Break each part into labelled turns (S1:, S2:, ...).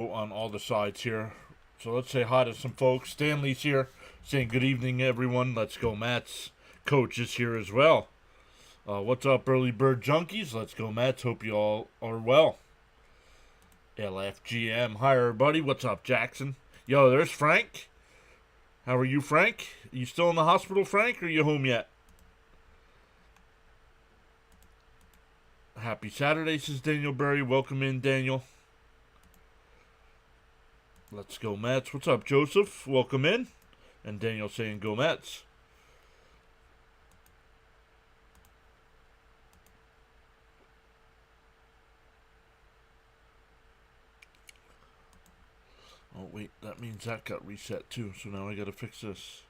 S1: on all the sides here. So let's say hi to some folks. Stanley's here saying good evening, everyone. Let's go, Mats. Coach is here as well. What's up, early bird junkies? Let's go, Mats. Hope you all are well. LFGM. Hi, everybody. What's up, Jackson? Yo, there's Frank. How are you, Frank? Are you still in the hospital, Frank, or are you home yet? Happy Saturday, says Daniel Berry. Welcome in, Daniel. Let's go, Mets. What's up, Joseph? Welcome in. And Daniel saying go Mets. Oh, wait. That means that got reset, too. So now I gotta fix this.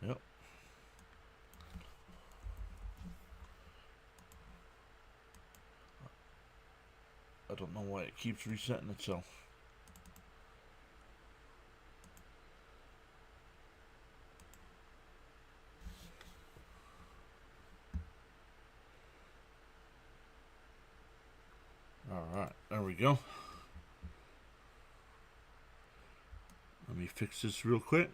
S1: Yep. I don't know why it keeps resetting itself. Alright, there we go. Let me fix this real quick.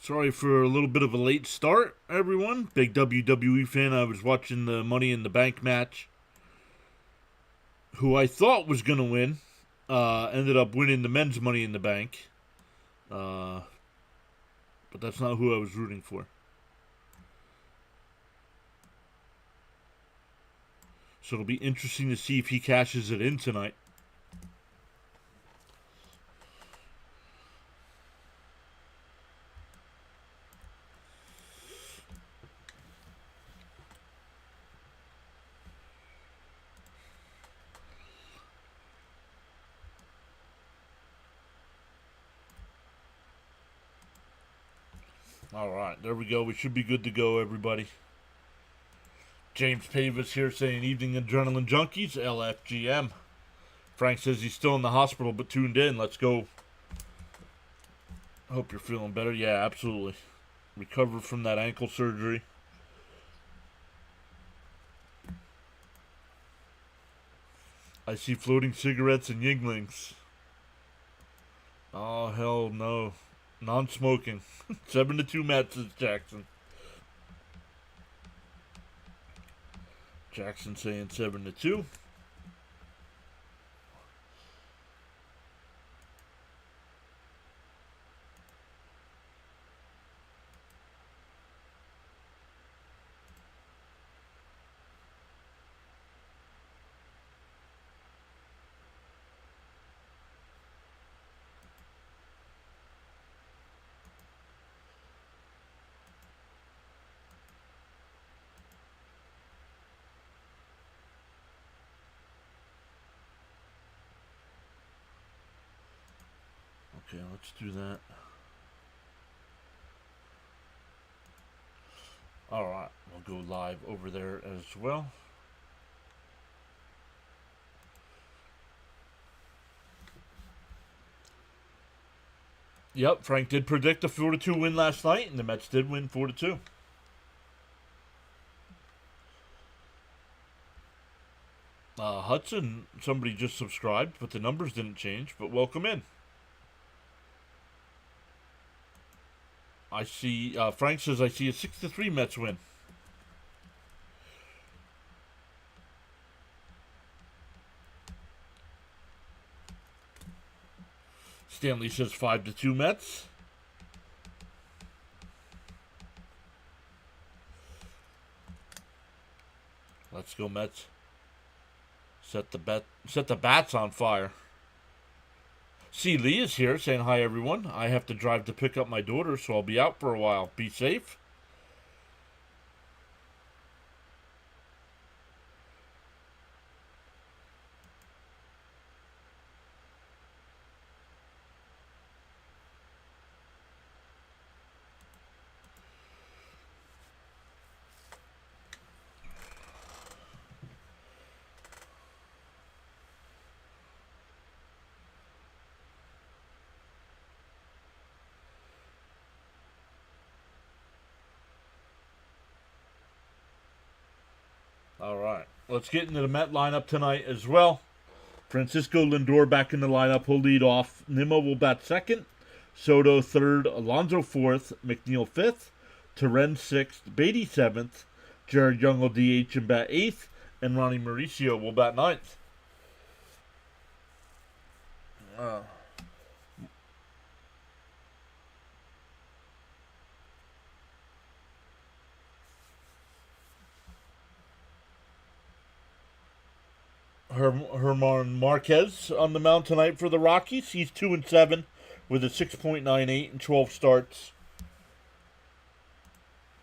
S1: Sorry for a little bit of a late start, everyone. Big WWE fan. I was watching the Money in the Bank match. Who I thought was going to win. Ended up winning the men's Money in the Bank. But that's not who I was rooting for. So it'll be interesting to see if he cashes it in tonight. Alright, there we go. We should be good to go, everybody. James Pavis here saying evening adrenaline junkies, LFGM. Frank says he's still in the hospital but tuned in. Let's go. Hope you're feeling better. Yeah, absolutely. Recover from that ankle surgery. I see floating cigarettes and Yinglings. Oh, hell no. Non-smoking. 7-2 Mets is Jackson. Jackson saying 7-2. Okay, let's do that. Alright, we'll go live over there as well. Yep, Frank did predict a 4-2 win last night, and the Mets did win 4-2. Hudson, somebody just subscribed, but the numbers didn't change, but welcome in. I see, Frank says I see a 6-3 Mets win. Stanley says 5-2 Mets. Let's go Mets. Set the bats on fire. See, Lee is here saying hi, everyone. I have to drive to pick up my daughter, so I'll be out for a while. Be safe. All right. Let's get into the Met lineup tonight as well. Francisco Lindor back in the lineup. He'll lead off. Nimmo will bat second. Soto third. Alonso fourth. McNeil fifth. Terren sixth. Beatty seventh. Jared Young will DH and bat eighth. And Ronnie Mauricio will bat ninth. Herman Marquez on the mound tonight for the Rockies. He's 2-7 with a 6.98 and 12 starts.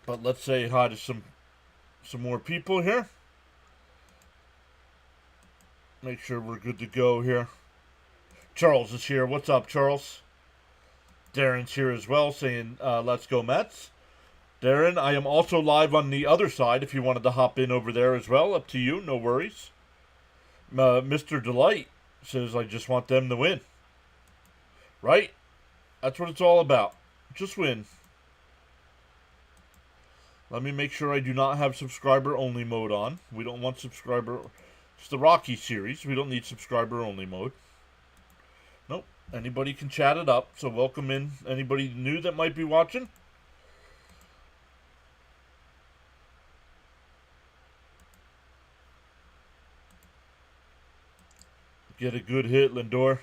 S1: But let's say hi to some more people here. Make sure we're good to go here. Charles is here. What's up, Charles? Darren's here as well, saying let's go Mets. Darren, I am also live on the other side if you wanted to hop in over there as well. Up to you, no worries. Mr. Delight says, I just want them to win. Right? That's what it's all about. Just win. Let me make sure I do not have subscriber-only mode on. We don't want subscriber... It's the Rocky series. We don't need subscriber-only mode. Nope. Anybody can chat it up. So welcome in anybody new that might be watching. Get a good hit, Lindor.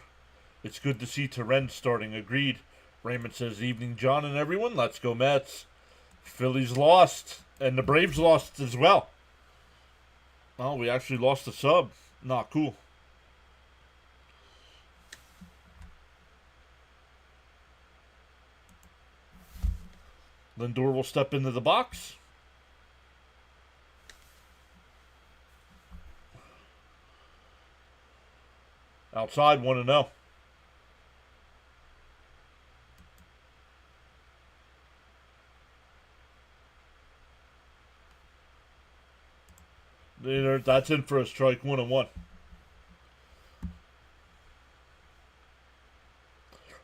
S1: It's good to see Terren starting. Agreed. Raymond says, evening, John and everyone. Let's go, Mets. Phillies lost. And the Braves lost as well. Oh, we actually lost a sub. Not cool. Lindor will step into the box. Outside, 1-0. That's in for a strike, 1-1.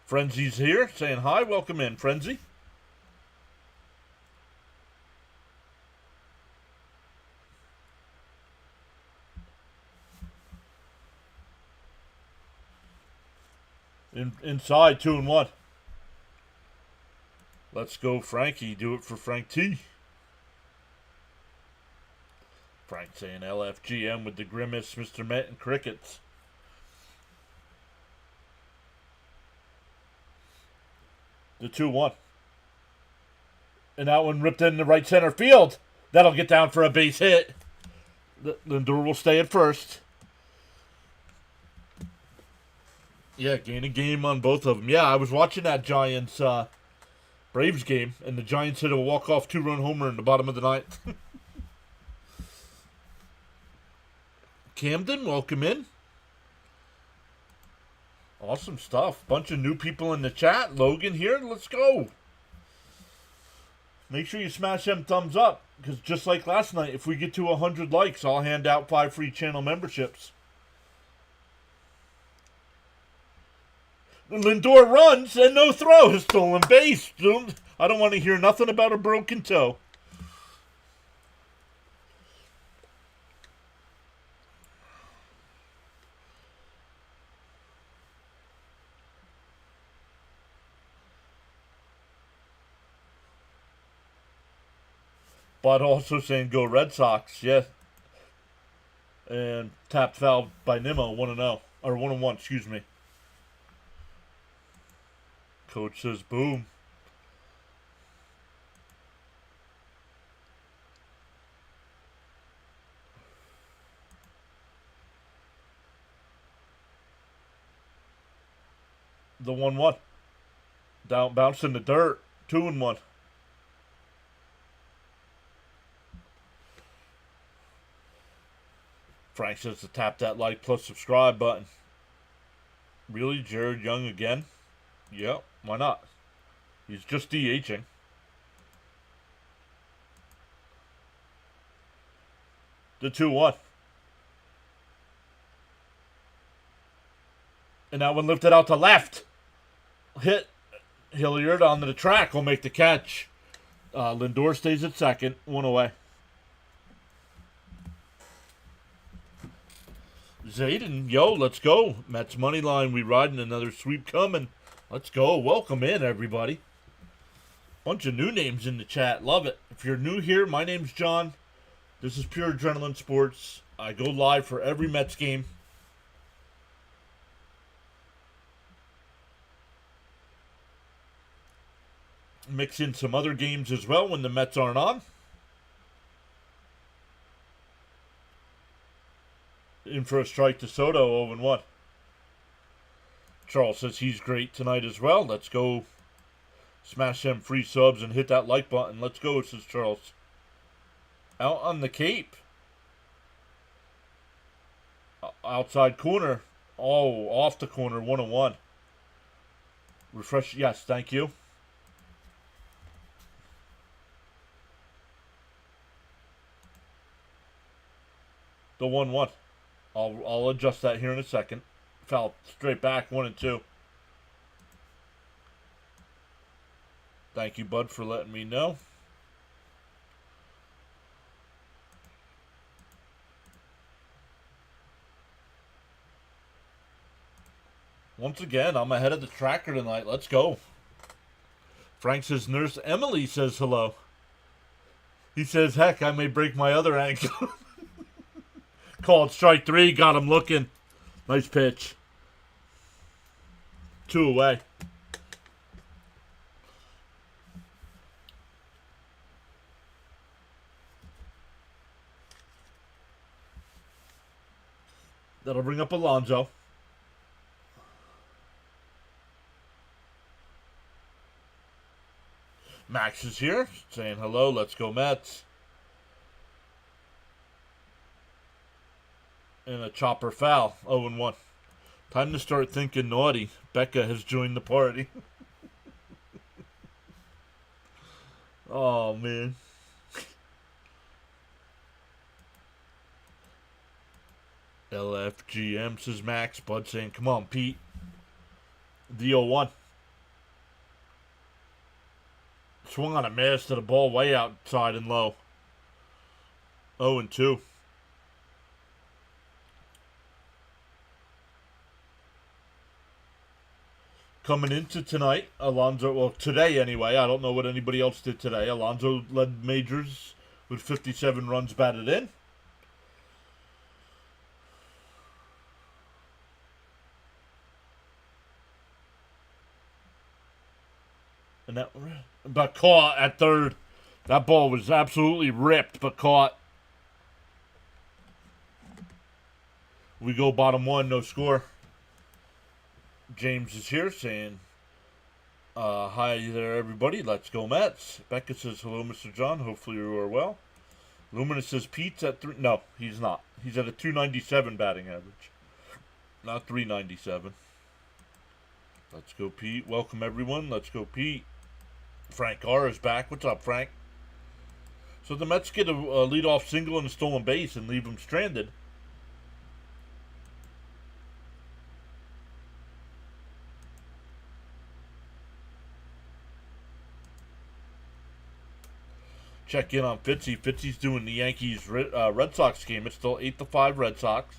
S1: Frenzy's here, saying hi. Welcome in, Frenzy. Inside, 2-1. Let's go, Frankie. Do it for Frank T. Frank saying LFGM with the grimace, Mr. Met and crickets. The 2-1. And that one ripped in the right center field. That'll get down for a base hit. Lindor will stay at first. Yeah, gain a game on both of them. Yeah, I was watching that Giants Braves game, and the Giants hit a walk-off 2-run homer in the bottom of the ninth. Camden, welcome in. Awesome stuff. Bunch of new people in the chat. Logan here. Let's go. Make sure you smash them thumbs up, because just like last night, if we get to 100 likes, I'll hand out 5 free channel memberships. Lindor runs and no throw. Stolen base. I don't want to hear nothing about a broken toe. But also saying go Red Sox. Yeah. And tapped foul by Nimmo. 1-0. Or 1-1, excuse me. Coach says boom. The 1-1. Down, bounce in the dirt. 2-1. Frank says to tap that like plus subscribe button. Really? Jared Young again? Yep, why not? He's just DHing. The 2-1. And that one lifted out to left. Hit Hilliard onto the track. Will make the catch. Lindor stays at second. 1 away. Zayden, yo, let's go. Mets money line, we riding, another sweep coming. Let's go. Welcome in, everybody. Bunch of new names in the chat. Love it. If you're new here, my name's John. This is Pure Adrenaline Sports. I go live for every Mets game. Mix in some other games as well when the Mets aren't on. In for a strike to Soto, 0-1. Charles says he's great tonight as well. Let's go. Smash them free subs and hit that like button. Let's go, says Charles. Out on the Cape. Outside corner. Oh, off the corner, 1-1. Refresh. Yes, thank you. The 1-1. I'll adjust that here in a second. Foul straight back, 1-2. Thank you, bud, for letting me know. Once again, I'm ahead of the tracker tonight. Let's go. Frank says, Nurse Emily says hello. He says, heck, I may break my other ankle. Called strike 3. Got him looking. Nice pitch. 2 away. That'll bring up Alonso. Max is here saying hello. Let's go Mets. And a chopper foul. 0-1. Time to start thinking naughty. Becca has joined the party. Oh, man. LFGM, says Max. Bud saying, come on, Pete. The 0-1. Swung on a miss to the ball way outside and low. 0-2. Coming into tonight, Alonso, well, today anyway, I don't know what anybody else did today. Alonso led majors with 57 runs batted in. And that, but caught at third. That ball was absolutely ripped, but caught. We go bottom 1, no score. James is here saying, hi there, everybody. Let's go Mets. Becca says, hello, Mr. John. Hopefully you are well. Luminous says, Pete's at 3. No, he's not. He's at a 297 batting average. Not 397. Let's go, Pete. Welcome, everyone. Let's go, Pete. Frank R. is back. What's up, Frank? So the Mets get a leadoff single and a stolen base and leave them stranded. Check in on Fitzy. Fitzy's doing the Yankees Red Sox game. It's still 8-5 Red Sox.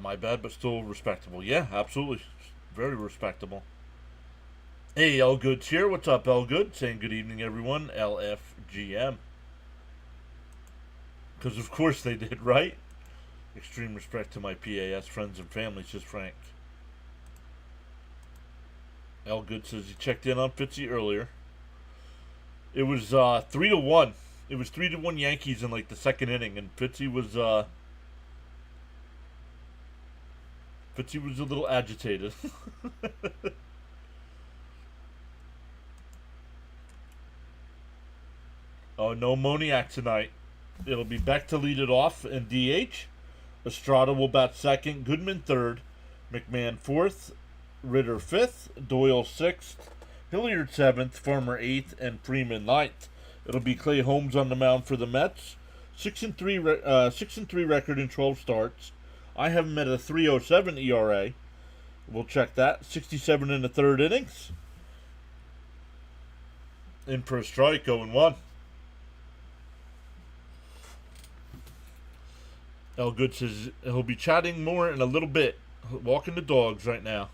S1: My bad, but still respectable. Yeah, absolutely. Very respectable. Hey, L Good's here. What's up, L Good? Saying good evening, everyone. LFGM. Because of course they did, right? Extreme respect to my PAS friends and family, says Frank. L Good says he checked in on Fitzy earlier. It was 3-1. It was 3-1 Yankees in like the second inning, and Fitzy was a little agitated. Oh, no Moniak tonight. It'll be Beck to lead it off and DH. Estrada will bat second. Goodman third. McMahon fourth. Ritter fifth. Doyle sixth. Hilliard seventh. Farmer eighth. And Freeman ninth. It'll be Clay Holmes on the mound for the Mets. 6-3 record in 12 starts. I have him at a 3.07 ERA. We'll check that. 67 in the third innings. In for a strike, 0-1. Elgood says he'll be chatting more in a little bit. Walking the dogs right now.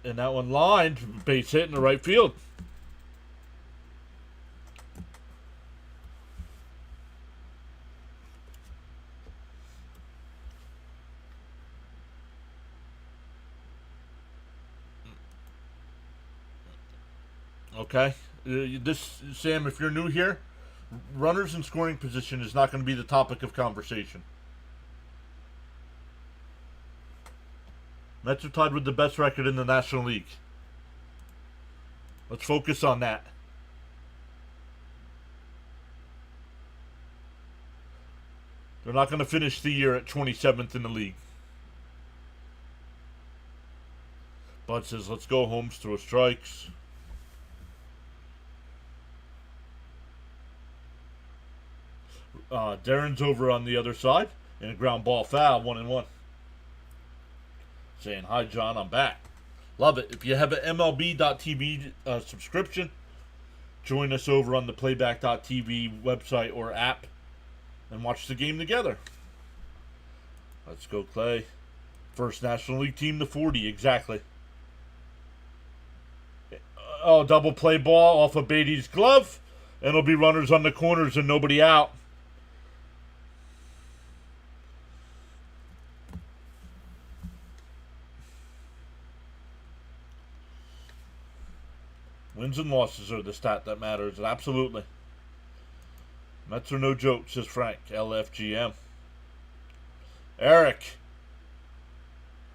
S1: And that one lined, base hit in the right field. Okay. Sam, if you're new here, runners in scoring position is not going to be the topic of conversation. Mets are tied with the best record in the National League. Let's focus on that. They're not going to finish the year at 27th in the league. Bud says, let's go. Holmes throw strikes. Darren's over on the other side. And a ground ball foul, 1-1. Saying, hi, John, I'm back. Love it. If you have an MLB.TV subscription, join us over on the Playback.TV website or app and watch the game together. Let's go, Clay. First National League team to 40, exactly. Oh, double play ball off of Beatty's glove. And it'll be runners on the corners and nobody out. Wins and losses are the stat that matters. Absolutely. Mets are no joke, says Frank. LFGM. Eric.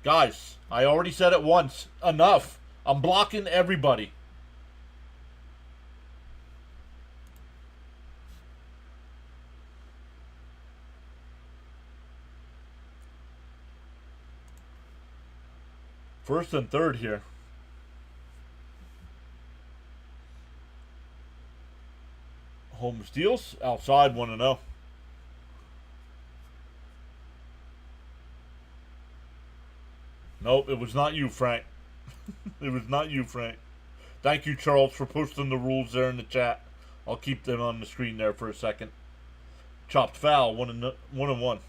S1: Guys, I already said it once. Enough. I'm blocking everybody. First and third here. Holmes deals. Outside 1-0. Nope, it was not you, Frank. It was not you, Frank. Thank you, Charles, for posting the rules there in the chat. I'll keep them on the screen there for a second. Chopped foul, 1-1.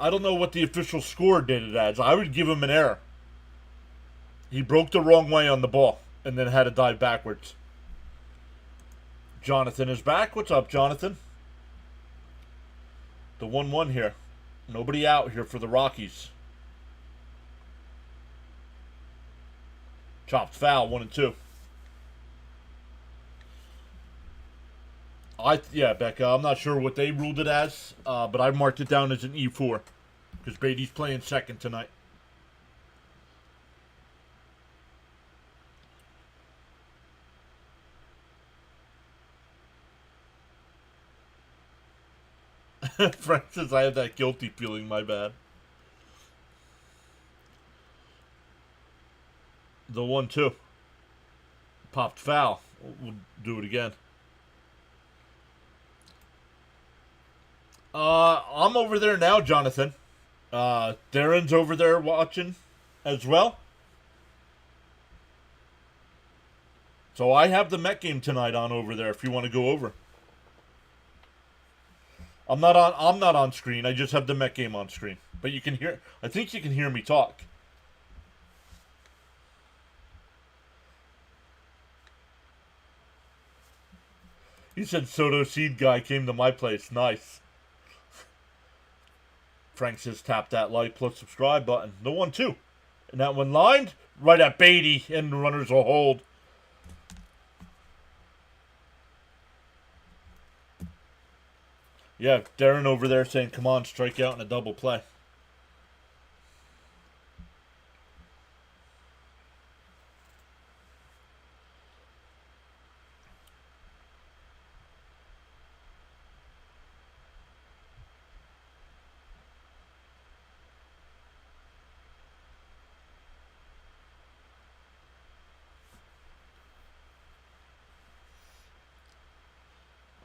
S1: I don't know what the official score did it as. I would give him an error. He broke the wrong way on the ball and then had to dive backwards. Jonathan is back. What's up, Jonathan? The 1-1 here. Nobody out here for the Rockies. Chopped foul, 1-2. Yeah, Becca, I'm not sure what they ruled it as, but I marked it down as an E4 because Beatty's playing second tonight. Frank says I have that guilty feeling, my bad. The 1-2. Popped foul. We'll do it again. I'm over there now, Jonathan. Darren's over there watching as well. So I have the Met game tonight on over there if you want to go over. I'm not on screen. I just have the Met game on screen. But you can hear, I think you can hear me talk. He said Soto Seed guy came to my place. Nice. Frank says tap that like plus subscribe button. The 1-2. And that one lined right at Beatty and the runners will hold. Yeah, Darren over there saying, come on, strike out in a double play.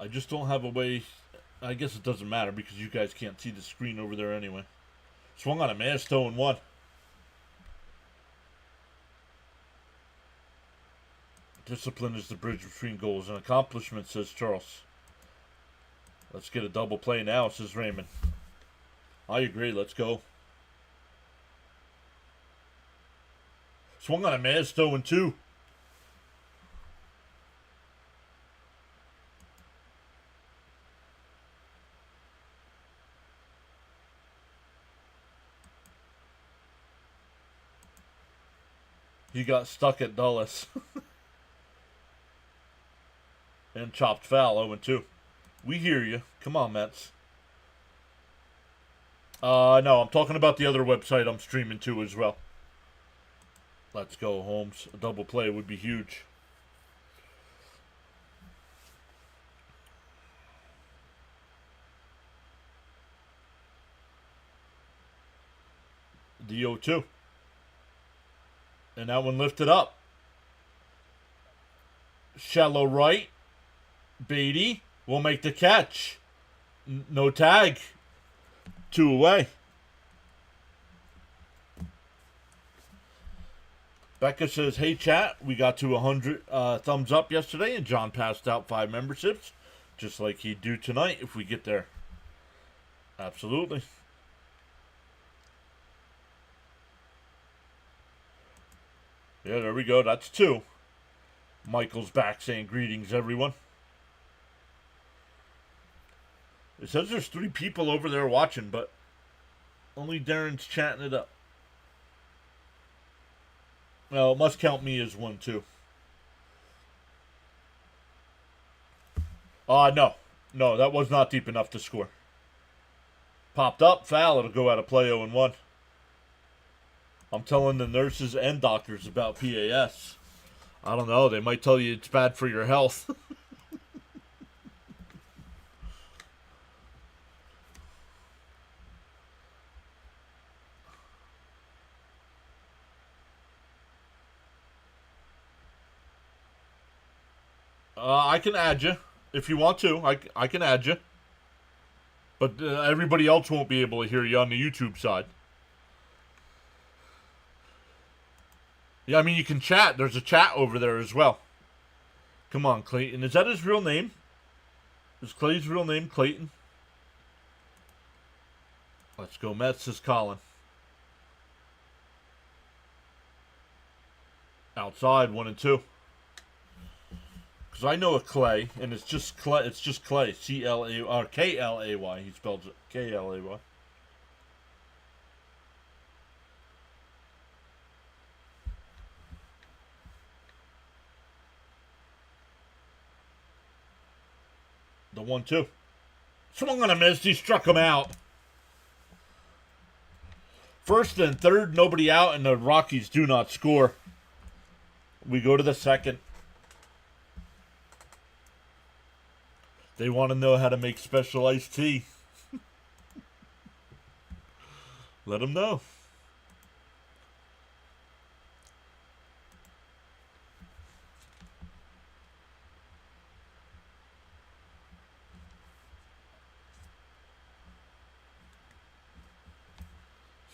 S1: I just don't have a way. I guess it doesn't matter because you guys can't see the screen over there anyway. Swung on a mass 0-1. Discipline is the bridge between goals and accomplishment, says Charles. Let's get a double play now, says Raymond. I agree, let's go. Swung on a mass 0-2. He got stuck at Dulles. And chopped foul, 0-2. We hear you. Come on, Mets. No, I'm talking about the other website I'm streaming to as well. Let's go, Holmes. A double play would be huge. The 0-2. And that one lifted up. Shallow right. Beatty will make the catch. No tag. 2 away. Becca says, hey chat, we got to 100 thumbs up yesterday and John passed out 5 memberships. Just like he'd do tonight if we get there. Absolutely. Yeah, there we go. That's 2. Michael's back saying greetings, everyone. It says there's 3 people over there watching, but only Darren's chatting it up. Well, it must count me as 1, too. No. No, that was not deep enough to score. Popped up, foul. It'll go out of play 0-1. I'm telling the nurses and doctors about PAS. I don't know. They might tell you it's bad for your health. I can add you if you want to. I can add you. But everybody else won't be able to hear you on the YouTube side. Yeah, I mean, you can chat. There's a chat over there as well. Come on, Clayton. Is that his real name? Is Clay's real name Clayton? Let's go Mets, says Colin. Outside, 1-2. Because I know a Clay, and it's just Clay. It's just Clay. C-L-A or K-L-A-Y. He spells it K-L-A-Y. The 1-2. Swung on a miss. He struck him out. First and third, nobody out, and the Rockies do not score. We go to the second. They want to know how to make special iced tea. Let them know.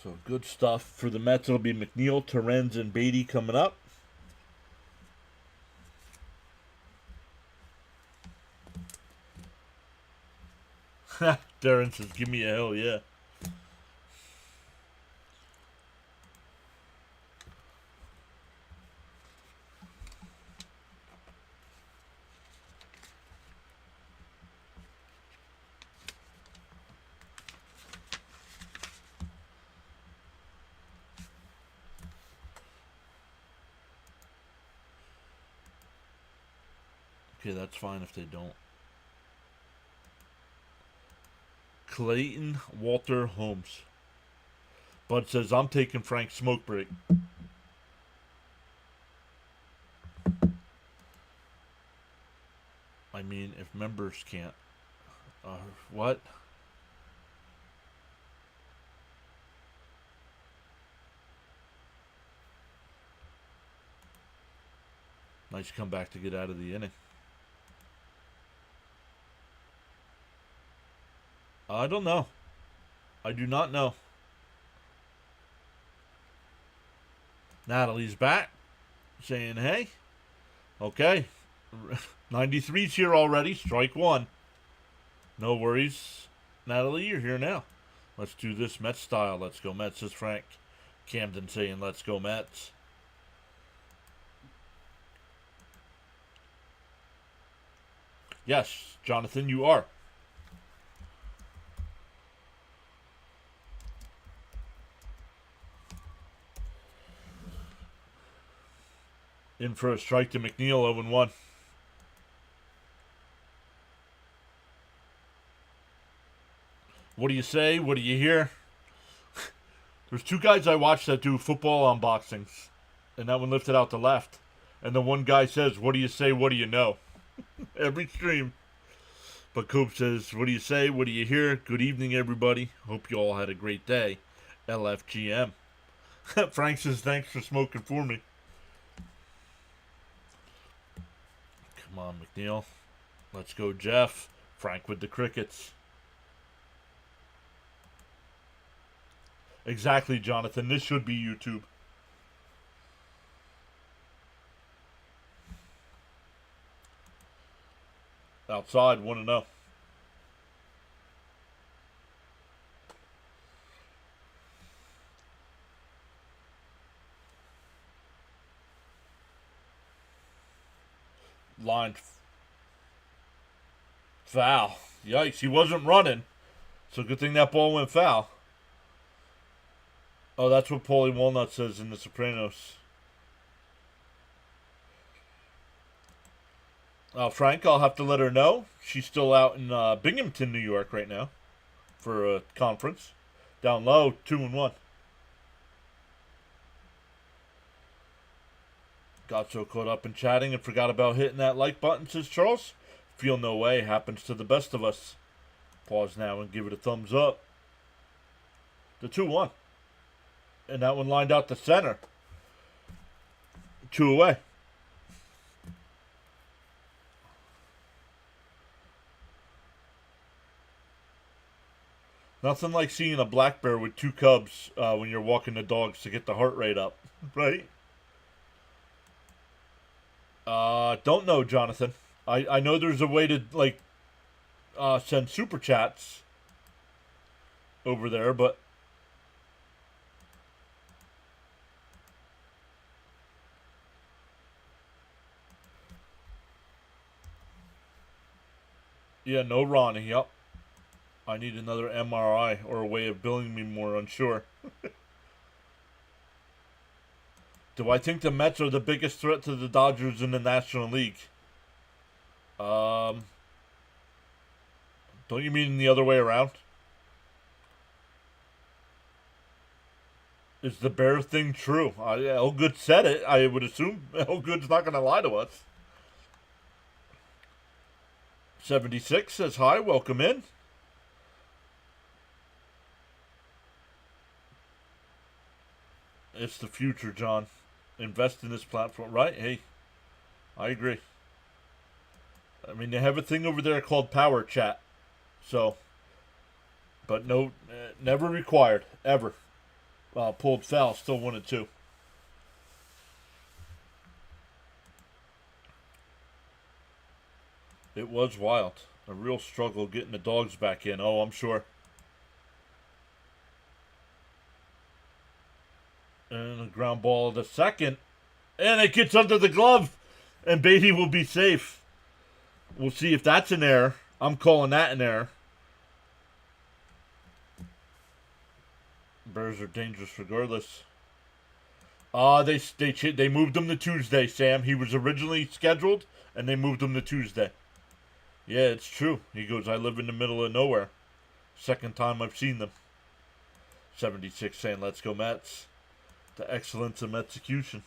S1: So good stuff for the Mets. It'll be McNeil, Torrens, and Beatty coming up. Darren says, give me a hell yeah. Okay, that's fine if they don't. Clayton Walter Holmes. Bud says, I'm taking Frank's smoke break. I mean, if members can't. What? Nice comeback to get out of the inning. I don't know. I do not know. Natalie's back, saying, hey, okay. 93's here already. Strike one. No worries. Natalie, you're here now. Let's do this Mets style. Let's go Mets, says Frank. Camden saying, let's go Mets. Yes, Jonathan, you are. In for a strike to McNeil, 0-1. What do you say? What do you hear? There's two guys I watch that do football unboxings, and that one lifted out the left. And the one guy says, what do you say? What do you know? Every stream. But Coop says, what do you say? What do you hear? Good evening, everybody. Hope you all had a great day. LFGM. Frank says, thanks for smoking for me. Come on, McNeil. Let's go, Jeff. Frank with the crickets. Exactly, Jonathan. This should be YouTube. Outside, 1-0. Line foul. Yikes, he wasn't running. So good thing that ball went foul. Oh, that's what Paulie Walnut says in The Sopranos. Frank, I'll have to let her know. She's still out in Binghamton, New York right now for a conference. Down low, 2-1. Got so caught up in chatting and forgot about hitting that like button, says Charles. Feel no way, happens to the best of us. Pause now and give it a thumbs up. The 2-1. And that one lined out the center. 2 away. Nothing like seeing a black bear with 2 cubs when you're walking the dogs to get the heart rate up, right? Don't know, Jonathan. I know there's a way to send super chats over there, but yeah, no Ronnie. Yep. I need another MRI or a way of billing me more, unsure. Do I think the Mets are the biggest threat to the Dodgers in the National League? Don't you mean the other way around? Is the bear thing true? Elgood said it. I would assume Elgood's not going to lie to us. 76 says hi. Welcome in. It's the future, John. Invest in this platform, right? Hey, I agree. I mean, they have a thing over there called Power Chat. So, but no, never required, ever. Pulled foul, still 1-2. It was wild. A real struggle getting the dogs back in. Oh, I'm sure. And a ground ball to second. And it gets under the glove. And Beatty will be safe. We'll see if that's an error. I'm calling that an error. Bears are dangerous regardless. They moved him to Tuesday, Sam. He was originally scheduled, and they moved him to Tuesday. Yeah, it's true. He goes, I live in the middle of nowhere. Second time I've seen them. 76 saying, let's go Mets. The excellence of execution.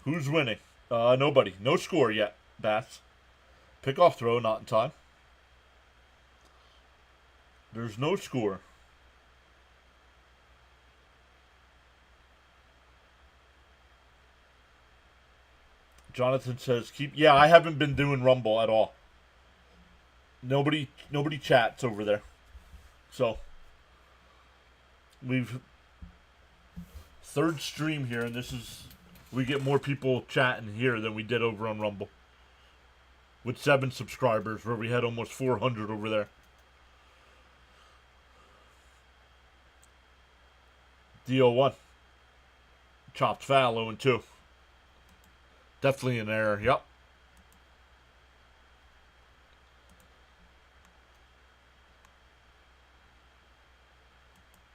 S1: Who's winning? Nobody. No score yet, Bass. Pickoff throw, not in time. There's no score. Jonathan says, yeah, I haven't been doing Rumble at all. Nobody chats over there. So we've third stream here, and we get more people chatting here than we did over on Rumble. With 7 subscribers, where we had almost 400 over there. DO1. Chopped foul, 0-2. Definitely an error, yep.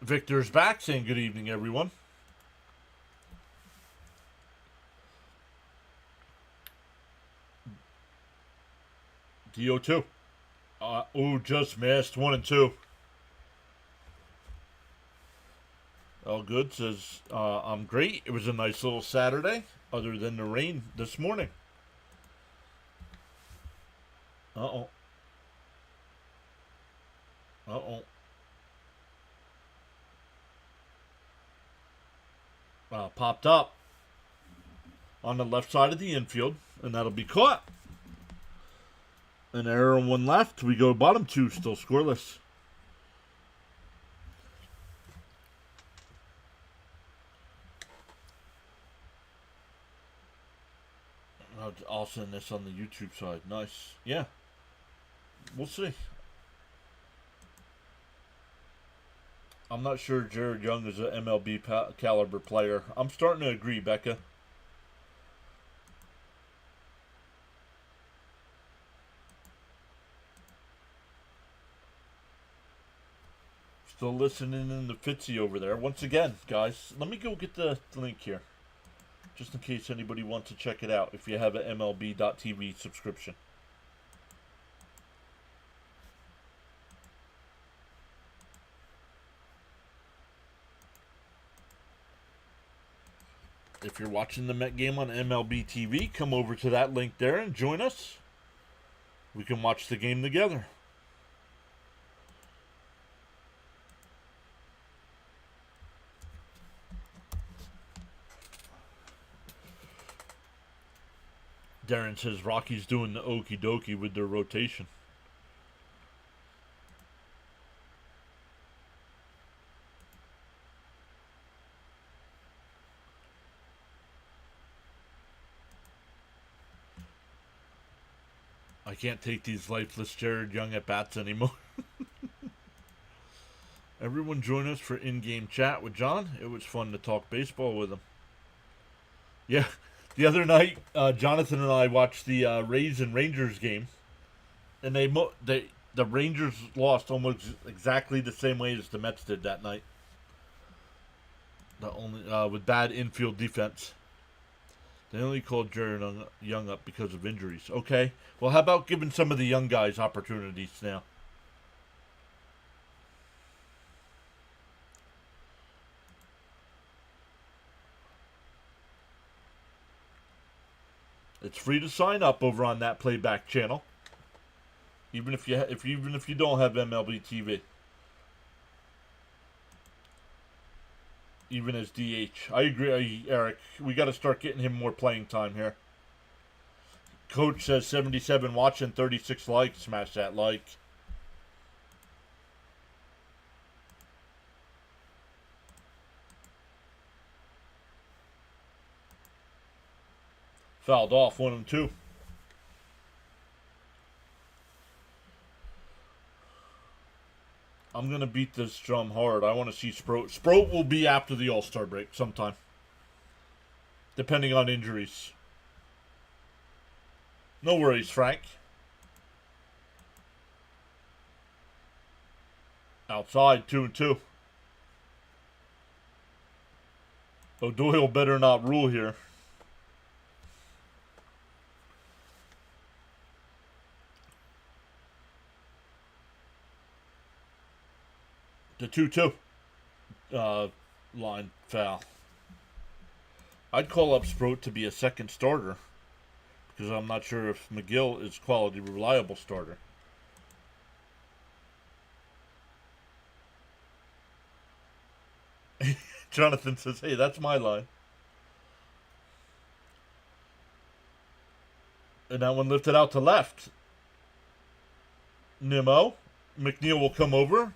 S1: Victor's back, saying good evening, everyone. DO2. Just missed. 1-2. All good. Says, I'm great. It was a nice little Saturday, other than the rain this morning. Uh-oh. Popped up on the left side of the infield, and that'll be caught. An error on one left. We go bottom 2, still scoreless. I'll send this on the YouTube side. Nice. Yeah. We'll see. I'm not sure Jared Young is an MLB caliber player. I'm starting to agree, Becca. Still listening in the Fitzy over there. Once again, guys, let me go get the link here. Just in case anybody wants to check it out if you have an MLB.TV subscription. If you're watching the Met game on MLB TV, come over to that link there and join us. We can watch the game together. Darren says Rockies doing the okie dokie with their rotation. I can't take these lifeless Jared Young at bats anymore. Everyone join us for in-game chat with John. It was fun to talk baseball with him. Yeah, the other night, Jonathan and I watched the Rays and Rangers game, and the Rangers lost almost exactly the same way as the Mets did that night. With bad infield defense. They only called Jared Young up because of injuries. Okay. Well, how about giving some of the young guys opportunities now? It's free to sign up over on that playback channel. Even if you don't have MLB TV. Even as DH. I agree, Eric. We got to start getting him more playing time here. Coach says 77 watching, 36 likes. Smash that like. Fouled off, 1-2. I'm going to beat this drum hard. I want to see Sproat. Sproat will be after the All-Star break sometime. Depending on injuries. No worries, Frank. Outside, 2-2. O'Doyle better not rule here. The 2-2 line foul. I'd call up Sproat to be a second starter because I'm not sure if McGill is quality reliable starter. Jonathan says, hey, that's my line. And that one lifted out to left. Nimmo. McNeil will come over.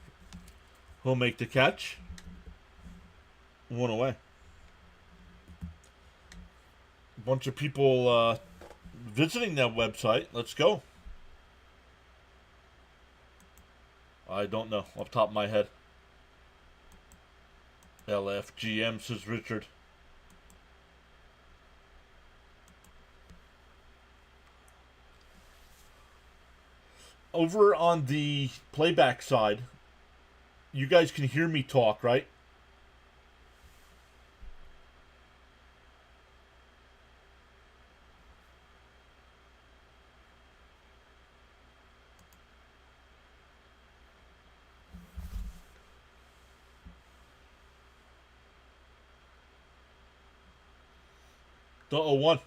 S1: He'll make the catch. 1 away. A bunch of people visiting that website. Let's go. I don't know off the top of my head. LFGM, says Richard. Over on the playback side, you guys can hear me talk, right? The 0-1.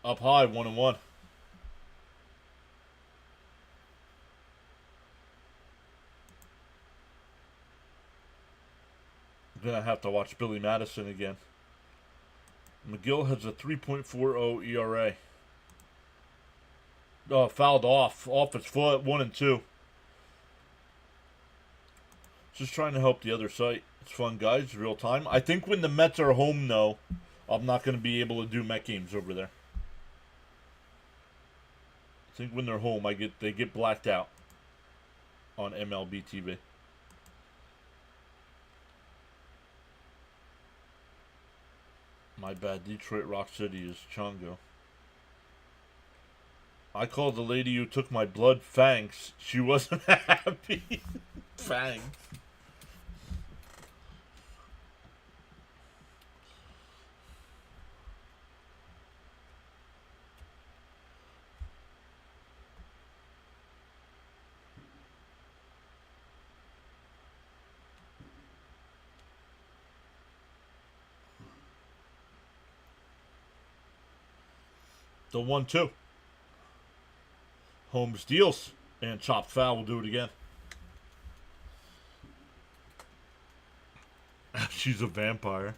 S1: Up high, 1-1. I'm going to have to watch Billy Madison again. McGill has a 3.40 ERA. Oh, fouled off. Off his foot, 1-2. Just trying to help the other site. It's fun, guys. Real time. I think when the Mets are home, though, I'm not going to be able to do Met games over there. I think when they're home, they get blacked out on MLB TV. My bad. Detroit Rock City is Chongo. I called the lady who took my blood Fangs. She wasn't happy. Fang. The 1-2. Holmes deals. And chopped foul will do it again. She's a vampire.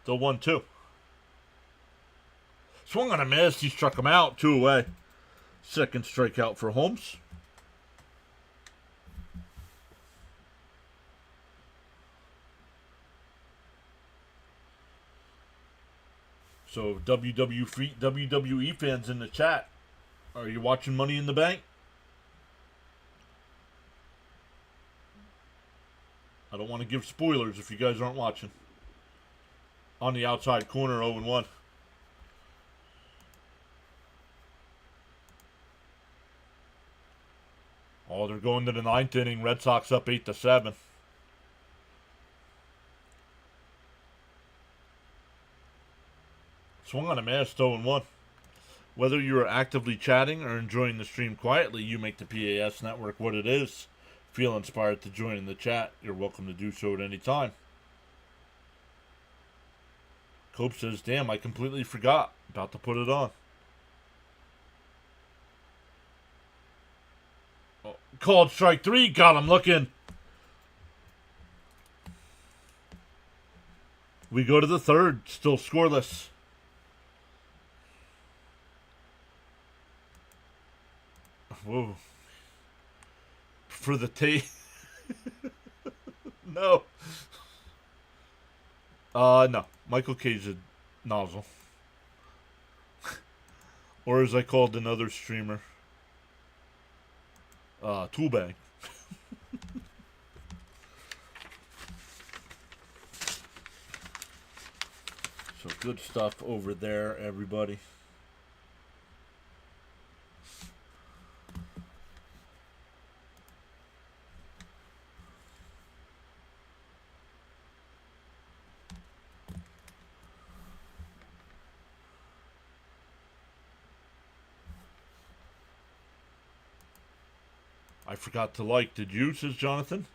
S1: The 1-2. Swung on a miss. He struck him out. 2 away. Second strikeout for Holmes. So WWE fans in the chat, are you watching Money in the Bank? I don't want to give spoilers if you guys aren't watching. On the outside corner, 0-1. Oh, they're going to the 9th inning. Red Sox up 8-7. Swung on a miss, 0-1. Whether you are actively chatting or enjoying the stream quietly, you make the PAS network what it is. Feel inspired to join in the chat, you're welcome to do so at any time. Cope says, damn, I completely forgot. About to put it on. Oh, called strike 3. Got him looking. We go to the 3rd. Still scoreless. Whoa. For the tape. No. No. Michael K's a nozzle. Or as I called another streamer, tool bag. So good stuff over there, everybody. I forgot to like. Did you, says Jonathan?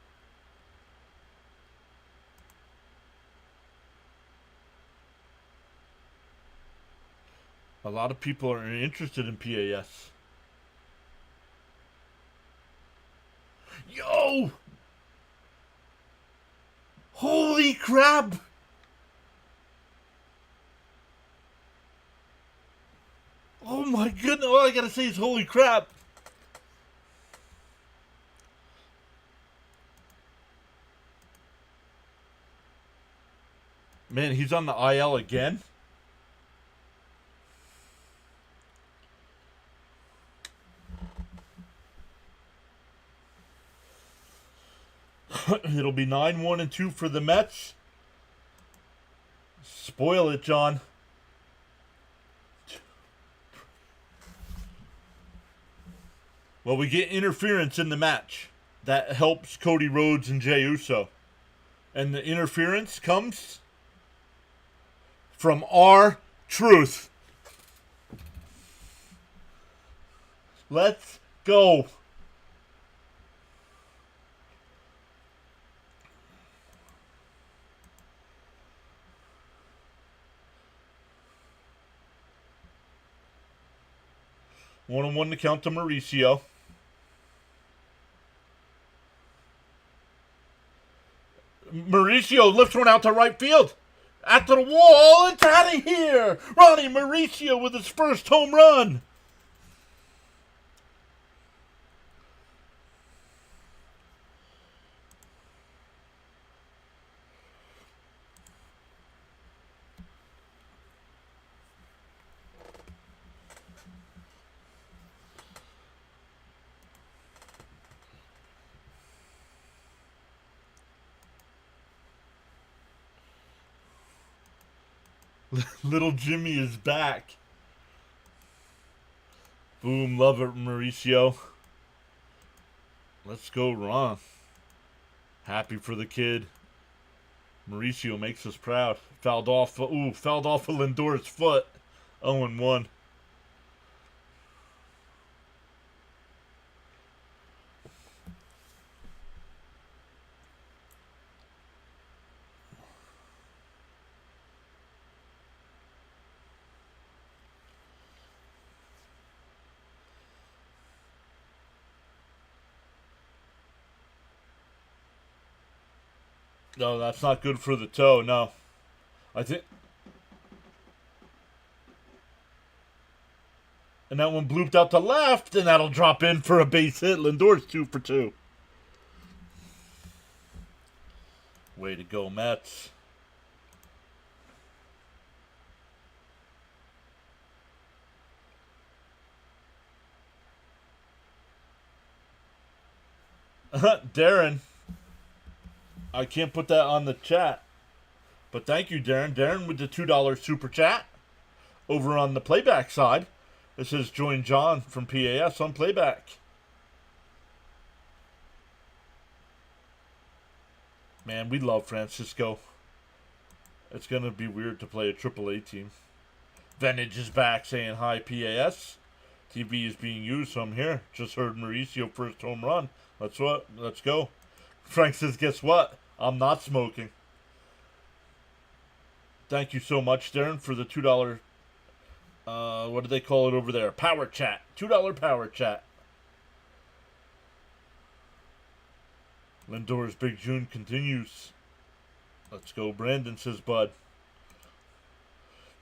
S1: A lot of people are interested in PAS. Yo! Holy crap! Oh my goodness, all I gotta say is holy crap. Man, he's on the IL again? It'll be 9-1-2 for the Mets. Spoil it, John. Well, we get interference in the match. That helps Cody Rhodes and Jey Uso. And the interference comes from R-Truth. Let's go. One to count to Mauricio. Mauricio lifts one out to right field. After the wall, it's out of here. Ronnie Mauricio with his first home run. Little Jimmy is back. Boom, love it, Mauricio. Let's go, Ron. Happy for the kid. Mauricio makes us proud. Fouled off of Lindor's foot. 0-1. No, that's not good for the toe, no. I think... And that one blooped out to left, and that'll drop in for a base hit. Lindor's 2 for 2. Way to go, Mets. Darren. I can't put that on the chat. But thank you, Darren. Darren with the $2 super chat. Over on the playback side. It says join John from PAS on playback. Man, we love Francisco. It's going to be weird to play a AAA team. Vintage is back saying hi, PAS. TV is being used, so I'm here. Just heard Mauricio first home run. Let's go. Frank says, guess what? I'm not smoking. Thank you so much, Darren, for the $2. What do they call it over there? Power chat. $2 power chat. Lindor's Big June continues. Let's go, Brandon, says Bud.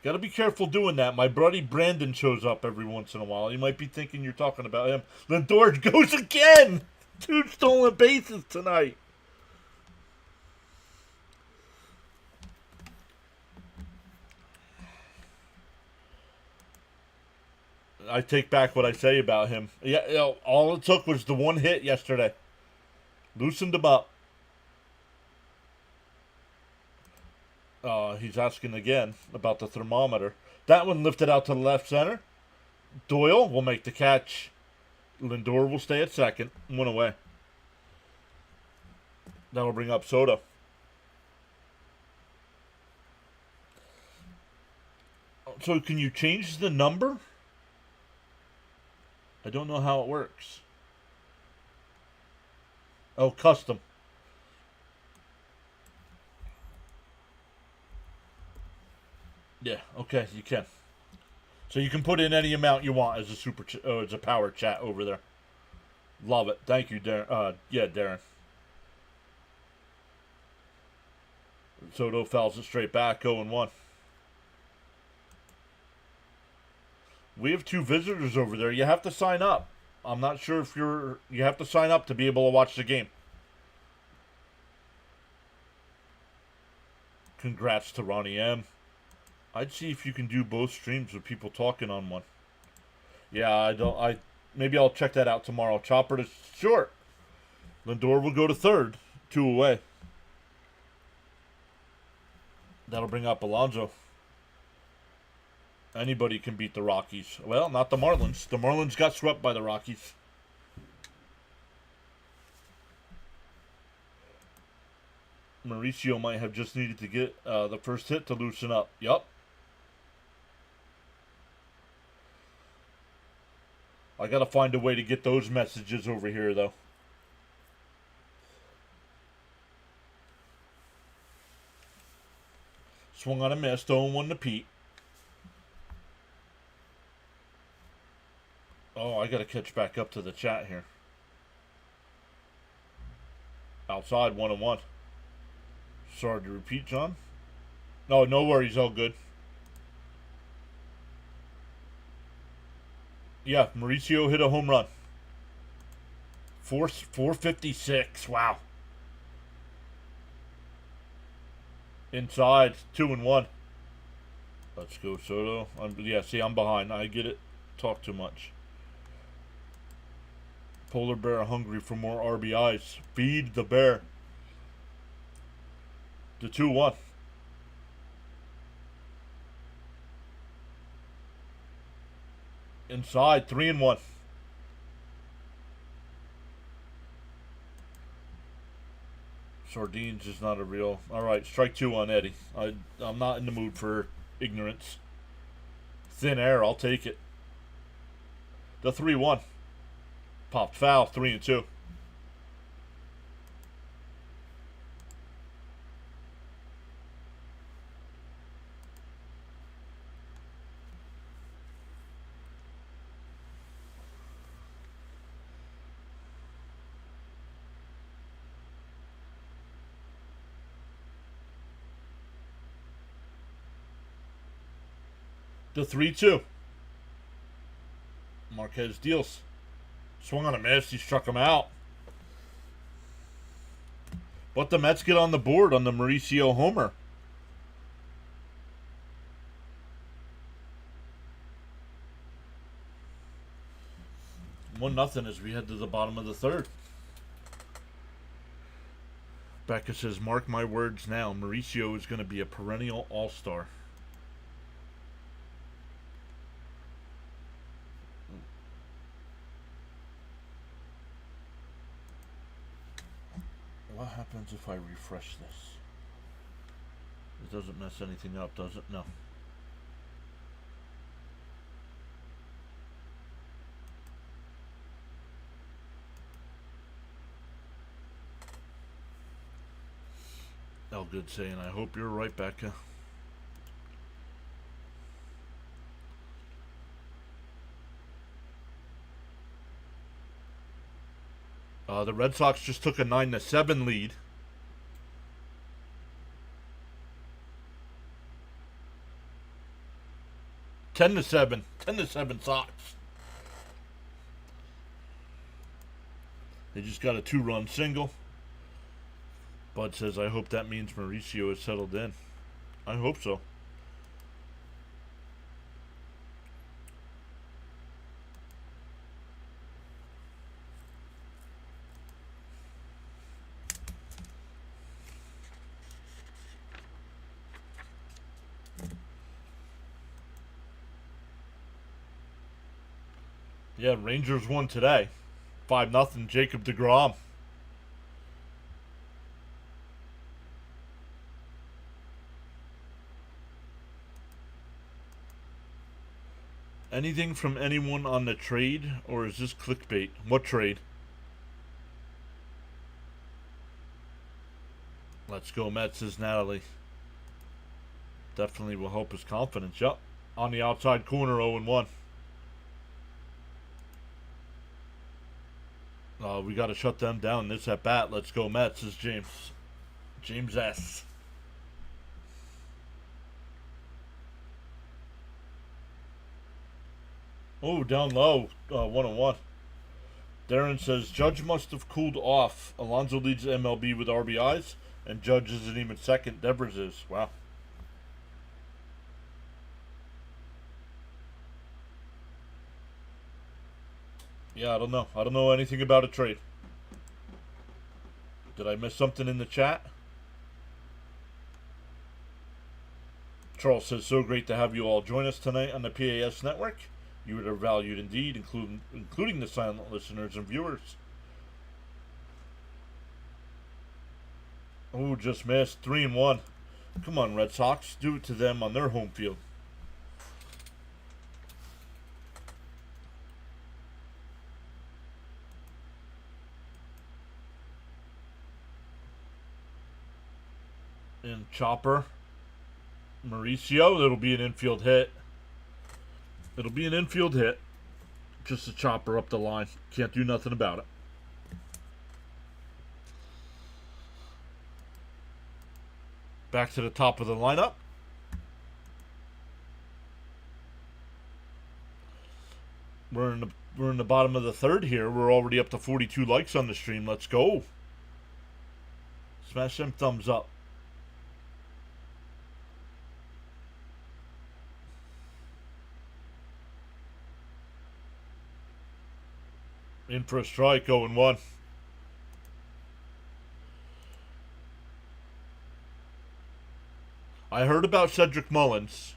S1: Gotta be careful doing that. My buddy Brandon shows up every once in a while. You might be thinking you're talking about him. Lindor goes again! 2 stolen bases tonight. I take back what I say about him. Yeah, all it took was the one hit yesterday. Loosened him up. He's asking again about the thermometer. That one lifted out to the left center. Doyle will make the catch. Lindor will stay at second. 1 away. That'll bring up Soto. So can you change the number? I don't know how it works. Oh, custom. Yeah, okay, you can. So you can put in any amount you want as a as a power chat over there. Love it. Thank you, Darren. Yeah, Darren. Soto fouls it straight back, 0-1. We have 2 visitors over there. You have to sign up. I'm not sure if you have to sign up to be able to watch the game. Congrats to Ronnie M. I'd see if you can do both streams with people talking on one. Yeah, maybe I'll check that out tomorrow. Chopper to short. Lindor will go to third. 2 away. That'll bring up Alonso. Anybody can beat the Rockies. Well, not the Marlins. The Marlins got swept by the Rockies. Mauricio might have just needed to get the first hit to loosen up. Yup. I gotta find a way to get those messages over here, though. Swung on a miss. 0-1 to Pete. Oh, I gotta catch back up to the chat here. Outside, 1-1. Sorry to repeat, John. No, no worries, all good. Yeah, Mauricio hit a home run. 456. Wow. Inside, 2-1. Let's go, Soto. I'm behind. I get it. Talk too much. Polar bear hungry for more RBIs. Feed the bear. The 2-1. Inside, 3-1. Sardines is not a real. All right, strike 2 on Eddie. I'm not in the mood for ignorance. Thin air, I'll take it. The 3-1. Popped foul, 3-2. The 3-2. Marquez deals. Swung on a miss. He struck him out. But the Mets get on the board on the Mauricio homer. One nothing as we head to the bottom of the third. Becca says, mark my words now. Mauricio is going to be a perennial all-star. What happens if I refresh this? It doesn't mess anything up, does it? No. Good saying, I hope you're right, Becca. The Red Sox just took a 9-7 lead. Ten to seven Sox. They just got a 2-run single. Bud says, I hope that means Mauricio is settled in. I hope so. Yeah, Rangers won today. 5-0, Jacob deGrom. Anything from anyone on the trade, or is this clickbait? What trade? Let's go Mets, says Natalie. Definitely will help his confidence. Yup. On the outside corner, 0-1. We got to shut them down this at bat. Let's go Mets, says James. James S. Oh, down low. 1-1. Darren says Judge must have cooled off. Alonso leads MLB with RBIs, and Judge isn't even second. Devers is. Wow. Yeah, I don't know. I don't know anything about a trade. Did I miss something in the chat? Charles says, so great to have you all join us tonight on the PAS network. You are valued indeed, including the silent listeners and viewers. Oh, just missed. 3-1. Come on, Red Sox. Do it to them on their home field. And Chopper. Mauricio. It'll be an infield hit. It'll be an infield hit. Just a chopper up the line. Can't do nothing about it. Back to the top of the lineup. We're in the bottom of the third here. We're already up to 42 likes on the stream. Let's go. Smash them thumbs up. In for a strike, 0-1. I heard about Cedric Mullins.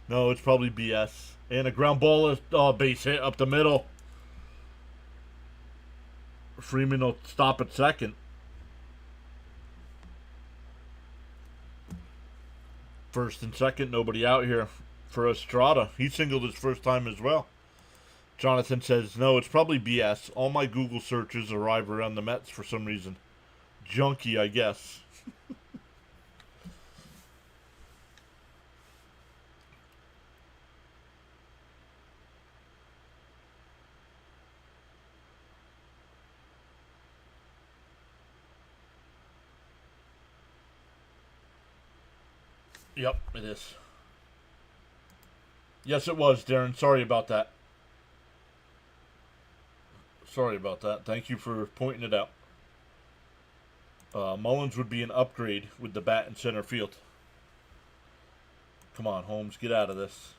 S1: No, it's probably BS. And a ground ball base hit up the middle. Freeman will stop at second. First and second, nobody out here for Estrada. He singled his first time as well. Jonathan says, no, it's probably BS. All my Google searches arrive around the Mets for some reason. Junkie, I guess. Yep, it is. Yes, it was, Darren. Sorry about that. Sorry about that. Thank you for pointing it out. Mullins would be an upgrade with the bat in center field. Come on, Holmes, get out of this.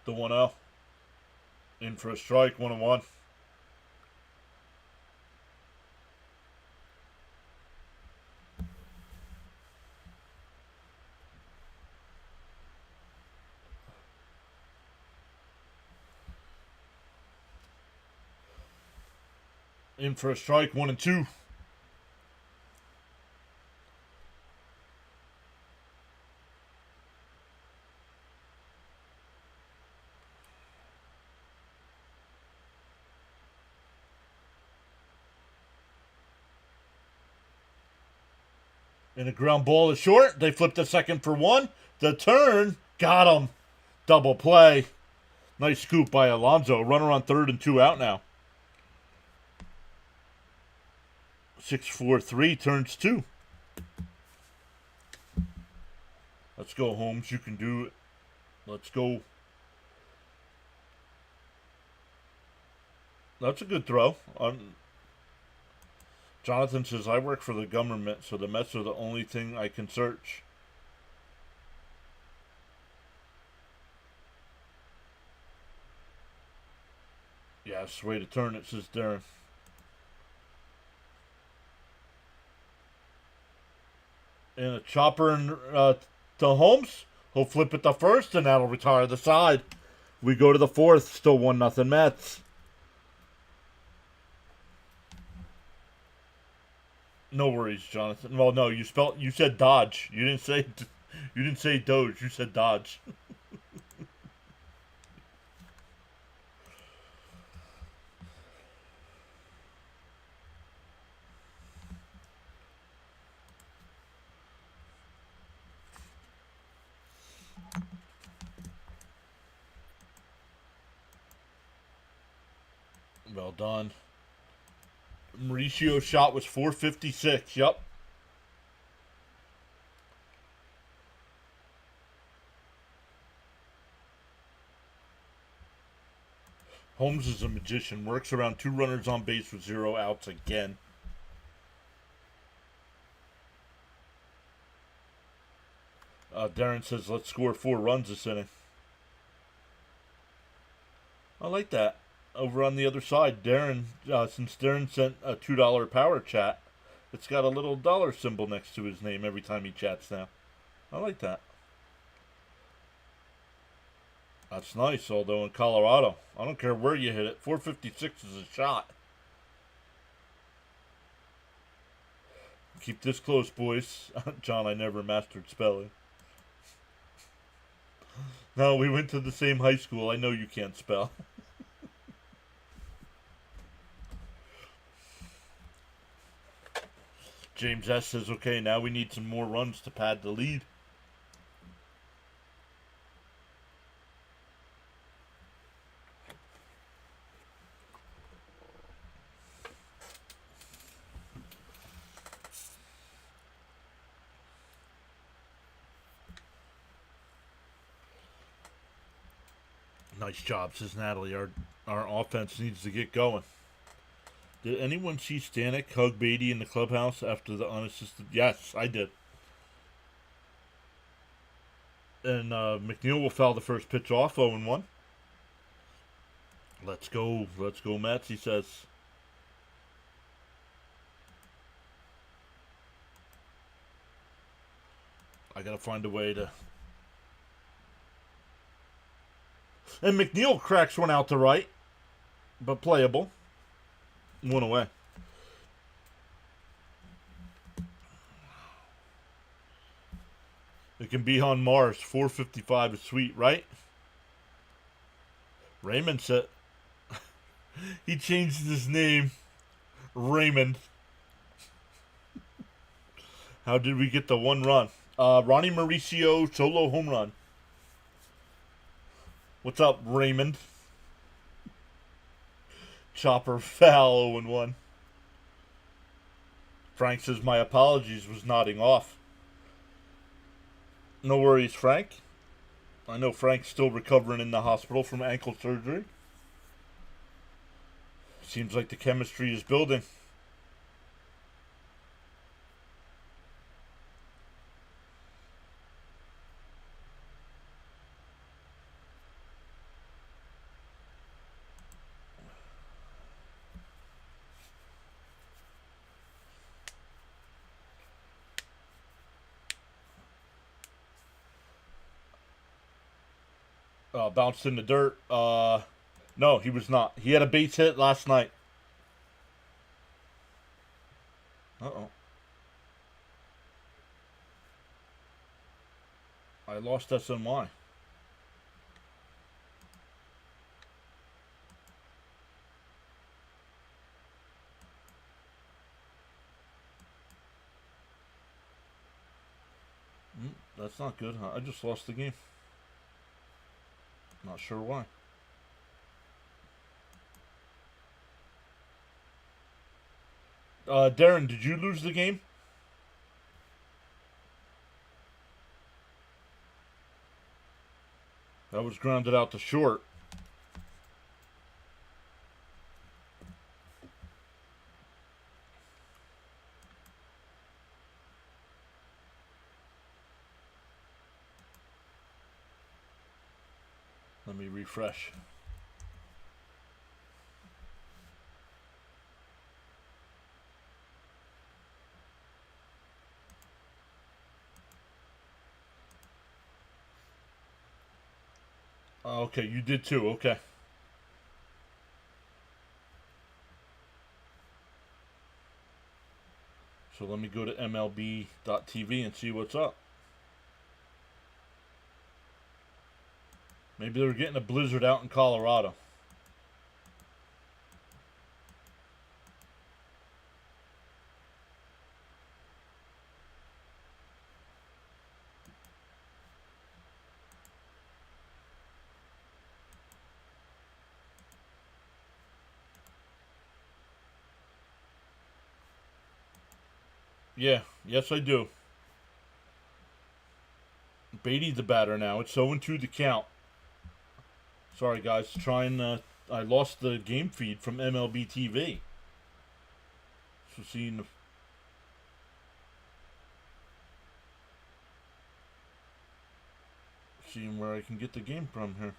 S1: The 1-0. In for a strike, 1-1. In for a strike, 1-2. And a ground ball is short. They flip the second for one. The turn. Got him. Double play. Nice scoop by Alonso. Runner on third and 2 out now. 6-4-3 turns 2. Let's go, Holmes. You can do it. Let's go. That's a good throw. Jonathan says, I work for the government, so the Mets are the only thing I can search. Yes, way to turn it, says Darren. And a chopper to Holmes. He'll flip it to first, and that'll retire the side. We go to the fourth. Still 1-0 Mets. No worries, Jonathan. Well, no, you said Dodge. You didn't say Doge. You said Dodge. Well done. Mauricio's shot was 456. Yep. Holmes is a magician. Works around 2 runners on base with 0 outs again. Darren says, let's score 4 runs this inning. I like that. Over on the other side, Darren, since Darren sent a $2 power chat, it's got a little dollar symbol next to his name every time he chats now. I like that. That's nice, although in Colorado, I don't care where you hit it, 456 is a shot. Keep this close, boys. John, I never mastered spelling. No, we went to the same high school. I know you can't spell. James S. says, okay, now we need some more runs to pad the lead. Nice job, says Natalie. Our offense needs to get going. Did anyone see Stanek hug Beatty in the clubhouse after the unassisted? Yes, I did. And McNeil will foul the first pitch off, 0-1. Let's go, Mets, he says. I gotta find a way to... And McNeil cracks one out to right, but playable. 1 away. It can be on Mars. 455 is sweet, right? Raymond said... he changed his name. Raymond. How did we get the 1 run? Ronnie Mauricio solo home run. What's up, Raymond? Chopper foul, 0-1. Frank says, my apologies, was nodding off. No worries, Frank. I know Frank's still recovering in the hospital from ankle surgery. Seems like the chemistry is building. Bounced in the dirt. No, he was not. He had a base hit last night. Uh-oh. I lost SNY. That's not good, huh? I just lost the game. Not sure why. Darren, did you lose the game? That was grounded out to short. Let me refresh. Okay, you did too. Okay. So let me go to MLB.tv and see what's up. Maybe they're getting a blizzard out in Colorado. Yeah, yes I do. Beatty the batter now. It's 0-2 the count. Sorry guys, I lost the game feed from MLB TV. So seeing where I can get the game from here.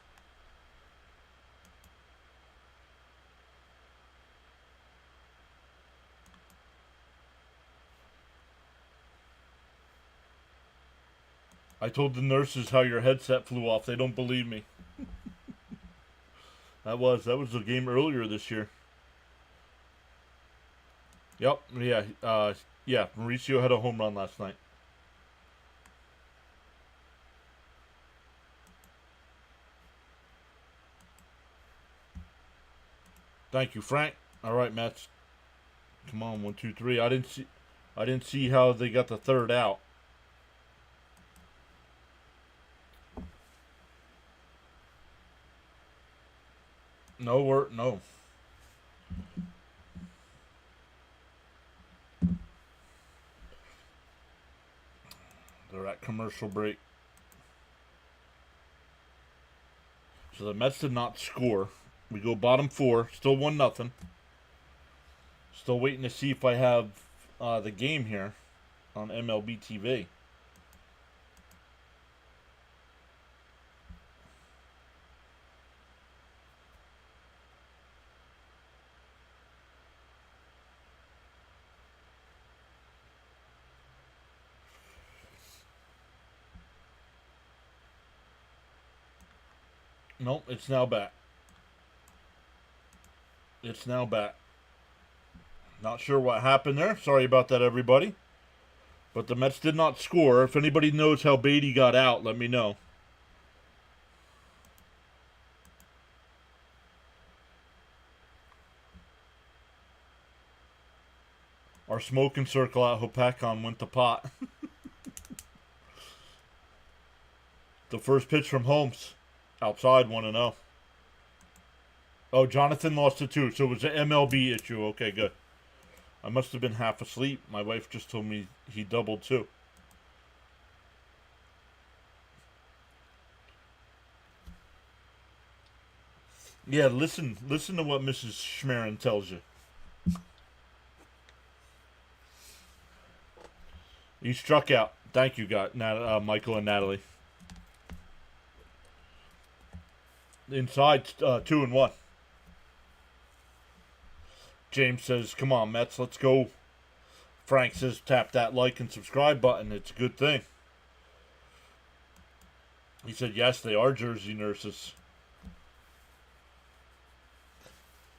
S1: I told the nurses how your headset flew off. They don't believe me. That was the game earlier this year. Yep. Yeah. Mauricio had a home run last night. Thank you, Frank. All right, Mets. Come on, 1, 2, 3. I didn't see how they got the third out. No. They're at commercial break. So the Mets did not score. We go bottom 4. Still 1-0. Still waiting to see if I have the game here on MLB TV. Nope, it's now back. It's now back. Not sure what happened there. Sorry about that, everybody. But the Mets did not score. If anybody knows how Beatty got out, let me know. Our smoking circle at Hopakon went to pot. The first pitch from Holmes. Outside 1-0. Oh, Jonathan lost it too. So it was an MLB issue. Okay, good. I must have been half asleep. My wife just told me he doubled too. Yeah, listen to what Mrs. Schmerin tells you. You struck out. Thank you, Michael and Natalie. Inside 2-1. James says, "Come on, Mets, let's go." Frank says, "Tap that like and subscribe button. It's a good thing." He said, "Yes, they are Jersey nurses."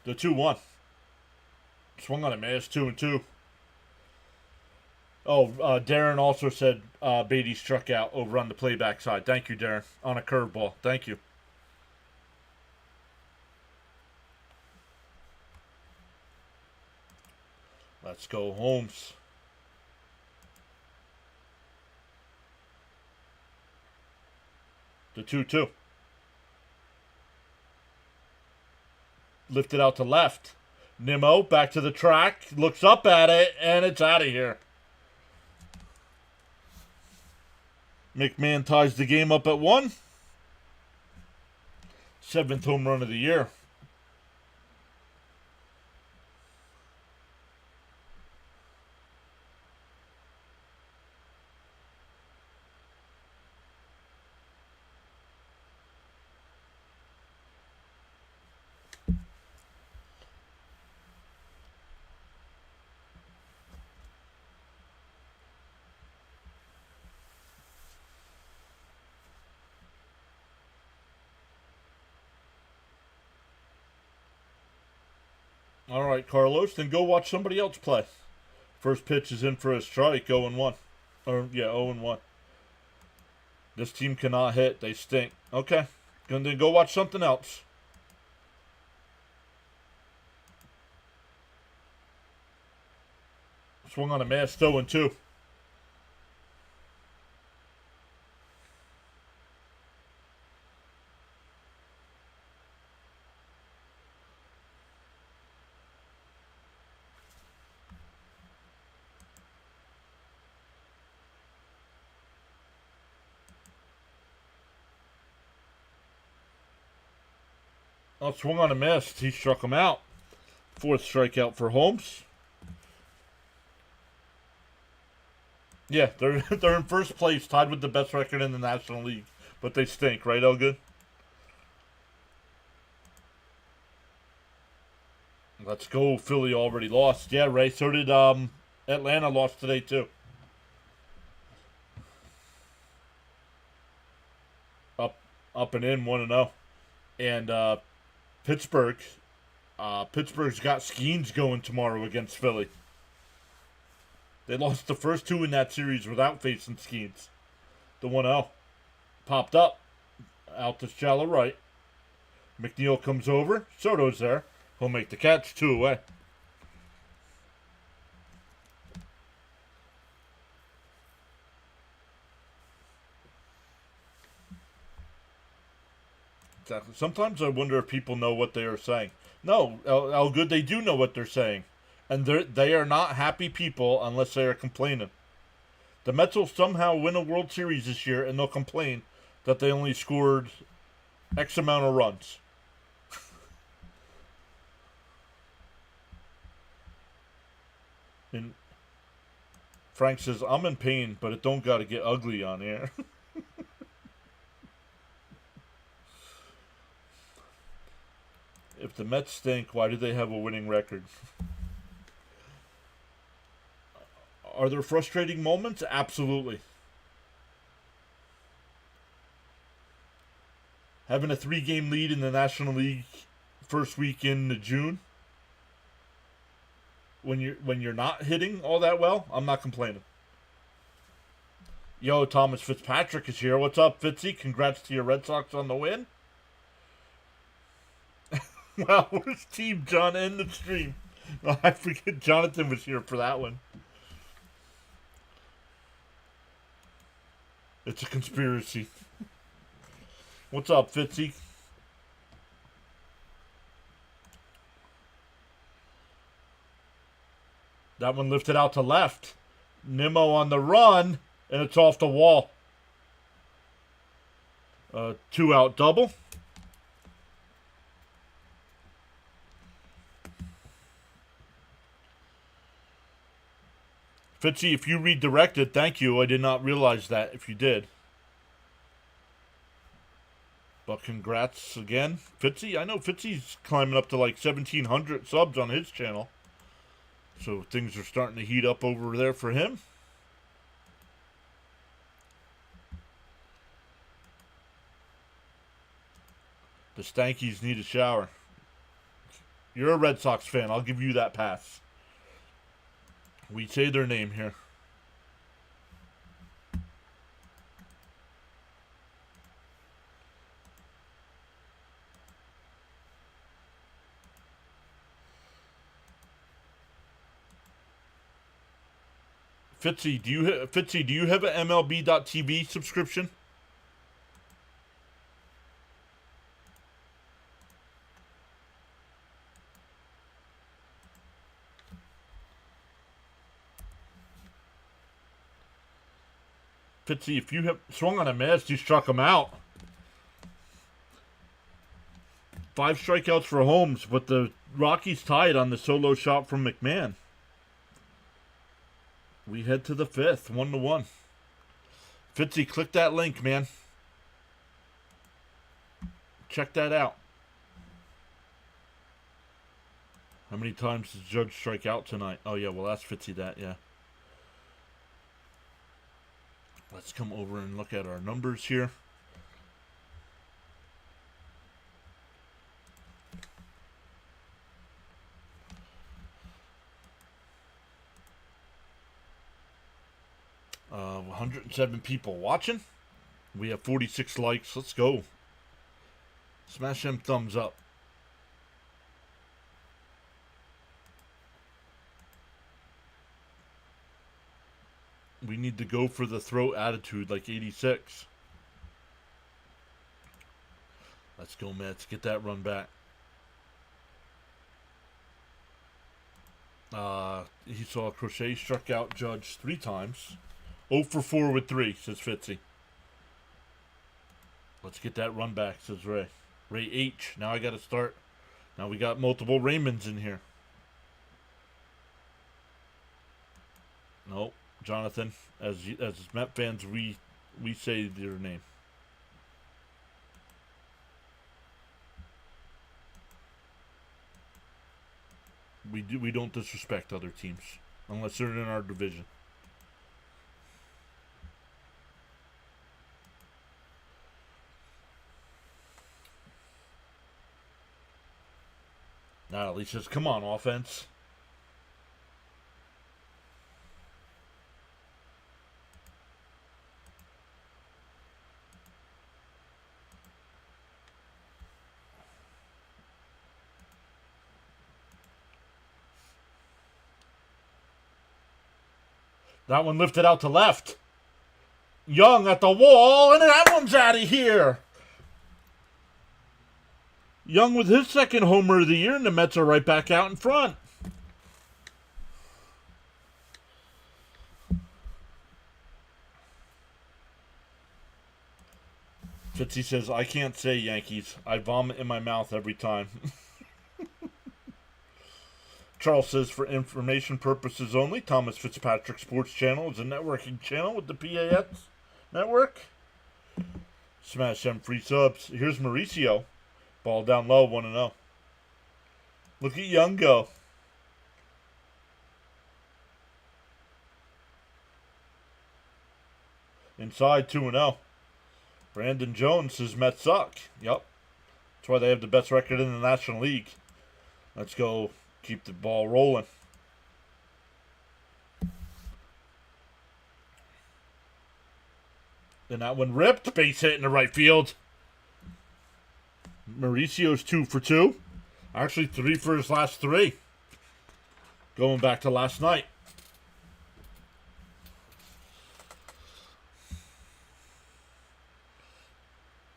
S1: The 2-1. Swung on a miss, 2-2. Oh, Darren also said Beatty struck out over on the playback side. Thank you, Darren. On a curveball. Thank you. Let's go, Holmes. The 2-2. Lifted out to left. Nimmo back to the track. Looks up at it, and it's out of here. McMahon ties the game up at 1. 7th home run of the year. All right, Carlos, then go watch somebody else play. First pitch is in for a strike, 0-1. 0-1. This team cannot hit. They stink. Okay, then go watch something else. Swung on a miss, 0-2. Oh, swung on a miss. He struck him out. 4th strikeout for Holmes. Yeah, they're in first place, tied with the best record in the National League. But they stink, right, Elgood? Let's go. Philly already lost. Yeah, Ray. So did Atlanta lost today, too. Up and in, 1-0. And Pittsburgh. Pittsburgh's got Skeens going tomorrow against Philly. They lost the first 2 in that series without facing Skeens. The 1-0 popped up out to shallow right. McNeil comes over. Soto's there. He'll make the catch. 2 away. Exactly. Sometimes I wonder if people know what they are saying. No, how good they do know what they're saying. And they are not happy people unless they are complaining. The Mets will somehow win a World Series this year, and they'll complain that they only scored X amount of runs. And Frank says, I'm in pain, but it don't got to get ugly on here. If the Mets stink, why do they have a winning record? Are there frustrating moments? Absolutely. Having a 3-game lead in the National League first week in June, when you're not hitting all that well, I'm not complaining. Yo, Thomas Fitzpatrick is here. What's up, Fitzy? Congrats to your Red Sox on the win. Wow, where's Team John in the stream? Oh, I forget Jonathan was here for that one. It's a conspiracy. What's up, Fitzy? That one lifted out to left. Nimmo on the run, and it's off the wall. 2-out double. Fitzy, if you redirected, thank you. I did not realize that if you did. But congrats again. Fitzy, I know Fitzy's climbing up to like 1,700 subs on his channel. So things are starting to heat up over there for him. The Stankies need a shower. You're a Red Sox fan. I'll give you that pass. We say their name here. Fitzy, do you have an MLB.TV subscription? Fitzy, if you have swung on a miss, you struck him out. 5 strikeouts for Holmes, but the Rockies tied on the solo shot from McMahon. We head to the 5th, 1-1. Fitzy, click that link, man. Check that out. How many times did Judge strike out tonight? Oh, yeah, well, ask Fitzy that, yeah. Let's come over and look at our numbers here. Uh, 107 people watching. We have 46 likes. Let's go. Smash them thumbs up. We need to go for the throat attitude like 86. Let's go, Mets. Get that run back. He saw Crochet struck out Judge 3 times. 0 for 4 with 3, says Fitzy. Let's get that run back, says Ray. Ray H. Now I got to start Now we got multiple Raymonds in here. Nope. Jonathan, as Met fans, we say your name. We don't disrespect other teams unless they're in our division. Natalie says, "Come on, offense." That one lifted out to left. Young at the wall, and that one's out of here. Young with his second homer of the year, and the Mets are right back out in front. Fitzy says, "I can't say Yankees. I vomit in my mouth every time." Charles says, "For information purposes only, Thomas Fitzpatrick Sports Channel is a networking channel with the PAX network." Smash them free subs. Here's Mauricio. Ball down low, 1-0. Look at Young go. Inside, 2-0. Brandon Jones says Mets suck. Yep. That's why they have the best record in the National League. Let's go. Keep the ball rolling. And that one ripped. Base hit in the right field. Mauricio's 2 for 2. Actually, 3 for his last 3. Going back to last night.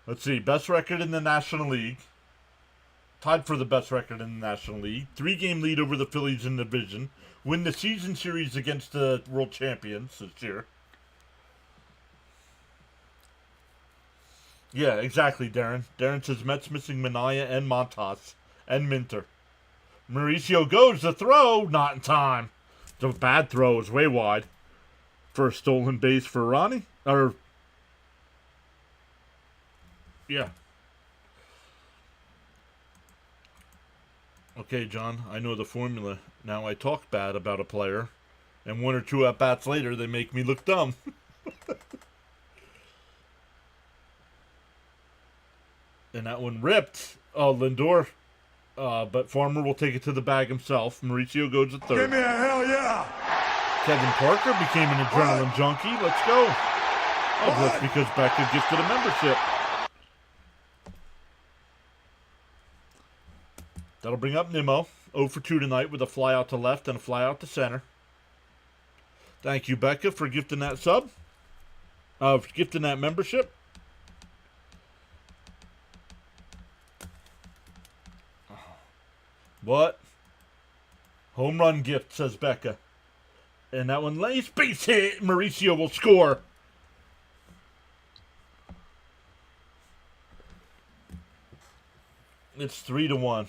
S1: Let's see. Best record in the National League. Tied for the best record in the National League. 3-game lead over the Phillies in the division. Win the season series against the world champions this year. Yeah, exactly, Darren. Darren says Mets missing Minaya and Montas and Minter. Mauricio goes. The throw. Not in time. It's a bad throw. It was way wide. First stolen base for Ronnie. Yeah. Okay, John, I know the formula. Now I talk bad about a player, and 1 or 2 at-bats later, they make me look dumb. And that one ripped. Oh, Lindor. But Farmer will take it to the bag himself. Mauricio goes to third.
S2: Give me a hell yeah.
S1: Kevin Parker became an adrenaline junkie. Let's go. Oh, that's because Becca gifted a membership. That'll bring up Nimmo. 0 for 2 tonight with a fly out to left and a fly out to center. Thank you, Becca, for gifting that sub. For gifting that membership. What? Home run gift, says Becca. And that one lays base hit. Mauricio will score. It's 3-1.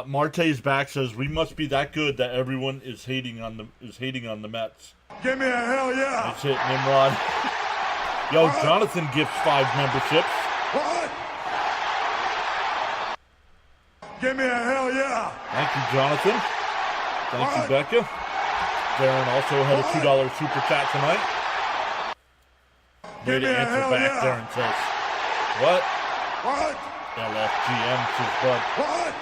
S1: Marte's back says we must be that good that everyone is hating on the Mets.
S2: Give me a hell yeah.
S1: Nice hit, Nimrod. Yo, what? Jonathan gifts 5 memberships.
S2: What? Give me a hell yeah.
S1: Thank you, Jonathan. Thank you, Becca. Darren also had a $2 super chat tonight. Way to answer back, yeah. Darren says. What?
S2: What?
S1: LFGM says Bud.
S2: What?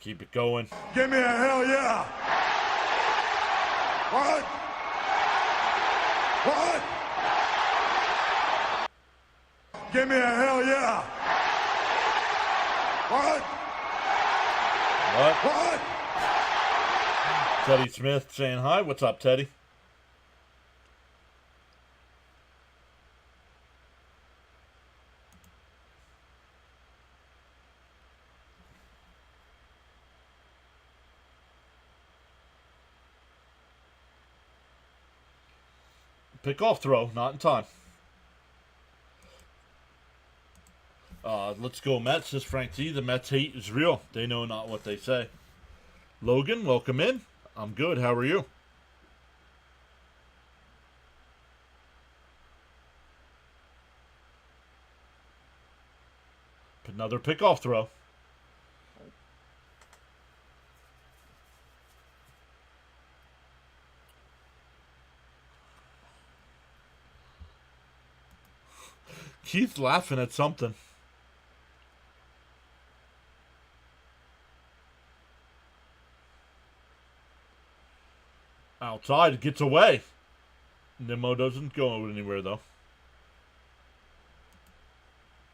S1: Keep it going.
S2: Give me a hell yeah. What? What? Give me a hell yeah. What?
S1: What? Teddy Smith saying hi. What's up, Teddy? Pickoff throw, not in time. Let's go Mets, says Frank T. The Mets hate is real. They know not what they say. Logan, welcome in. I'm good. How are you? Another pickoff throw. Keith's laughing at something. Outside, gets away. Nimmo doesn't go anywhere, though.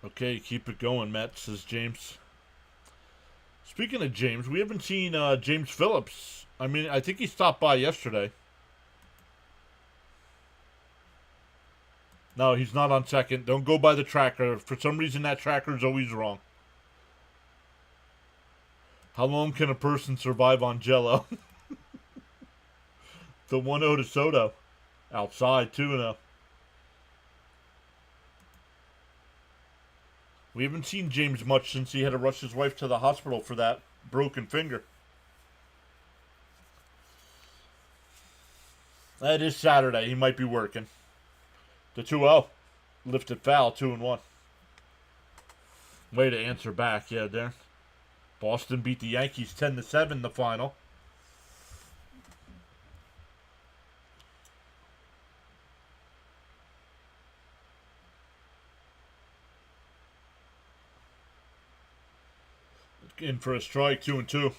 S1: Okay, keep it going, Mets, says James. Speaking of James, we haven't seen James Phillips. I think he stopped by yesterday. No, he's not on second. Don't go by the tracker. For some reason, that tracker is always wrong. How long can a person survive on Jell-O? The 1-0 to Soto. Outside, 2-0. We haven't seen James much since he had to rush his wife to the hospital for that broken finger. That is Saturday. He might be working. The 2-0. Lifted foul, 2-1. Way to answer back, yeah, there. Boston beat the Yankees 10-7 in the final. In for a strike, 2-2.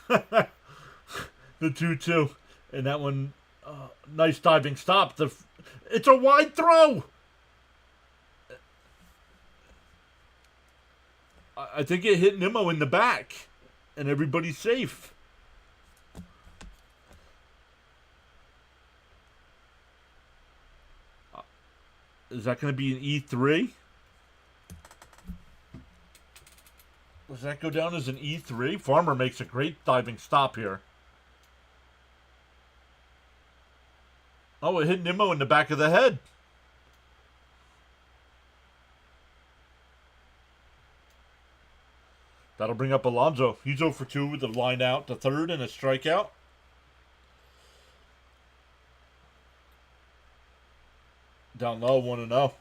S1: The 2-2. And that one, nice diving stop. It's a wide throw. I think it hit Nimmo in the back. And everybody's safe. Is that going to be an E3? Does that go down as an E3? Farmer makes a great diving stop here. Oh, it hit Nimmo in the back of the head. That'll bring up Alonso. He's 0 for 2 with a line out to third and a strikeout. Down low, 1-0.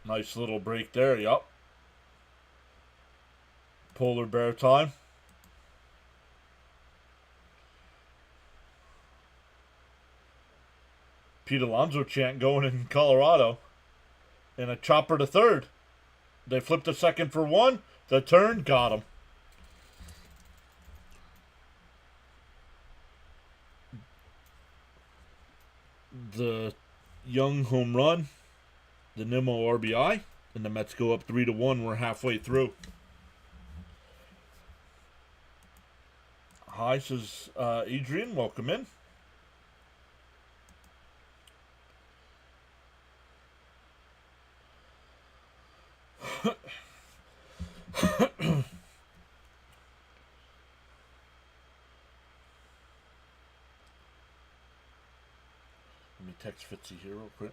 S1: Nice little break there, yup. Polar bear time. Pete Alonso chant going in Colorado. And a chopper to third. They flipped the second for 1. The turn got him. The Young home run. The Nimmo RBI. And the Mets go up 3-1. We're halfway through. Hi, says Adrian. Welcome in. Let me text Fitzy here real quick.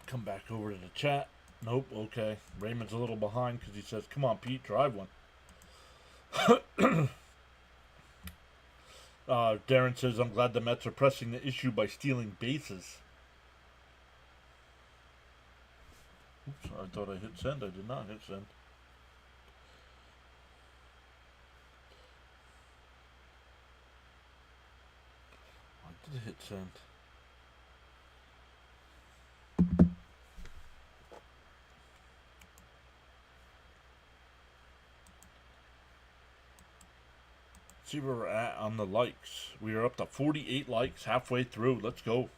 S1: Come back over to the chat. Nope, okay. Raymond's a little behind because he says, come on, Pete, drive one. Darren says, I'm glad the Mets are pressing the issue by stealing bases. Oops, I thought I hit send. I did not hit send. I did hit send. See where we're at on the likes. We are up to 48 likes halfway through. Let's go.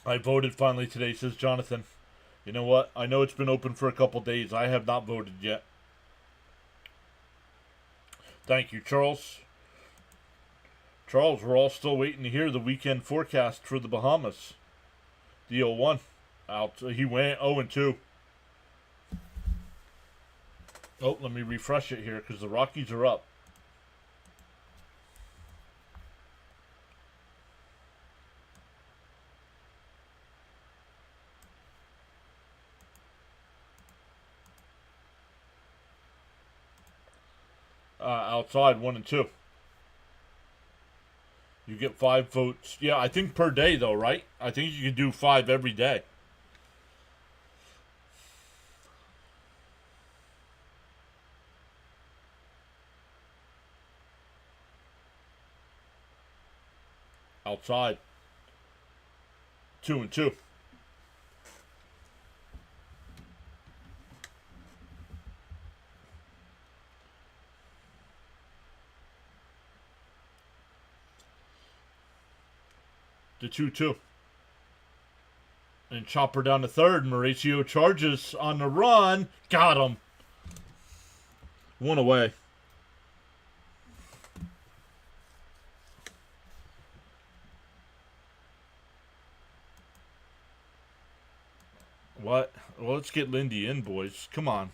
S1: I voted finally today, says Jonathan. You know what? I know it's been open for a couple days. I have not voted yet. Thank you, Charles. Charles, we're all still waiting to hear the weekend forecast for the Bahamas. The 0-1. Out. He went 0-2. Oh, let me refresh it here because the Rockies are up. Outside 1-2. You get 5 votes. Yeah, I think per day though, right? I think you can do 5 every day. Outside 2-2. The 2-2. And chopper down to third. Mauricio charges on the run. Got him. 1 away. What? Well, let's get Lindy in, boys. Come on.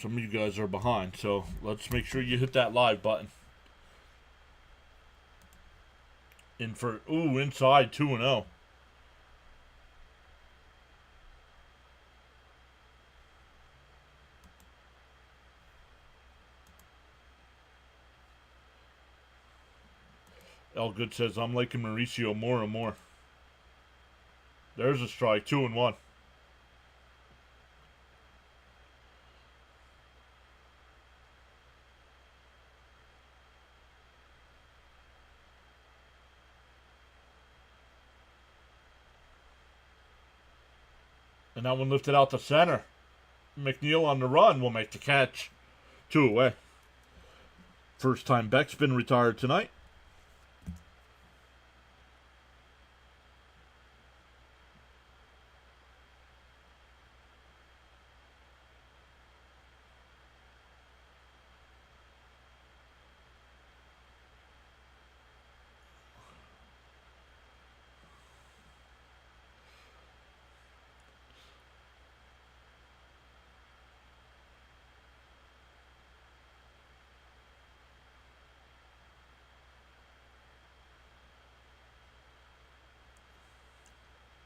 S1: Some of you guys are behind, so let's make sure you hit that live button. In for inside 2-0. Elgood says I'm liking Mauricio more and more. There's a strike, 2-1. And that one lifted out the center. McNeil on the run will make the catch. 2 away. First time Beck's been retired tonight.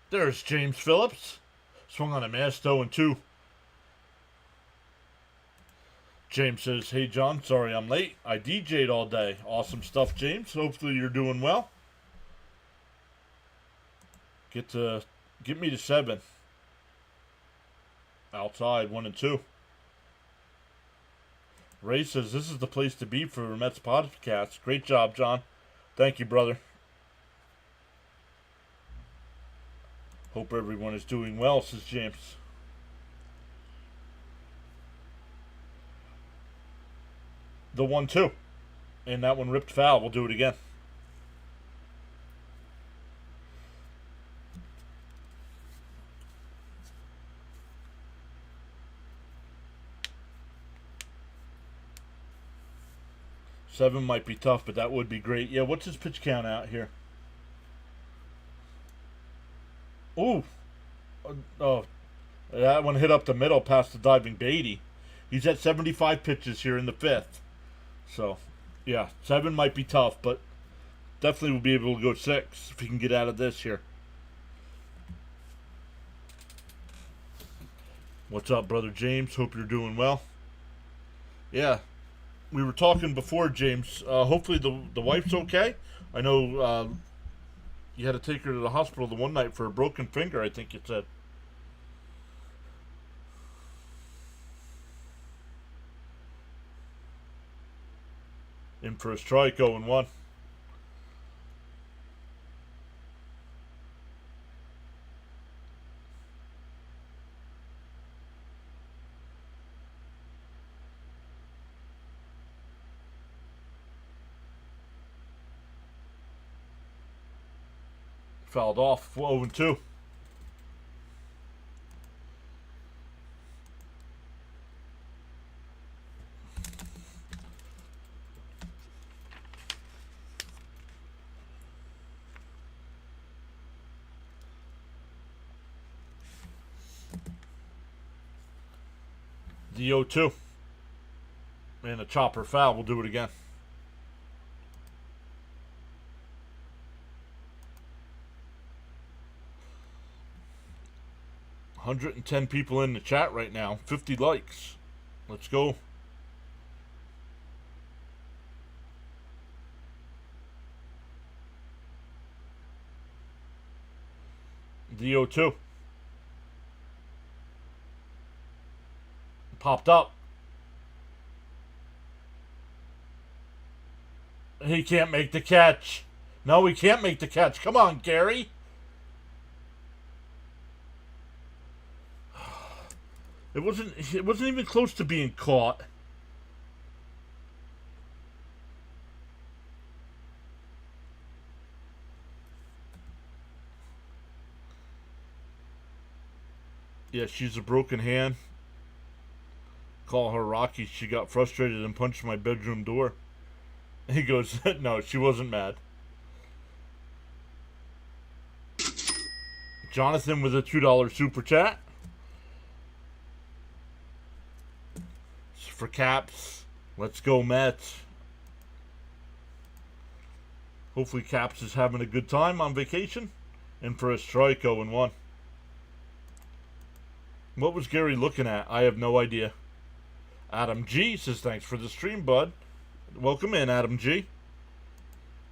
S1: There's James Phillips. Swung on a missed 0-2. James says, hey John, sorry I'm late. I DJ'd all day. Awesome stuff, James. Hopefully you're doing well. Get me to 7. Outside 1-2. Ray says this is the place to be for Mets podcast. Great job, John. Thank you, brother. Hope everyone is doing well, says James. The 1-2. And that one ripped foul. We'll do it again. 7 might be tough, but that would be great. Yeah, what's his pitch count out here? Ooh. Oh, that one hit up the middle past the diving Beatty. He's at 75 pitches here in the 5th. So, yeah, 7 might be tough, but definitely will be able to go 6 if he can get out of this here. What's up, brother James? Hope you're doing well. Yeah, we were talking before, James. Hopefully the wife's okay. I know you had to take her to the hospital the one night for a broken finger, I think you said. In for a strike, 0-1. Fouled off, 0-2. The 0-2. And a chopper foul. We'll do it again. $110 people in the chat right now. 50 likes. Let's go. The 0-2. Popped up. He can't make the catch. No, he can't make the catch. Come on, Gary. It wasn't even close to being caught. Yeah, she's a broken hand. Call her Rockies. She got frustrated and punched my bedroom door. He goes, no, she wasn't mad. Jonathan with a $2 super chat. For Caps. Let's go, Mets. Hopefully Caps is having a good time on vacation. And for a strike, 0-1. What was Gary looking at? I have no idea. Adam G says, thanks for the stream, bud. Welcome in, Adam G.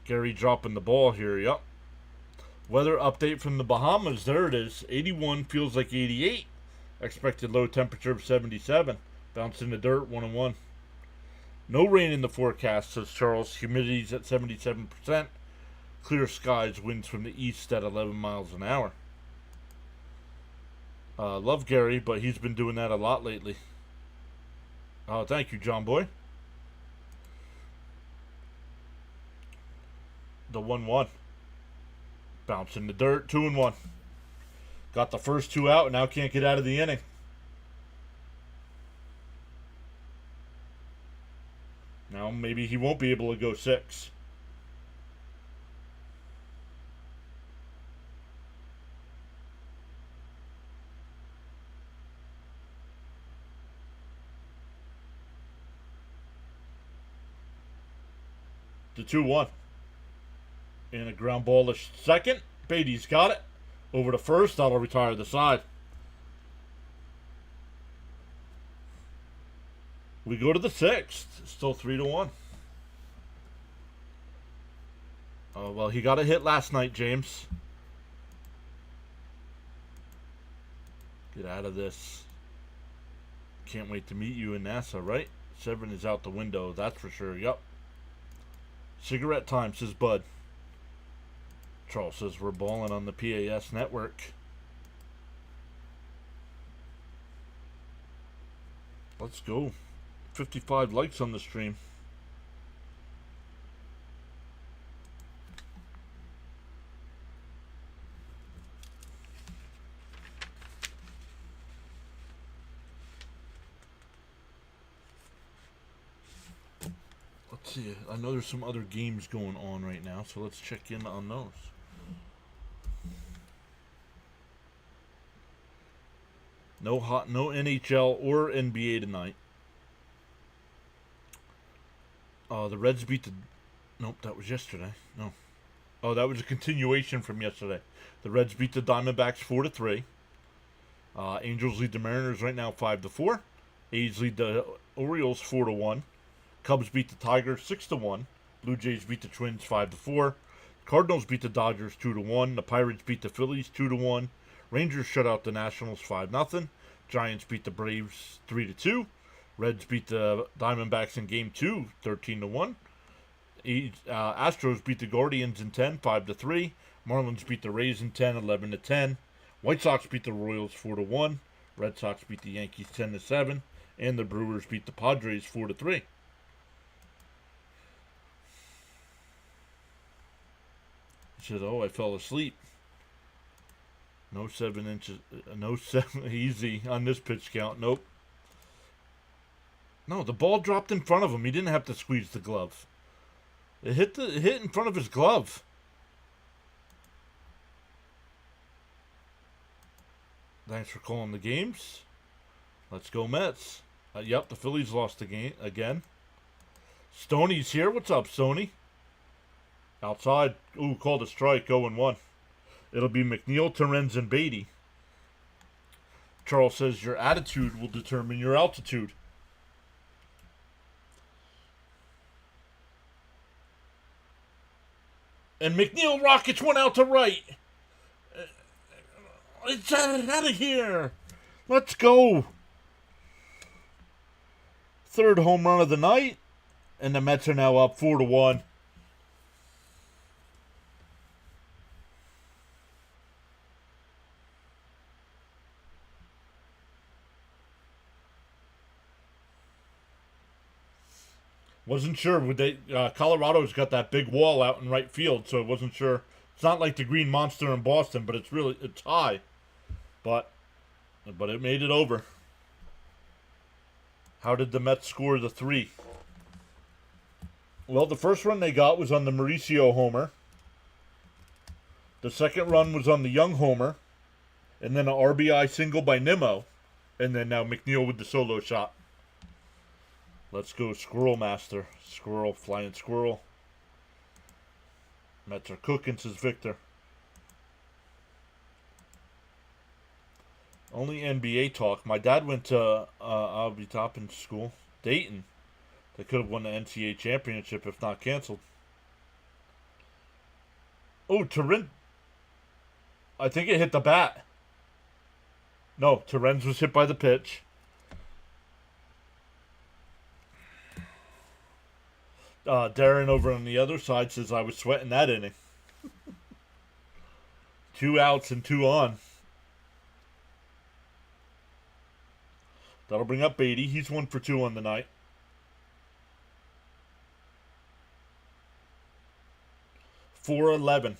S1: Gary dropping the ball here, yep. Weather update from the Bahamas. There it is. 81 feels like 88. Expected low temperature of 77. Bounce in the dirt, 1-1. No rain in the forecast, says Charles. Humidity's at 77%. Clear skies, winds from the east at 11 miles an hour. Love Gary, but he's been doing that a lot lately. Oh, thank you, John Boy. The 1-1. Bounce in the dirt, 2-1. Got the first 2 out and now can't get out of the inning. Now maybe he won't be able to go 6. The 2-1. And a ground ball to second. Beatty's got it. Over to first. That'll retire the side. We go to the 6th. Still 3-1. Oh, well, he got a hit last night, James. Get out of this. Can't wait to meet you in NASA, right? 7 is out the window, that's for sure. Yup. Cigarette time, says Bud. Charles says we're balling on the PAS network. Let's go. 55 likes on the stream. Let's Let's see. I know there's some other games going on right now, so let's check in on those. No NHL or NBA tonight. The Reds beat the. Nope, that was yesterday. No. Oh, that was a continuation from yesterday. The Reds beat the Diamondbacks 4-3. Angels lead the Mariners right now 5-4. A's lead the Orioles 4-1. Cubs beat the Tigers 6-1. Blue Jays beat the Twins 5-4. Cardinals beat the Dodgers 2-1. The Pirates beat the Phillies 2-1. Rangers shut out the Nationals 5-0. Giants beat the Braves 3-2. Reds beat the Diamondbacks in Game 2 13-1. Astros beat the Guardians in 10 5-3. Marlins beat the Rays in 10 11-10. White Sox beat the Royals 4-1. Red Sox beat the Yankees 10-7. And the Brewers beat the Padres 4-3. He said, "Oh, I fell asleep." No 7 inches. No 7. Easy on this pitch count. Nope. No, the ball dropped in front of him. He didn't have to squeeze the glove. It hit in front of his glove. Thanks for calling the games. Let's go Mets. Yep, the Phillies lost the game again. Stoney's here. What's up, Stoney? Outside. Ooh, called a strike. 0-1. It'll be McNeil, Terrens, and Beatty. Charles says your attitude will determine your altitude. And McNeil rockets one out to right. It's out of here. Let's go. Third home run of the night. And the Mets are now up 4-1. Wasn't sure. Would they? Colorado's got that big wall out in right field, so I wasn't sure. It's not like the Green Monster in Boston, but it's high. But it made it over. How did the Mets score the 3? Well, the first run they got was on the Mauricio homer. The second run was on the Young homer, and then an RBI single by Nimmo, and then now McNeil with the solo shot. Let's go Squirrel Master. Squirrel, flying squirrel. Mets are cooking, says Victor. Only NBA talk. My dad went to I'll be topping school. Dayton. They could have won the NCAA championship if not canceled. Oh, Terrens. I think it hit the bat. No, Terrens was hit by the pitch. Darren over on the other side says I was sweating that inning. 2 outs and 2 on. That'll bring up Beatty. He's 1 for 2 on the night. 4-11.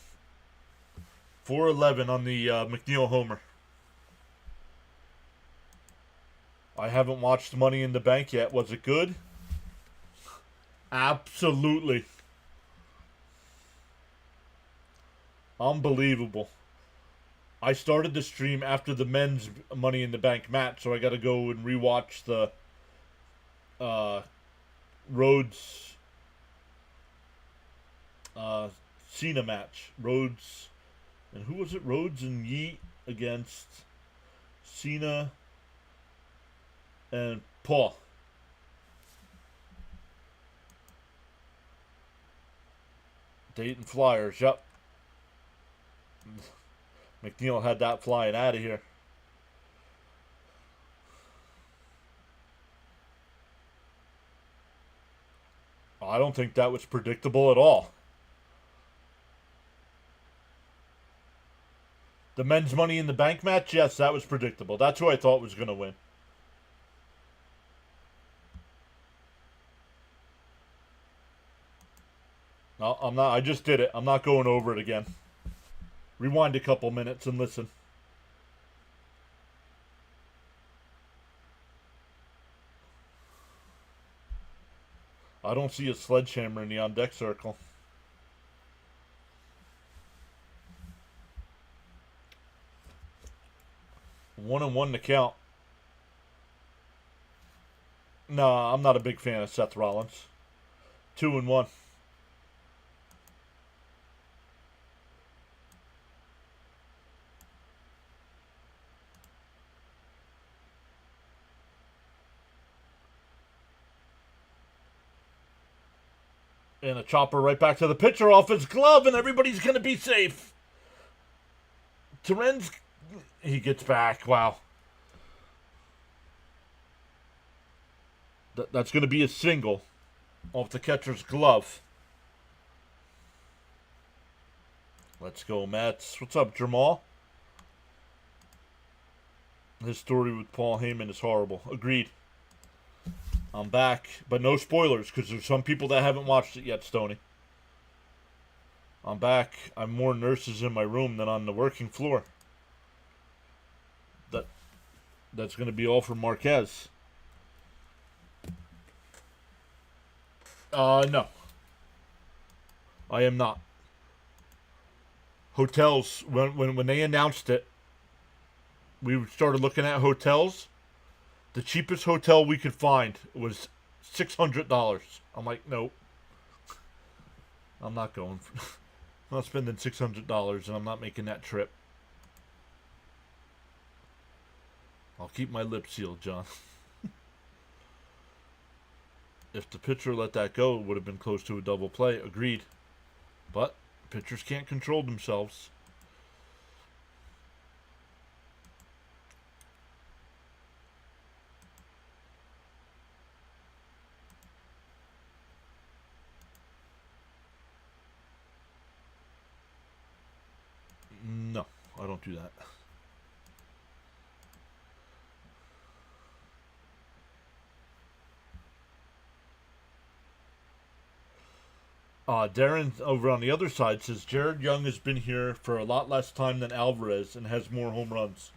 S1: 4-11 on the McNeil homer. I haven't watched Money in the Bank yet. Was it good? Absolutely. Unbelievable. I started the stream after the men's Money in the Bank match, so I got to go and rewatch the Rhodes Cena match. Rhodes, and who was it? Rhodes and Yeet against Cena and Paul. Dayton Flyers, yep. McNeil had that flying out of here. I don't think that was predictable at all. The men's Money in the Bank match, yes, that was predictable. That's who I thought was going to win. No, I'm not. I just did it. I'm not going over it again. Rewind a couple minutes and listen. I don't see a sledgehammer in the on deck circle. 1-1 to count. No, I'm not a big fan of Seth Rollins. 2-1. And a chopper right back to the pitcher off his glove, and everybody's going to be safe. Terenz, he gets back. Wow. That's going to be a single off the catcher's glove. Let's go, Mets. What's up, Jamal? His story with Paul Heyman is horrible. Agreed. I'm back, but no spoilers because there's some people that haven't watched it yet, Stoney. I'm back. I'm more nurses in my room than on the working floor. That's going to be all for Marquez. No. I am not. Hotels, when they announced it, we started looking at hotels. The cheapest hotel we could find was $600. I'm like, nope. I'm not going. I'm not spending $600, and I'm not making that trip. I'll keep my lips sealed, John. If the pitcher let that go, it would have been close to a double play. Agreed. But pitchers can't control themselves. No, I don't do that. Darren over on the other side says Jared Young has been here for a lot less time than Alvarez and has more home runs.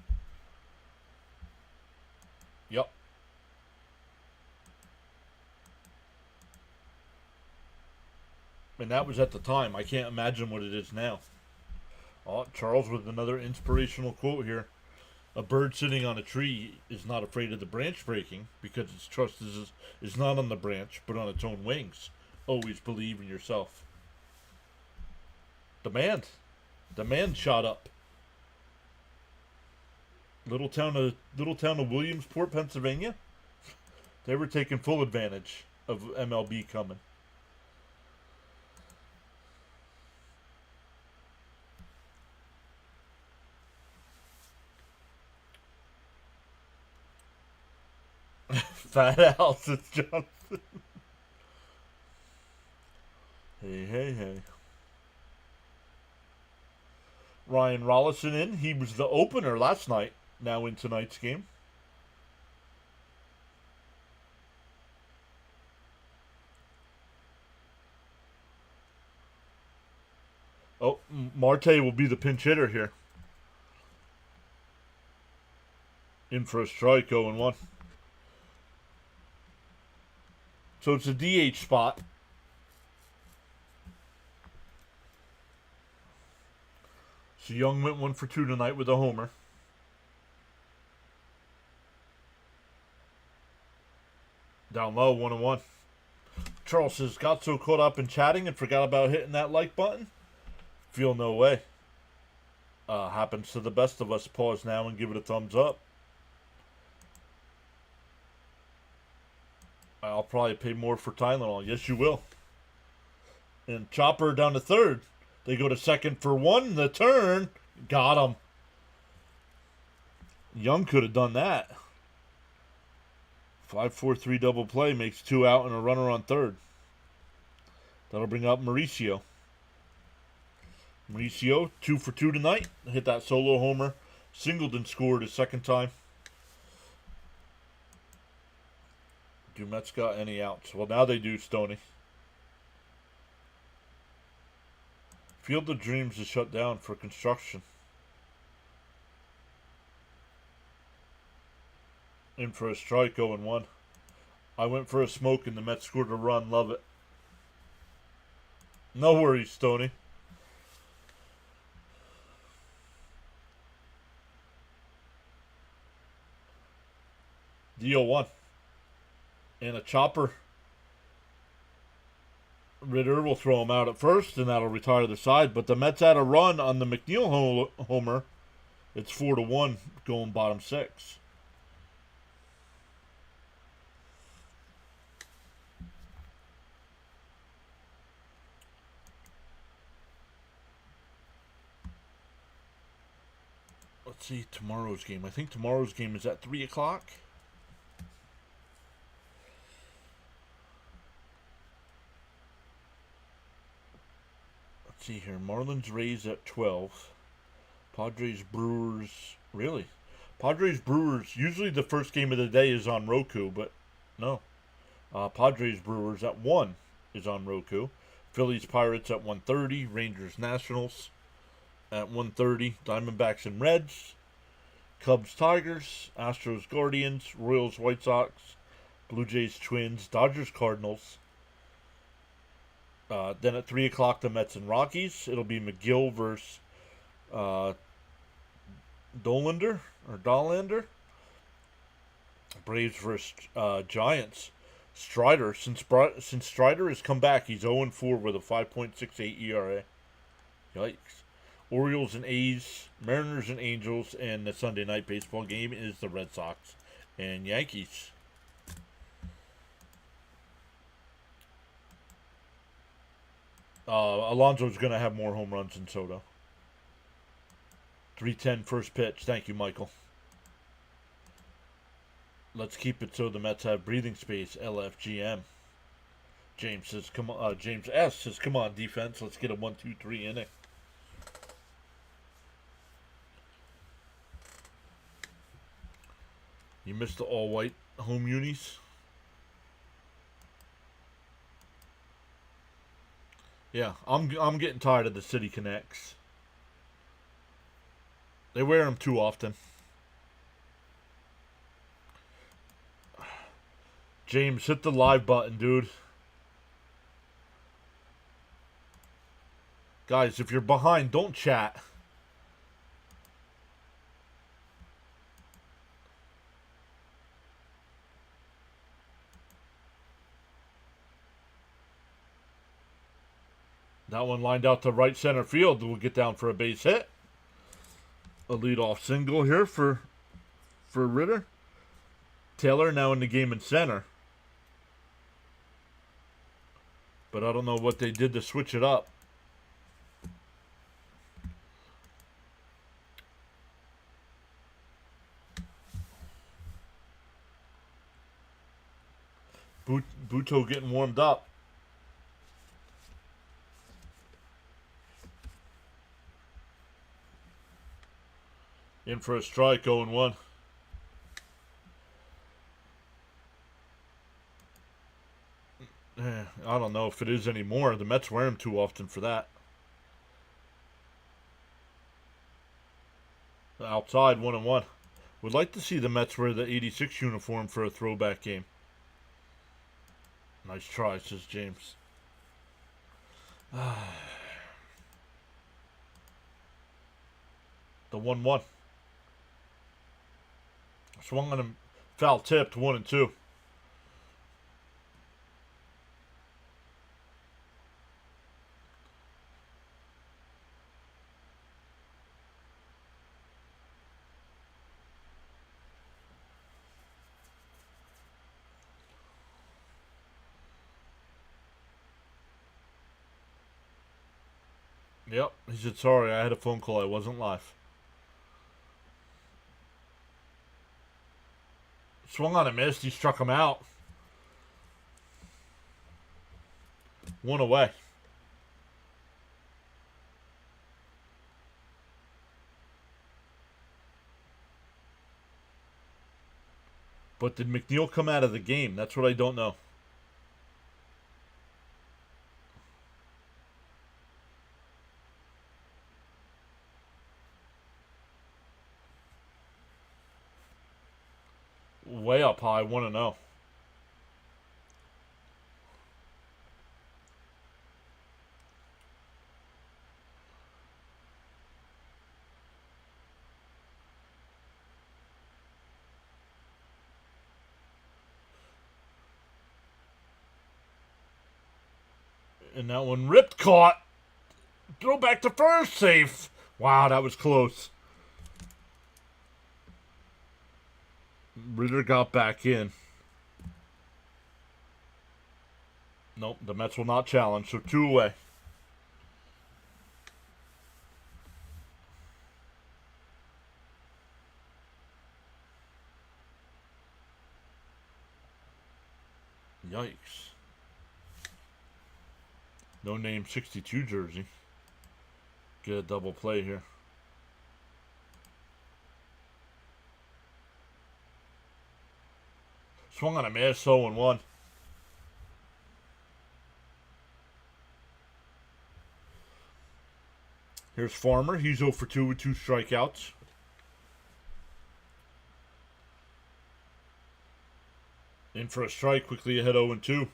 S1: Yep. And that was at the time. I can't imagine what it is now. Charles with another inspirational quote here. A bird sitting on a tree is not afraid of the branch breaking because its trust is not on the branch but on its own wings. Always believe in yourself. Demand shot up. Little town of Williamsport, Pennsylvania. They were taking full advantage of MLB coming. Fat House, it's Johnson. Hey. Ryan Rollison in. He was the opener last night. Now in tonight's game. Oh, Marte will be the pinch hitter here. In for a strike, 0-1. So it's a DH spot. So Young went 1 for 2 tonight with a homer. Down low, 1-1. Charles says, got so caught up in chatting and forgot about hitting that like button. Feel no way. Happens to the best of us. Pause now and give it a thumbs up. I'll probably pay more for Tylenol. Yes, you will. And Chopper down to third. They go to second for 1. The turn. Got him. Young could have done that. 5-4-3 double play makes 2 out and a runner on third. That'll bring up Mauricio. Mauricio, 2 for 2 tonight. Hit that solo homer. Singleton scored his second time. Do Mets got any outs? Well, now they do, Stoney. Field of Dreams is shut down for construction. In for a strike, 0-1. I went for a smoke and the Mets scored a run. Love it. No worries, Tony. Deal one. And a chopper. Ritter will throw him out at first, and that'll retire the side. But the Mets had a run on the McNeil homer. It's 4-1 going bottom six. Let's see tomorrow's game. I think tomorrow's game is at 3 o'clock. Let's see here. Marlins Rays at 12. Padres Brewers. Really? Padres Brewers. Usually the first game of the day is on Roku, but no. Padres Brewers at 1 is on Roku. Phillies Pirates at 1:30. Rangers Nationals at 1:30. Diamondbacks and Reds. Cubs Tigers. Astros Guardians. Royals White Sox. Blue Jays Twins. Dodgers Cardinals. Then at 3 o'clock, the Mets and Rockies. It'll be McGill versus Dollander. Braves versus Giants. Strider, since Strider has come back, he's 0-4 with a 5.68 ERA. Yikes. Orioles and A's, Mariners and Angels, and the Sunday night baseball game is the Red Sox and Yankees. Alonso's going to have more home runs than Soto. 3:10 first pitch. Thank you, Michael. Let's keep it so the Mets have breathing space. LFGM. James says, "Come on." James S says, "Come on, defense. Let's get a 1-2-3 inning." You missed the all-white home unis. Yeah, I'm getting tired of the City Connects. They wear them too often. James, hit the live button, dude. Guys, if you're behind, don't chat. That one lined out to right center field. We'll get down for a base hit. A leadoff single here for Ritter. Taylor now in the game in center. But I don't know what they did to switch it up. Buto getting warmed up. In for a strike, 0-1. I don't know if it is anymore. The Mets wear them too often for that. Outside, 1-1. Would like to see the Mets wear the 86 uniform for a throwback game. Nice try, says James. The 1-1. Swung on him, foul tipped, 1-2. Yep, he said, sorry, I had a phone call, I wasn't live. Swung on a miss, he struck him out. 1 away. But did McNeil come out of the game? That's what I don't know. Way up high, 1-0. And that one ripped, caught. Throw back to first, safe. Wow, that was close. Ritter got back in. Nope, the Mets will not challenge, so 2 away. Yikes. No name 62 jersey. Get a double play here. Swung on a miss, 0-1. Here's Farmer. He's 0 for 2 with 2 strikeouts. In for a strike, quickly ahead 0-2.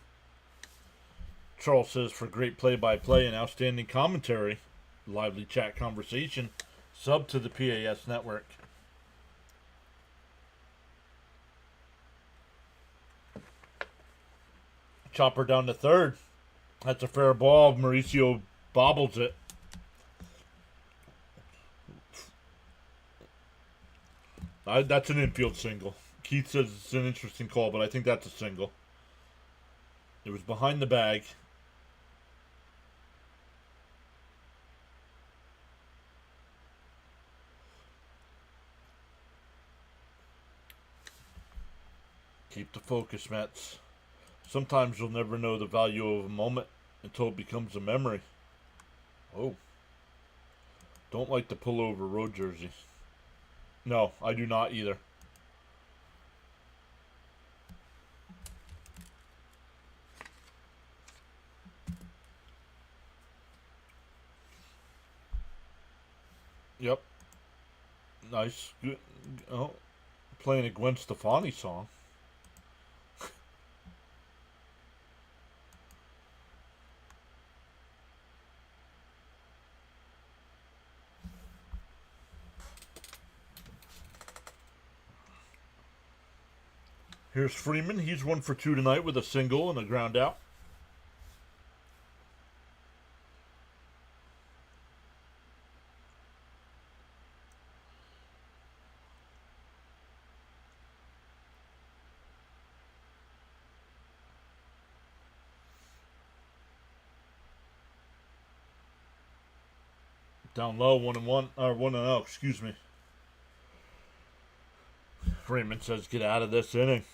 S1: Charles says for great play-by-play and outstanding commentary, lively chat conversation, sub to the PAS network. Chopper down to third. That's a fair ball. Mauricio bobbles it. That's an infield single. Keith says it's an interesting call, but I think that's a single. It was behind the bag. Keep the focus, Mets. Sometimes you'll never know the value of a moment until it becomes a memory. Oh. Don't like the pullover road jersey. No, I do not either. Yep. Nice. Good. Oh, playing a Gwen Stefani song. Here's Freeman. He's 1 for 2 tonight with a single and a ground out. Down low, 1-1, or 1-0, excuse me. Freeman says get out of this inning.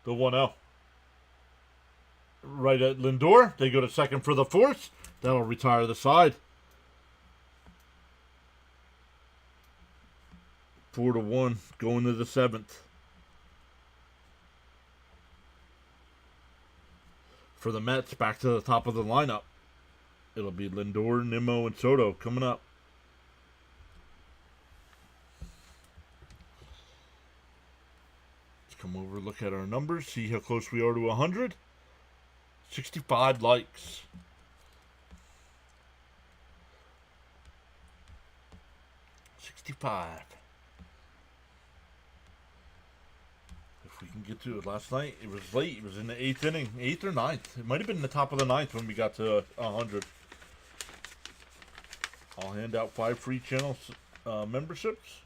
S1: The 1-0. Right at Lindor. They go to second for the fourth. That'll retire the side. 4-1, going to the 7th. For the Mets, back to the top of the lineup. It'll be Lindor, Nimmo, and Soto coming up. Let's come over, look at our numbers, see how close we are to 100. 65 likes. If we can get to it. Last night, it was late. It was in the 8th inning. 8th or 9th. It might have been the top of the 9th when we got to 100. I'll hand out 5 free channel memberships.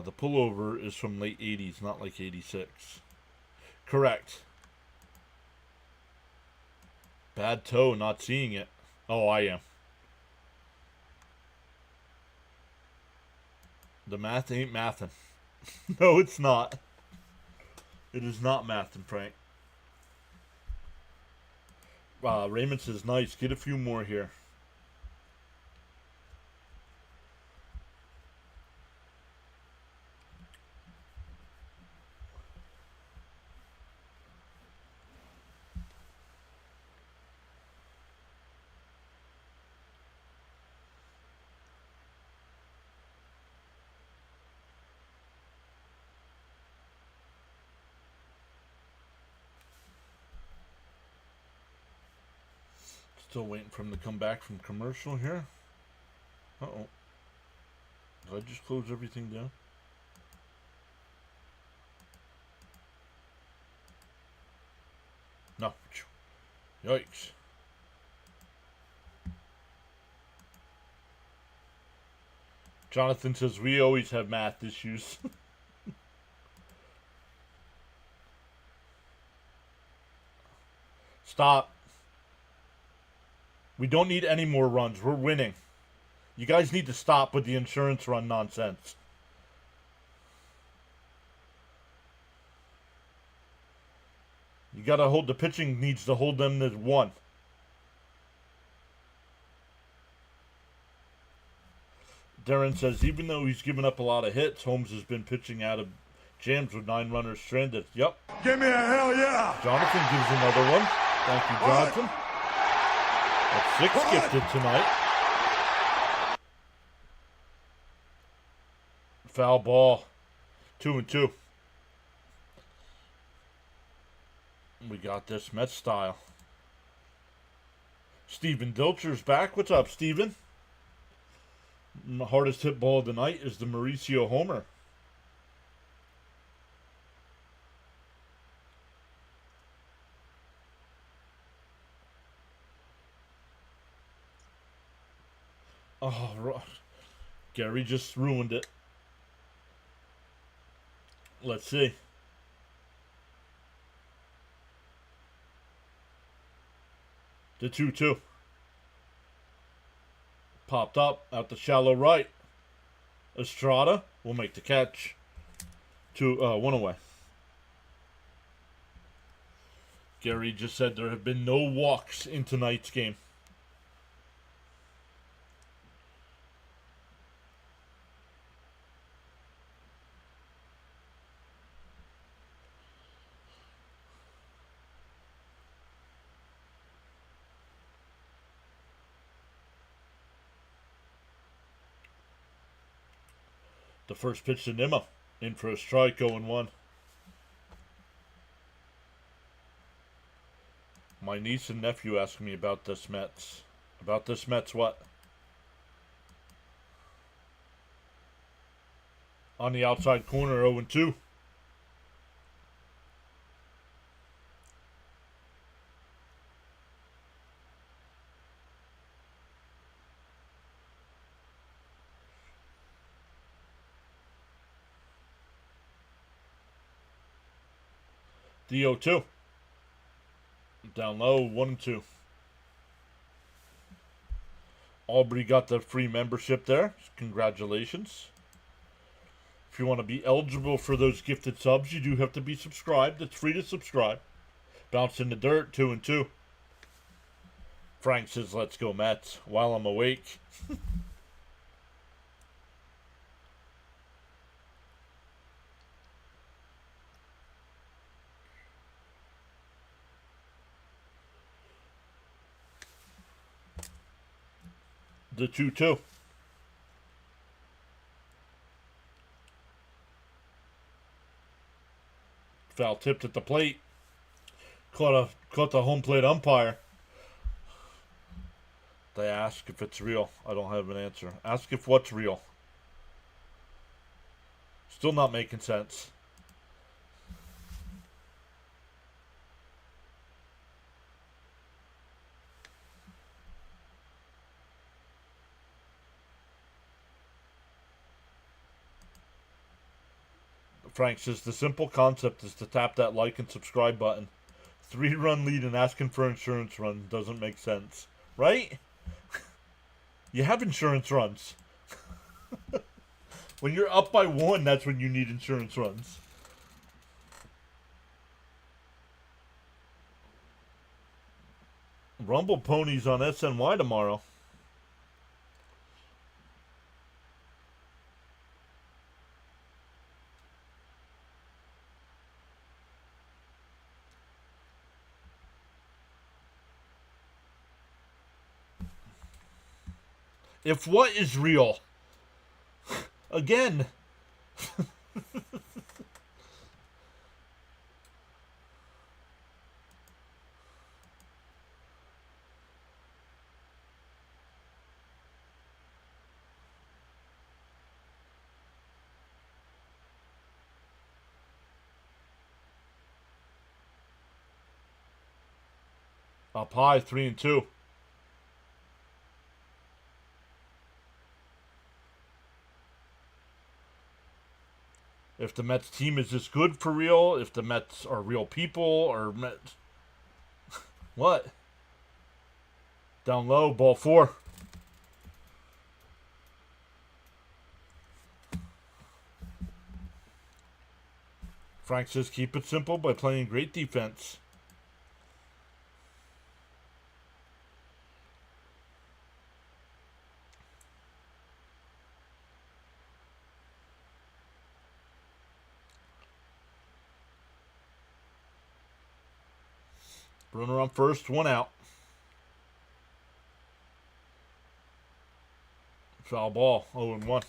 S1: The pullover is from late 80s, not like 86. Correct. Bad toe, not seeing it. Oh, I am. The math ain't mathin'. No, it's not. It is not mathin', Frank. Raymond says, nice. Get a few more here. Still waiting for him to come back from commercial here. Uh-oh. Did I just close everything down? No. Yikes. Jonathan says we always have math issues. Stop. We don't need any more runs. We're winning. You guys need to stop with the insurance run nonsense. You gotta hold, the pitching needs to hold them to 1. Darren says, even though he's given up a lot of hits, Holmes has been pitching out of jams with 9 runners stranded. Yep.
S2: Give me a hell yeah.
S1: Jonathan gives another one. Thank you, Jonathan. That's 6 gifted tonight. Foul ball. 2-2. We got this Mets style. Steven Dilcher's back. What's up, Steven? The hardest hit ball of the night is the Mauricio homer. Oh, Gary just ruined it. Let's see. The 2-2. Popped up out the shallow right. Estrada will make the catch. 1 away. Gary just said there have been no walks in tonight's game. The first pitch to Nimmo. In for a strike, 0-1. My niece and nephew asked me about this Mets. About this Mets what? On the outside corner, 0-2. The 0-2. Down low, 1-2. Aubrey got the free membership there. Congratulations. If you want to be eligible for those gifted subs, you do have to be subscribed. It's free to subscribe. Bounce in the dirt, 2-2. Frank says, let's go Mets, while I'm awake. The 2-2. Foul tipped at the plate. Caught the home plate umpire. They ask if it's real. I don't have an answer. Ask if what's real. Still not making sense. Frank says the simple concept is to tap that like and subscribe button. 3-run lead and asking for insurance run doesn't make sense. Right? You have insurance runs. When you're up by 1, that's when you need insurance runs. Rumble Ponies on SNY tomorrow. If what is real? Again. Up high, 3-2. If the Mets team is this good for real, if the Mets are real people, or Mets... What? Down low, ball 4. Frank says keep it simple by playing great defense. Runner on first, 1 out. Foul ball, 0-1.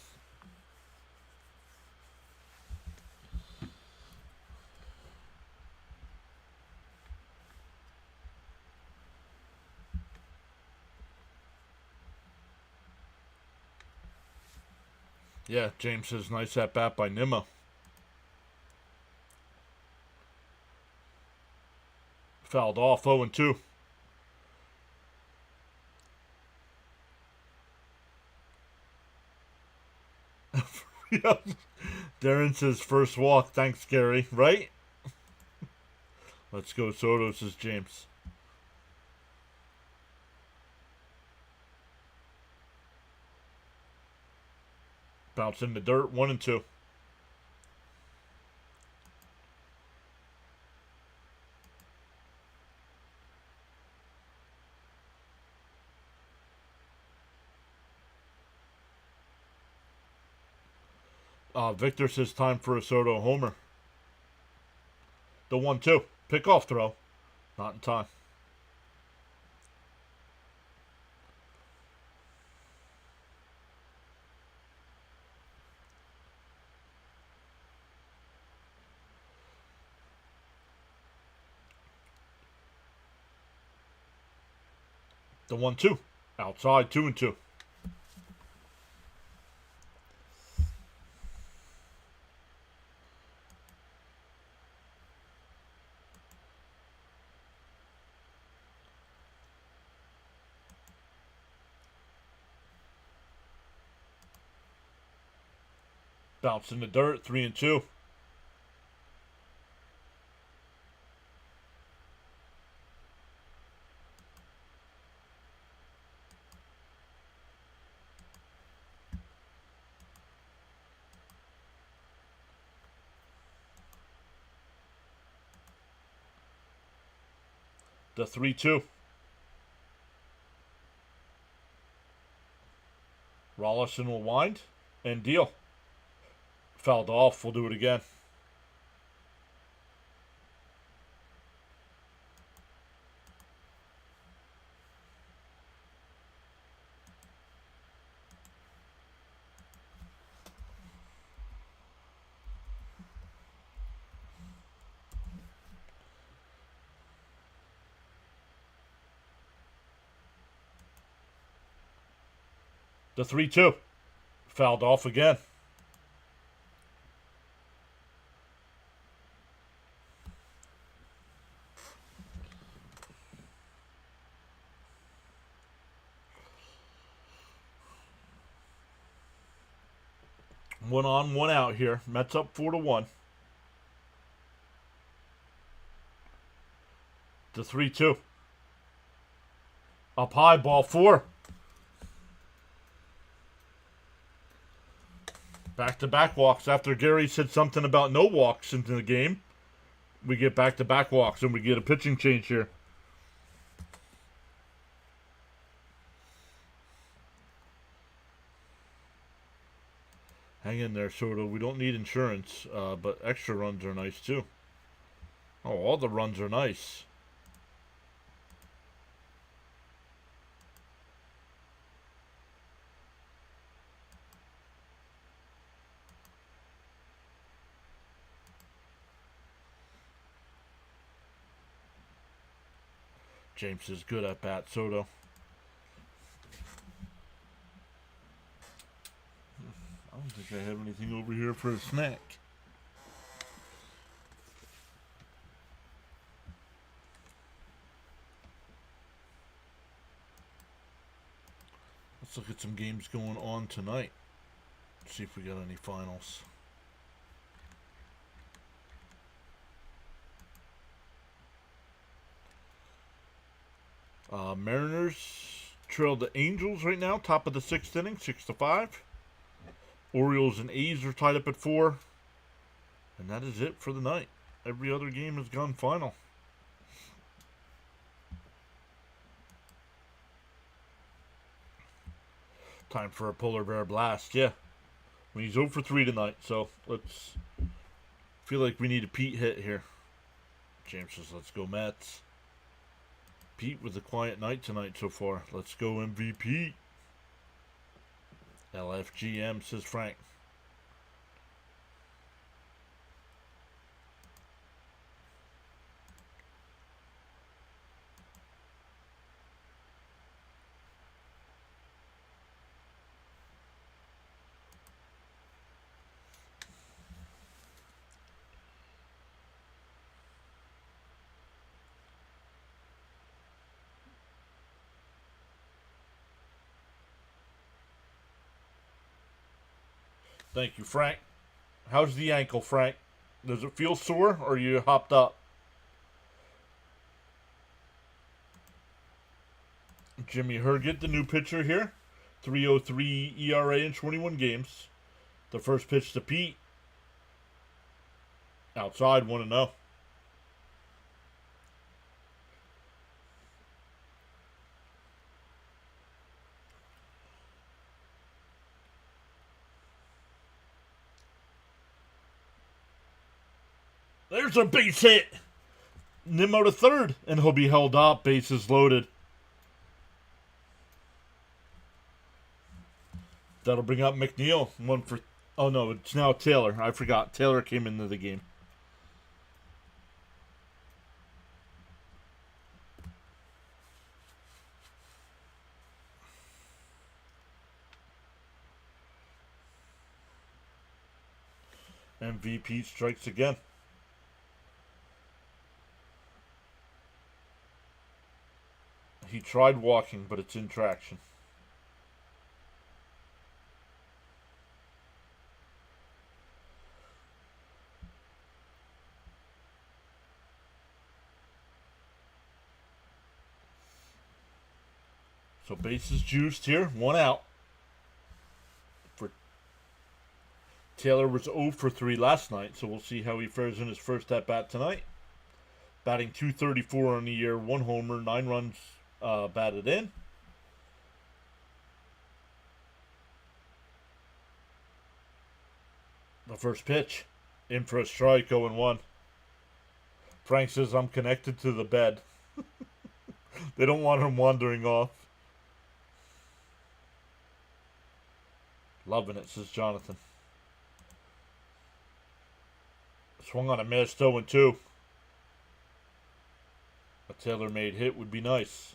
S1: Yeah, James says nice at bat by Nimmo. Fouled off, 0-2. Yep. Darren says first walk. Thanks, Gary. Right? Let's go, Soto, says James. Bounce in the dirt, 1-2. Victor says time for a Soto homer. The 1-2. Pickoff throw. Not in time. The 1-2. Outside, 2-2. Bounce in the dirt, 3-2. The 3-2. Rollison will wind and deal. Fouled off. We'll do it again. The 3-2. Fouled off again. One on, one out here. Mets up 4-1. The 3-2. Up high, ball 4. Back-to-back walks. After Gary said something about no walks into the game, we get back-to-back walks and we get a pitching change here. Hang in there, Soto. We don't need insurance, but extra runs are nice too. Oh, all the runs are nice. James is good at bat, Soto. I don't think I have anything over here for a snack. Let's look at some games going on tonight. See if we got any finals. Mariners trail the Angels right now, top of the 6th inning, 6-5. Orioles and A's are tied up at 4. And that is it for the night. Every other game has gone final. Time for a polar bear blast, yeah. He's 0 for 3 tonight, so let's feel like we need a Pete hit here. James says, let's go Mets. Pete with a quiet night tonight so far. Let's go MVP. LFGM, says Frank. Thank you, Frank. How's the ankle, Frank? Does it feel sore or are you hopped up? Jimmy Herget, the new pitcher here. 3.03 ERA in 21 games. The first pitch to Pete. Outside, 1-0. There's a base hit. Nimmo to third, and he'll be held up. Bases loaded. That'll bring up McNeil. One for. Oh no, it's now Taylor. I forgot. Taylor came into the game. MVP strikes again. He tried walking, but it's in traction. So bases juiced here. 1 out. For Taylor was 0 for 3 last night, so we'll see how he fares in his first at bat tonight. Batting .234 on the year, 1 homer, 9 runs batted in. The first pitch, in for a strike, 0-1. Frank says, I'm connected to the bed. They don't want him wandering off. Loving it, says Jonathan. Swung on a missed 0-2. A Taylor-made hit would be nice.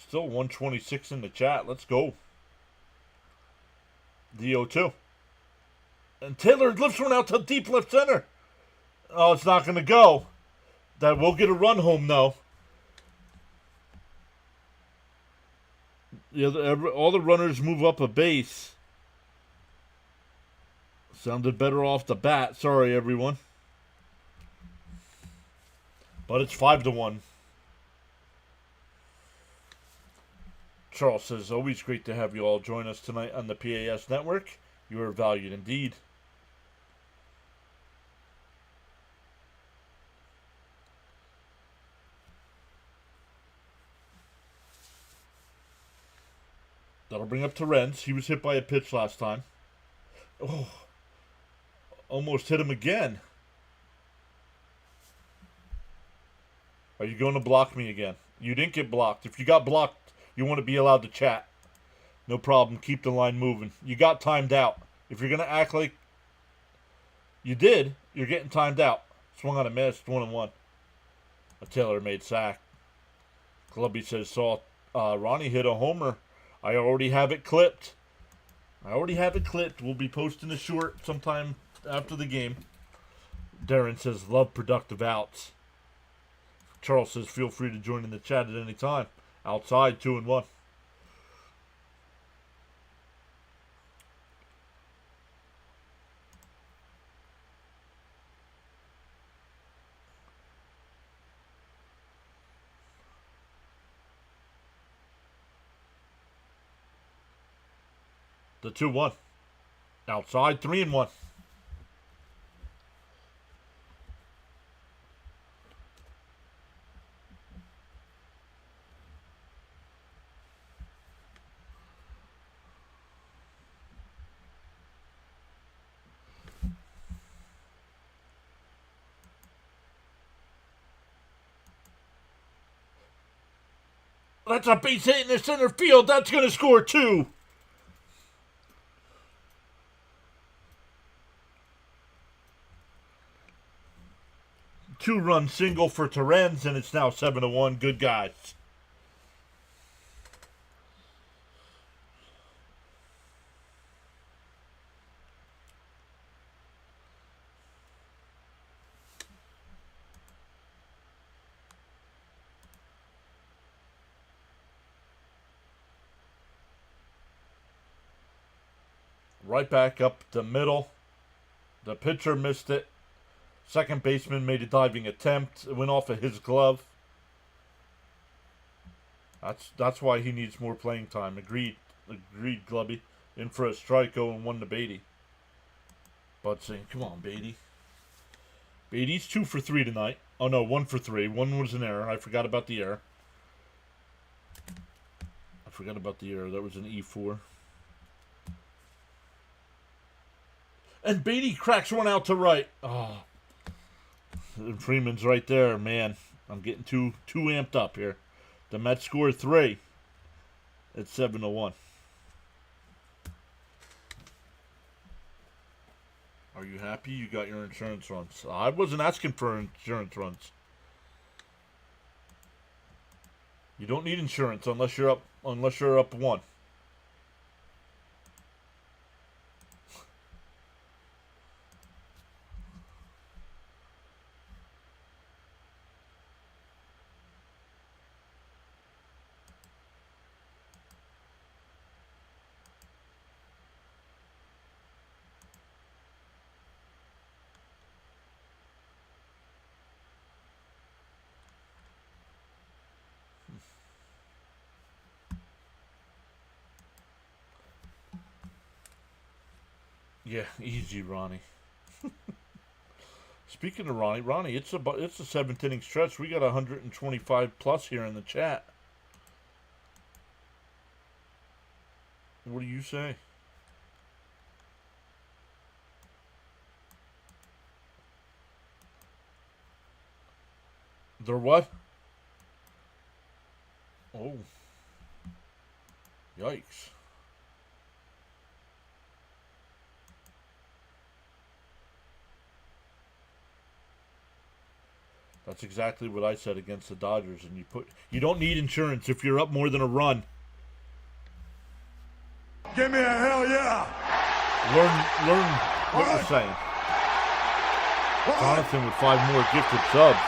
S1: Still 126 in the chat. Let's go. The 0-2. And Taylor lifts one out to deep left center. Oh, it's not going to go. That will get a run home, though. All the runners move up a base. Sounded better off the bat. Sorry, everyone. But it's 5-1. Charles says, always great to have you all join us tonight on the PAS Network. You are valued indeed. That'll bring up Terrence. He was hit by a pitch last time. Oh, almost hit him again. Are you going to block me again? You didn't get blocked. If you got blocked, you want to be allowed to chat. No problem. Keep the line moving. You got timed out. If you're going to act like you did, you're getting timed out. Swung on a miss, 1-1. A Taylor-made sack. Clubby says, saw Ronnie hit a homer. I already have it clipped. We'll be posting a short sometime after the game. Darren says, love productive outs. Charles says, feel free to join in the chat at any time. Outside, 2-1. The 2-1. Outside, 3-1. That's a base hit in the center field. That's going to score 2. Two-run single for Terens, and it's now 7-1. Good guys. Right back up the middle. The pitcher missed it. Second baseman made a diving attempt. It went off of his glove. That's why he needs more playing time. Agreed, Glubby. In for a strike, 0-1 to Beatty. Bud saying, come on, Beatty. Beatty's 2 for 3 tonight. Oh no, 1 for 3. One was an error. I forgot about the error. That was an E4. And Beatty cracks one out to right. Oh. Freeman's right there, man. I'm getting too amped up here. The Mets score 3. It's 7-1. Are you happy you got your insurance runs? I wasn't asking for insurance runs. You don't need insurance unless you're up 1. Yeah, easy, Ronnie. Speaking of Ronnie, it's a 7th inning stretch. We got 125 plus here in the chat. What do you say? They're what? Oh. Yikes. That's exactly what I said against the Dodgers. And you don't need insurance if you're up more than a run.
S2: Give me a hell yeah.
S1: Learn what you're saying.
S2: What?
S1: Jonathan with 5 more gifted subs.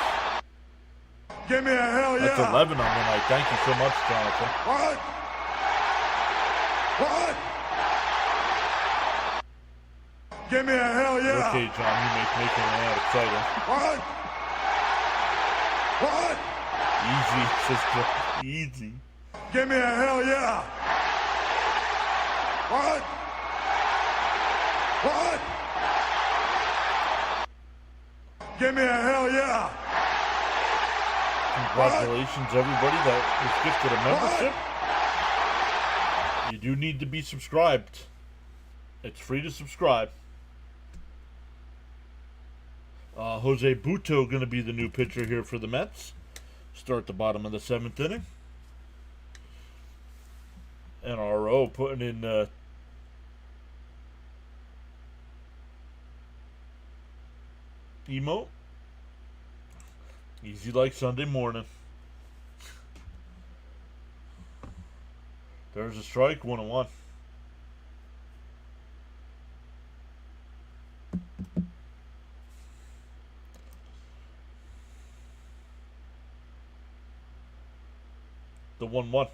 S2: Give me a hell yeah.
S1: That's 11 on the night. Thank you so much, Jonathan.
S2: What? What? Give me a hell yeah.
S1: Okay, John, you make it an exciting.
S2: What? What?
S1: Easy, sister. Easy.
S2: Give me a hell yeah. What? What? Give me a hell yeah.
S1: Congratulations, everybody that was gifted a membership. You do need to be subscribed. It's free to subscribe. Jose Buto going to be the new pitcher here for the Mets. Start the bottom of the 7th inning. NRO putting in emote. Easy like Sunday morning. There's a strike, 1-1. The 1-1.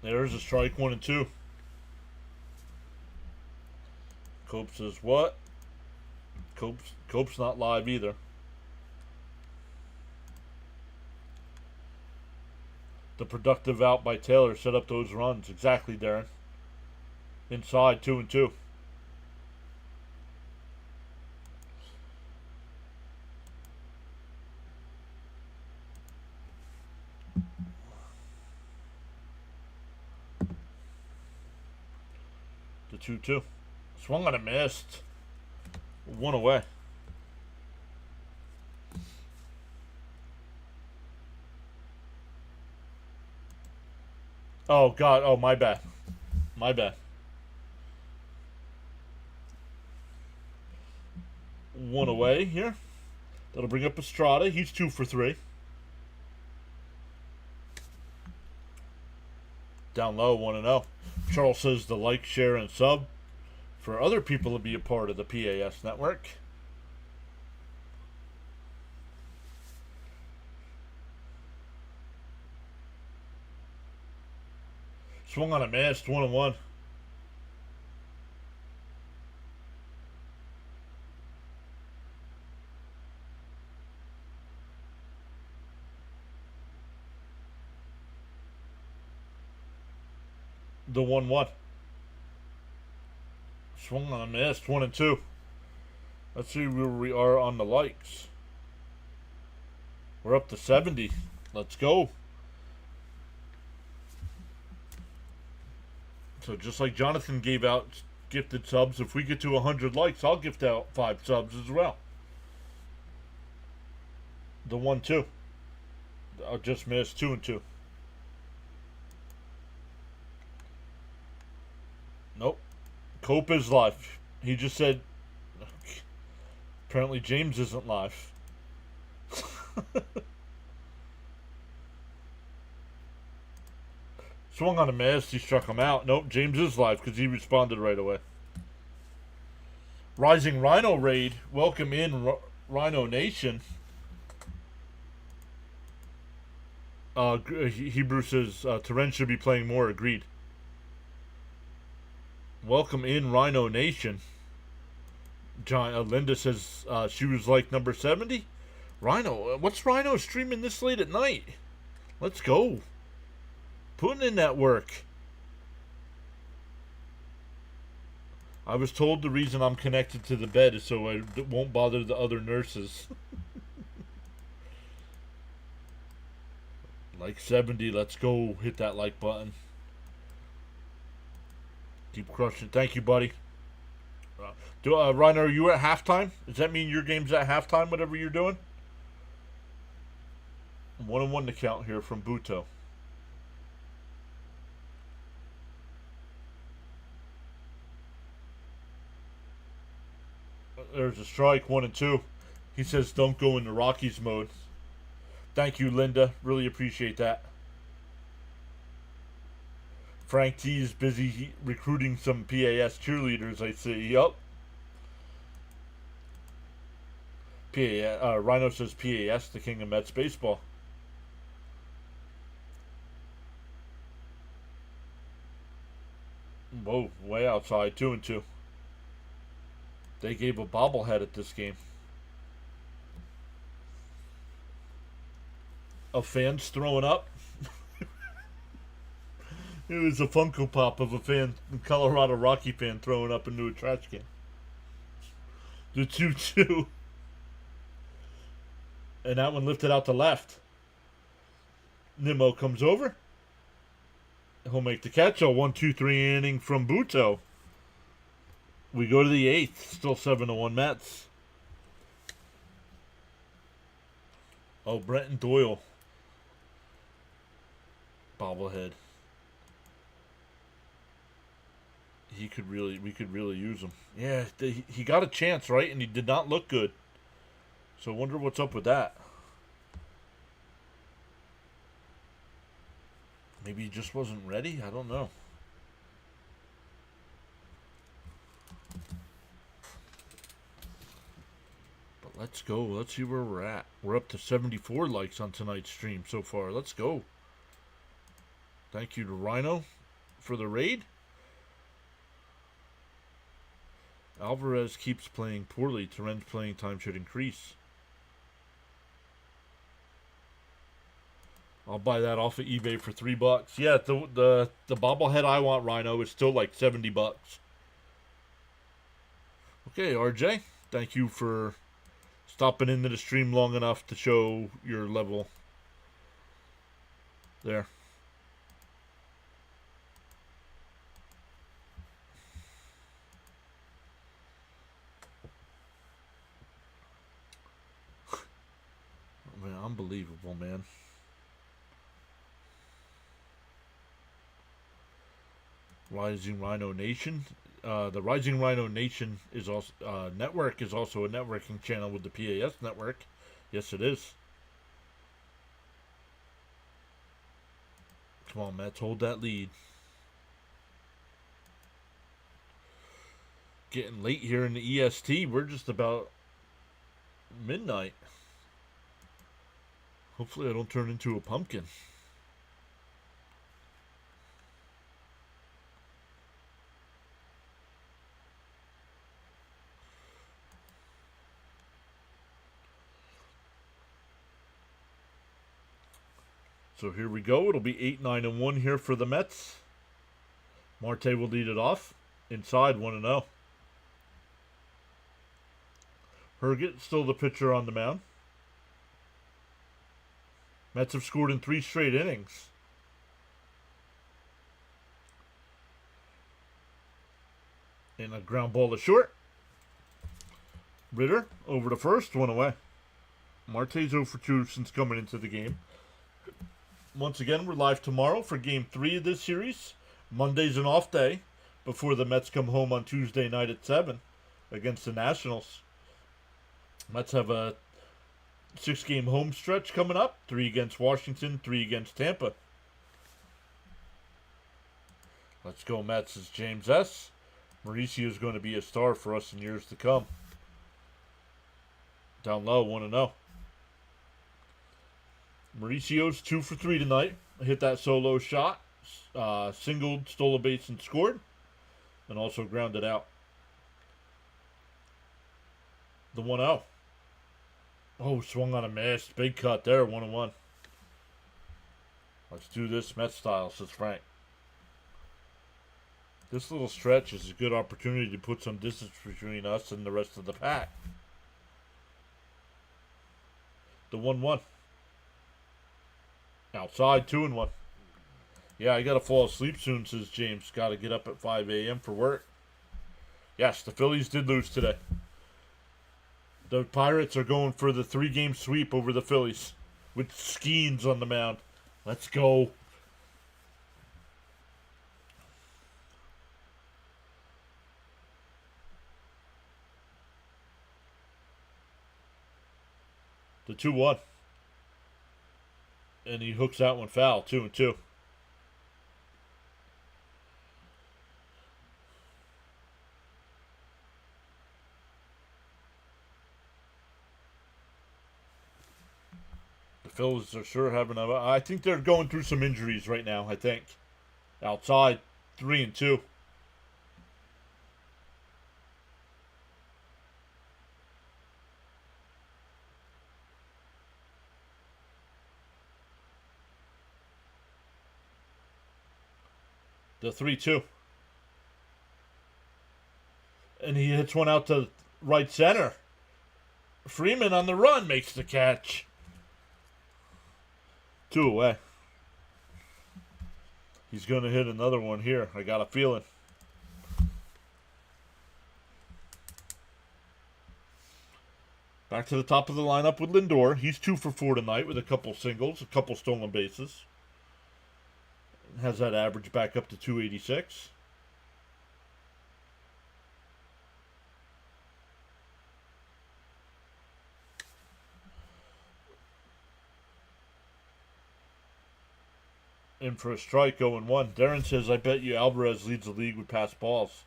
S1: There's a strike, 1 and 2. Cope says what? Cope's not live either. The productive out by Taylor set up those runs. Exactly, Darren. Inside, 2 and 2. The 2-2. Swung on a missed. 1 away. Oh, God. Oh, my bad. My bad. 1 away here. That'll bring up Estrada. He's 2 for 3. Down low, 1-0. Charles says the like, share, and sub for other people to be a part of the PAS network. Swung on a missed, 1 and 1. The 1-1. Swung on a missed, 1 and 2. Let's see where we are on the likes. We're up to 70. Let's go. So just like Jonathan gave out gifted subs, if we get to 100 likes, I'll gift out 5 subs as well. The 1-2. I just missed, 2 and 2. Nope. Cope is live. He just said apparently James isn't live. Swung on a miss. He struck him out. Nope, James is live because he responded right away. Rising Rhino Raid. Welcome in, Rhino Nation. Hebrew says Teren should be playing more. Agreed. Welcome in, Rhino Nation. Linda says she was like number 70. Rhino, what's Rhino streaming this late at night? Let's go. Putting in that work. I was told the reason I'm connected to the bed is so I won't bother the other nurses. Like 70, let's go. Hit that like button. Keep crushing. Thank you, buddy. Ryan, are you at halftime? Does that mean your game's at halftime, whatever you're doing? 1 and 1 to count here from Buto. There's a strike, 1 and 2. He says don't go into Rockies mode. Thank you, Linda. Really appreciate that. Frank T is busy recruiting some PAS cheerleaders, I see. Yup. Rhino says PAS, the king of Mets baseball. Whoa, way outside, 2 and 2. They gave a bobblehead at this game. Of fans throwing up. It was a Funko Pop of a fan, a Colorado Rocky fan, throwing up into a trash can. The 2-2. And that one lifted out to left. Nimmo comes over. He'll make the catch. A 1-2-3 inning from Buto. We go to the 8th. Still 7-1 Mets. Oh, Brenton Doyle. Bobblehead. We could really use him. Yeah, he got a chance, right? And he did not look good. So I wonder what's up with that. Maybe he just wasn't ready? I don't know. But let's go. Let's see where we're at. We're up to 74 likes on tonight's stream so far. Let's go. Thank you to Rhino for the raid. Alvarez keeps playing poorly. Terren's playing time should increase. I'll buy that off of eBay for $3. Yeah, the bobblehead I want, Rhino, is still like $70. Okay, RJ, thank you for stopping into the stream long enough to show your level there. Oh, man, unbelievable, man. Rising Rhino Nation. The Rising Rhino Nation is also network is also a networking channel with the PAS network. Yes, it is. Come on, Mets, hold that lead. Getting late here in the EST. We're just about midnight. Hopefully I don't turn into a pumpkin. So here we go. It'll be 8-9-1 here for the Mets. Marte will lead it off. Inside 1-0. Herget still the pitcher on the mound. Mets have scored in 3 straight innings. And a ground ball to short. Ritter over to first, 1 away. Marte's 0 for 2 since coming into the game. Once again, we're live tomorrow for Game 3 of this series. Monday's an off day before the Mets come home on Tuesday night at 7 against the Nationals. Mets have a 6-game home stretch coming up. 3 against Washington, 3 against Tampa. Let's go Mets is James S. Mauricio is going to be a star for us in years to come. Down low, 1-0. Mauricio's 2 for 3 tonight. Hit that solo shot. Singled, stole a base, and scored. And also grounded out. The 1-0. Oh, swung on a miss. Big cut there, 1-1. Let's do this Mets style, says Frank. This little stretch is a good opportunity to put some distance between us and the rest of the pack. The 1-1. Outside, 2-1. Yeah, I gotta fall asleep soon, says James. Gotta get up at 5 a.m. for work. Yes, the Phillies did lose today. The Pirates are going for the 3-game sweep over the Phillies with Skeens on the mound. Let's go. The 2-1. And he hooks that one foul, 2-2. The Phillies are sure having a... I think they're going through some injuries right now, I think. Outside, 3-2. The 3-2. And he hits one out to right center. Freeman on the run makes the catch. 2 away. He's going to hit another one here. I got a feeling. Back to the top of the lineup with Lindor. He's 2 for 4 tonight with a couple singles, a couple stolen bases. Has that average back up to 286. In for a strike, 0-1. Darren says, I bet you Alvarez leads the league with pass balls.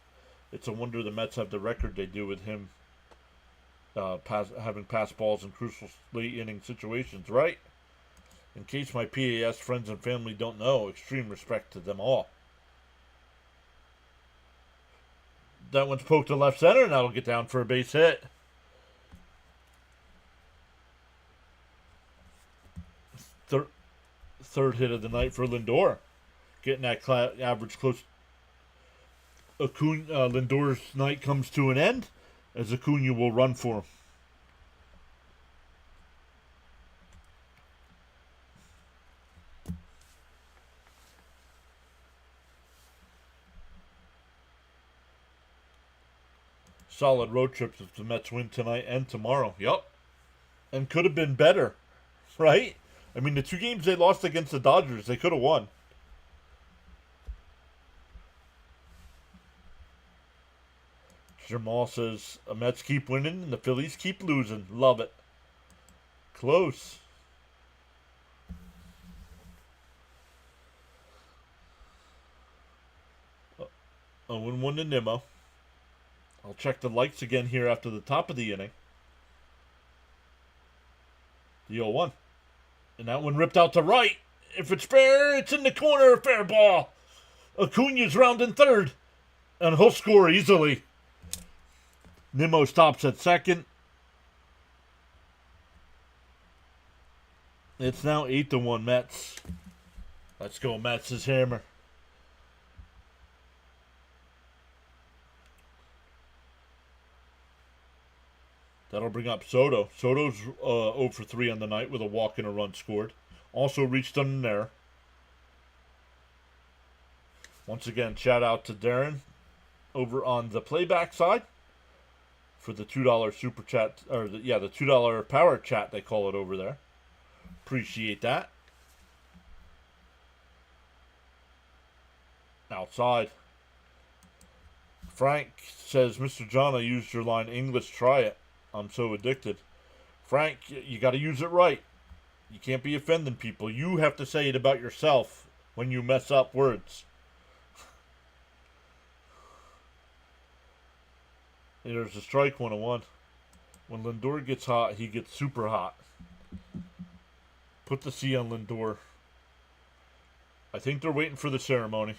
S1: It's a wonder the Mets have the record they do with him having pass balls in crucial late inning situations, right? In case my PAS friends and family don't know, extreme respect to them all. That one's poked to left center, and that'll get down for a base hit. Third hit of the night for Lindor. Getting that average close. Lindor's night comes to an end as Acuna will run for him. Solid road trips if the Mets win tonight and tomorrow. Yup. And could have been better, right? I mean, the 2 games they lost against the Dodgers, they could have won. Jamal says, the Mets keep winning and the Phillies keep losing. Love it. Close. Oh, 0-1 to Nimmo. I'll check the lights again here after the top of the inning. The 0-1. And that one ripped out to right. If it's fair, it's in the corner. Fair ball. Acuna's rounding third. And he'll score easily. Nimmo stops at second. It's now 8-1 Mets. Let's go Mets' hammer. That'll bring up Soto. Soto's 0 for 3 on the night with a walk and a run scored. Also reached on an error. Once again, shout out to Darren over on the playback side for the $2 super chat, or the $2 power chat they call it over there. Appreciate that. Outside. Frank says, Mr. John, I used your line English, try it. I'm so addicted. Frank, you got to use it right. You can't be offending people. You have to say it about yourself when you mess up words. There's a strike 1-1. When Lindor gets hot, he gets super hot. Put the C on Lindor. I think they're waiting for the ceremony.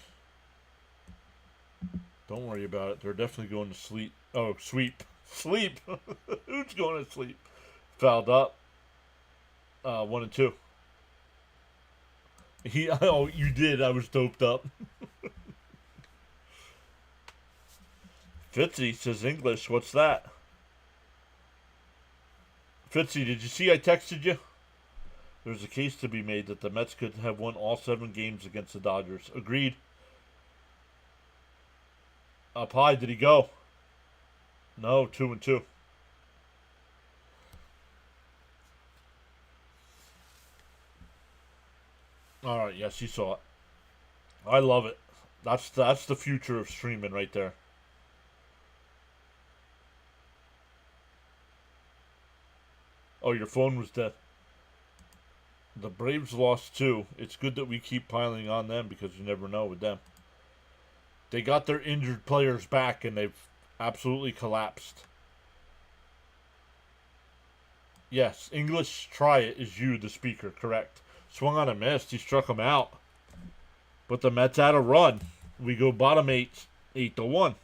S1: Don't worry about it. They're definitely going to sleep. Oh, sweep. Sleep. Who's going to sleep? Fouled up. 1-2. Oh, you did. I was doped up. Fitzy says English. What's that? Fitzy, did you see I texted you? There's a case to be made that the Mets could have won all 7 games against the Dodgers. Agreed. Up high, did he go? No, 2-2. All right, yes, you saw it. I love it. That's the future of streaming right there. Oh, your phone was dead. The Braves lost 2. It's good that we keep piling on them because you never know with them. They got their injured players back and they've absolutely collapsed. Yes, English try it is you, the speaker, correct. Swung on a miss. He struck him out. But the Mets had a run. We go bottom 8-1.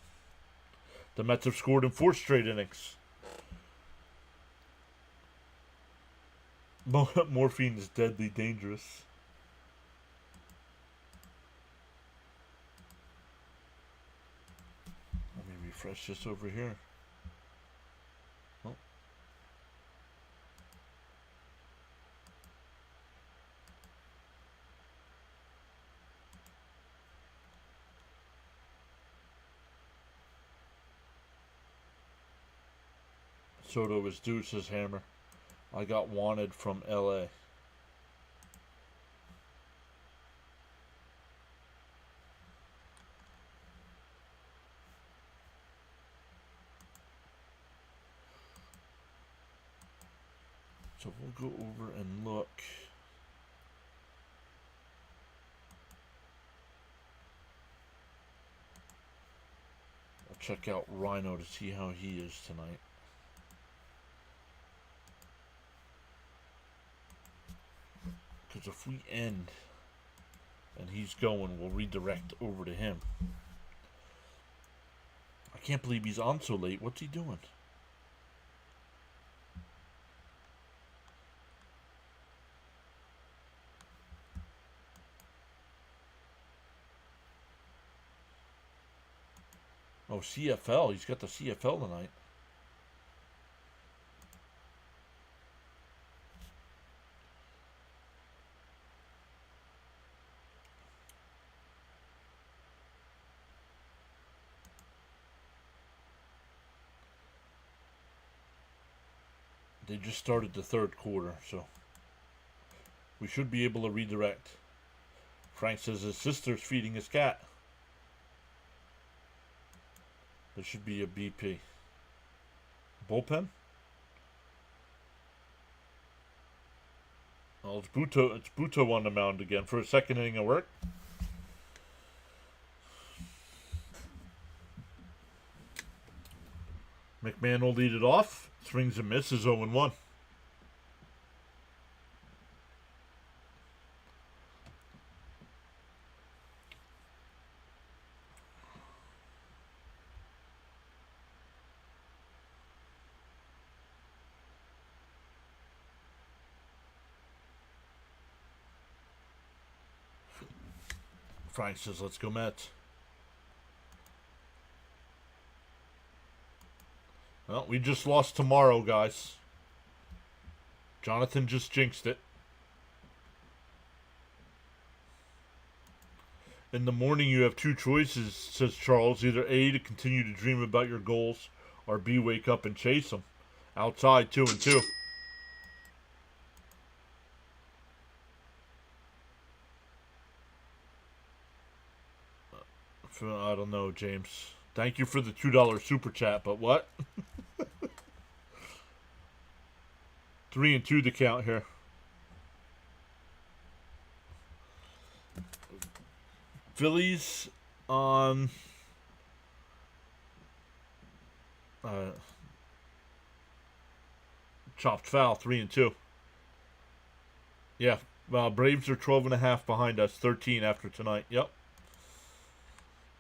S1: The Mets have scored in 4 straight innings. Morphine is deadly dangerous. Let me refresh this over here. Oh. Soto is Deuce's hammer. I got wanted from LA. So we'll go over and look. I'll check out Rhino to see how he is tonight. Because if we end and he's going, we'll redirect over to him. I can't believe he's on so late. What's he doing? Oh, CFL. He's got the CFL tonight. They just started the third quarter, so we should be able to redirect. Frank says his sister's feeding his cat. There should be a BP. Bullpen? Well, it's Buto on the mound again for a second inning of work. McMahon will lead it off. Swings and misses 0-1. Frank says, let's go Mets. Well, we just lost tomorrow, guys. Jonathan just jinxed it. In the morning, you have two choices, says Charles. Either A, to continue to dream about your goals, or B, wake up and chase them. Outside, 2-2. I don't know, James. Thank you for the $2 super chat, but what? 3-2 to count here. Phillies on chopped foul, 3-2. Yeah, Braves are 12.5 behind us, 13 after tonight. Yep.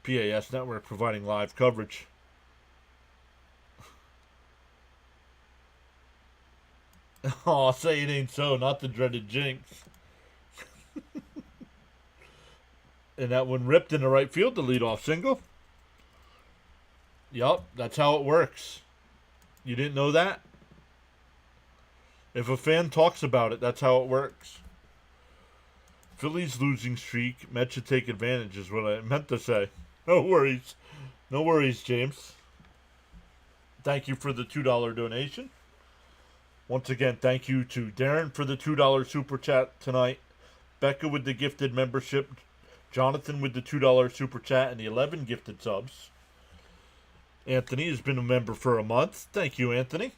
S1: PAS Network providing live coverage. Oh, say it ain't so. Not the dreaded jinx. And that one ripped in the right field, the leadoff single. Yup, that's how it works. You didn't know that? If a fan talks about it, that's how it works. Phillies losing streak. Mets should take advantage is what I meant to say. No worries. No worries, James. Thank you for the $2 donation. Once again, thank you to Darren for the $2 super chat tonight. Becca with the gifted membership. Jonathan with the $2 super chat and the 11 gifted subs. Anthony has been a member for a month. Thank you, Anthony.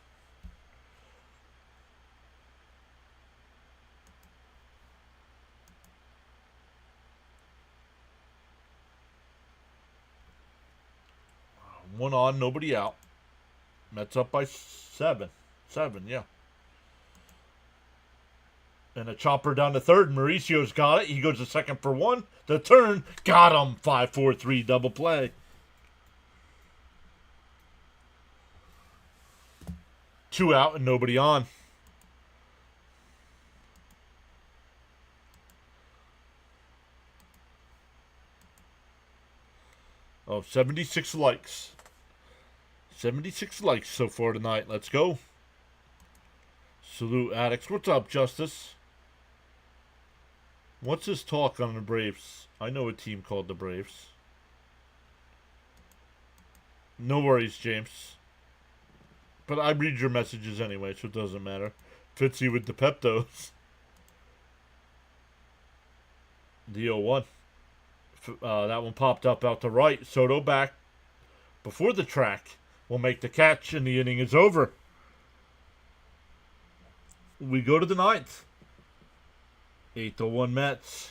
S1: One on, nobody out. Mets up by 7. 7, yeah. And a chopper down to third. Mauricio's got it. He goes to second for 1. The turn. Got him. 5-4-3 double play. 2 out and nobody on. Oh, 76 likes. 76 likes so far tonight. Let's go. Salute, Addicts. What's up, Justice? What's this talk on the Braves? I know a team called the Braves. No worries, James. But I read your messages anyway, so it doesn't matter. Fitzy with the Peptos. The 0-1. That one popped up out to right. Soto back before the track will make the catch, and the inning is over. We go to the 9th. 8-1 Mets.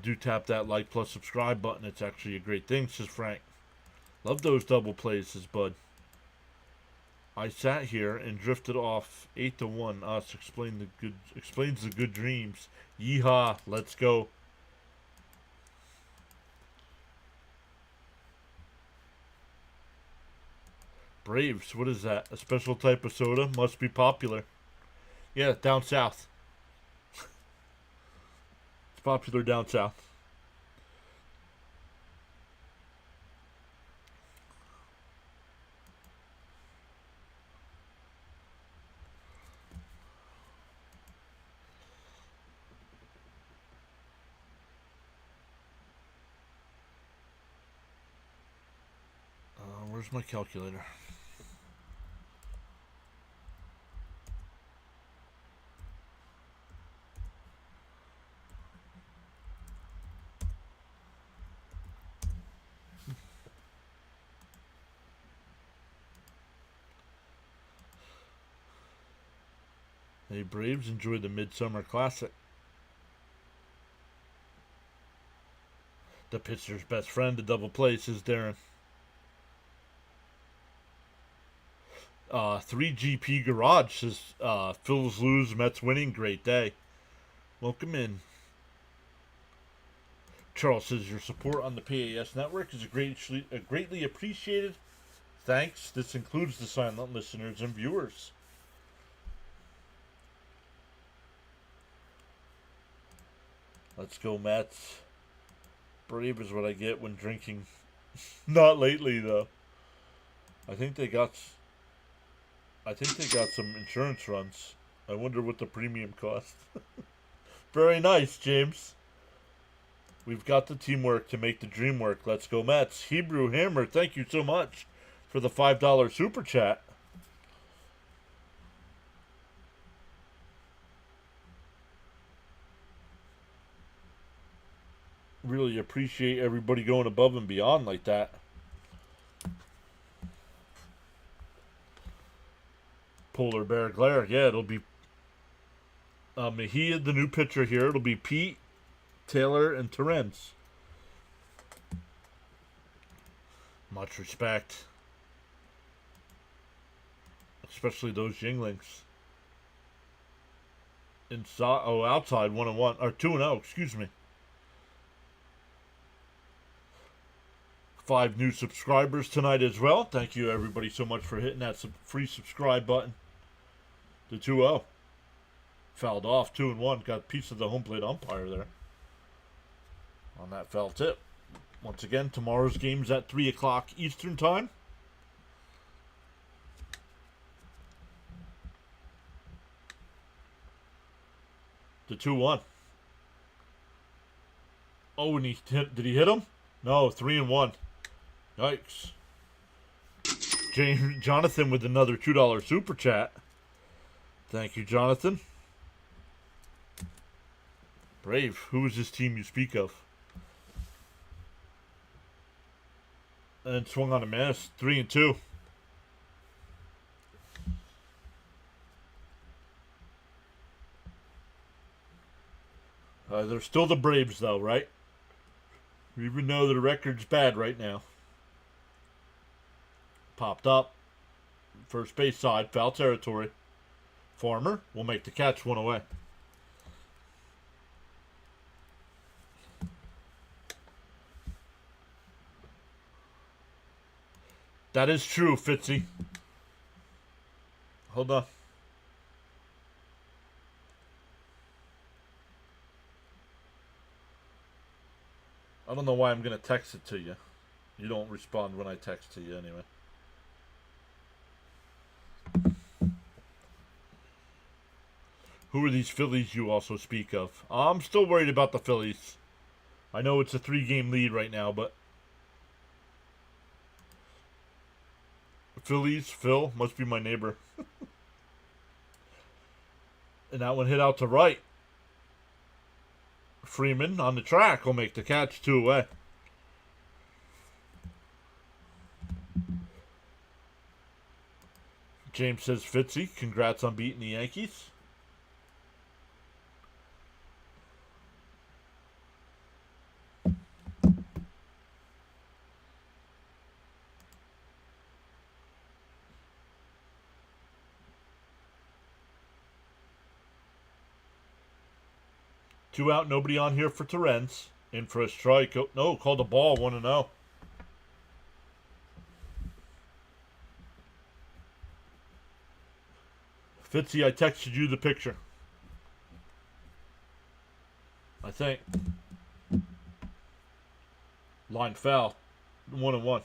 S1: Do tap that like plus subscribe button. It's actually a great thing, says Frank. Love those double plays, says Bud. I sat here and drifted off 8-1. Us explains the good dreams. Yeehaw, let's go. Braves, what is that? A special type of soda? Must be popular. Yeah, down south. It's popular down south. Where's my calculator? Hey, Braves, enjoy the Midsummer Classic. The pitcher's best friend to double play, says Darren. 3GP Garage says Phils lose, Mets winning, great day. Welcome in. Charles says your support on the PAS network is greatly appreciated. Thanks. This includes the silent listeners and viewers. Let's go, Mets. Brave is what I get when drinking. Not lately, though. I think they got some insurance runs. I wonder what the premium cost. Very nice, James. We've got the teamwork to make the dream work. Let's go, Mets. Hebrew Hammer, thank you so much for the $5 super chat. Really appreciate everybody going above and beyond like that. Polar Bear Glare. Yeah, it'll be Mejia, the new pitcher here. It'll be Pete, Taylor, and Terrence. Much respect. Especially those Yinglings. Outside 1-1 or 2-0, excuse me. 5 new subscribers tonight as well. Thank you everybody so much for hitting that free subscribe button. The 2-0. Fouled off 2-1. Got a piece of the home plate umpire there. On that foul tip. Once again, tomorrow's game's at 3 o'clock Eastern time. The 2-1. Oh, and did he hit him? No, 3-1. Yikes. Jonathan with another $2 super chat. Thank you, Jonathan. Brave. Who is this team you speak of? And swung on a miss. 3-2. They're still the Braves, though, right? Even though the record's bad right now. Popped up. First base side. Foul territory. Farmer will make the catch, 1 away. That is true, Fitzy. Hold on. I don't know why I'm going to text it to you. You don't respond when I text to you anyway. Who are these Phillies you also speak of? I'm still worried about the Phillies. I know it's a 3-game lead right now, but Phillies, Phil, must be my neighbor. And that one hit out to right. Freeman on the track will make the catch, 2 away. James says, Fitzy, congrats on beating the Yankees. 2 out, nobody on here for Terrence. In for a strike. Oh, no, called the ball, 1-0. Fitzy, I texted you the picture. I think. Line foul. 1-1.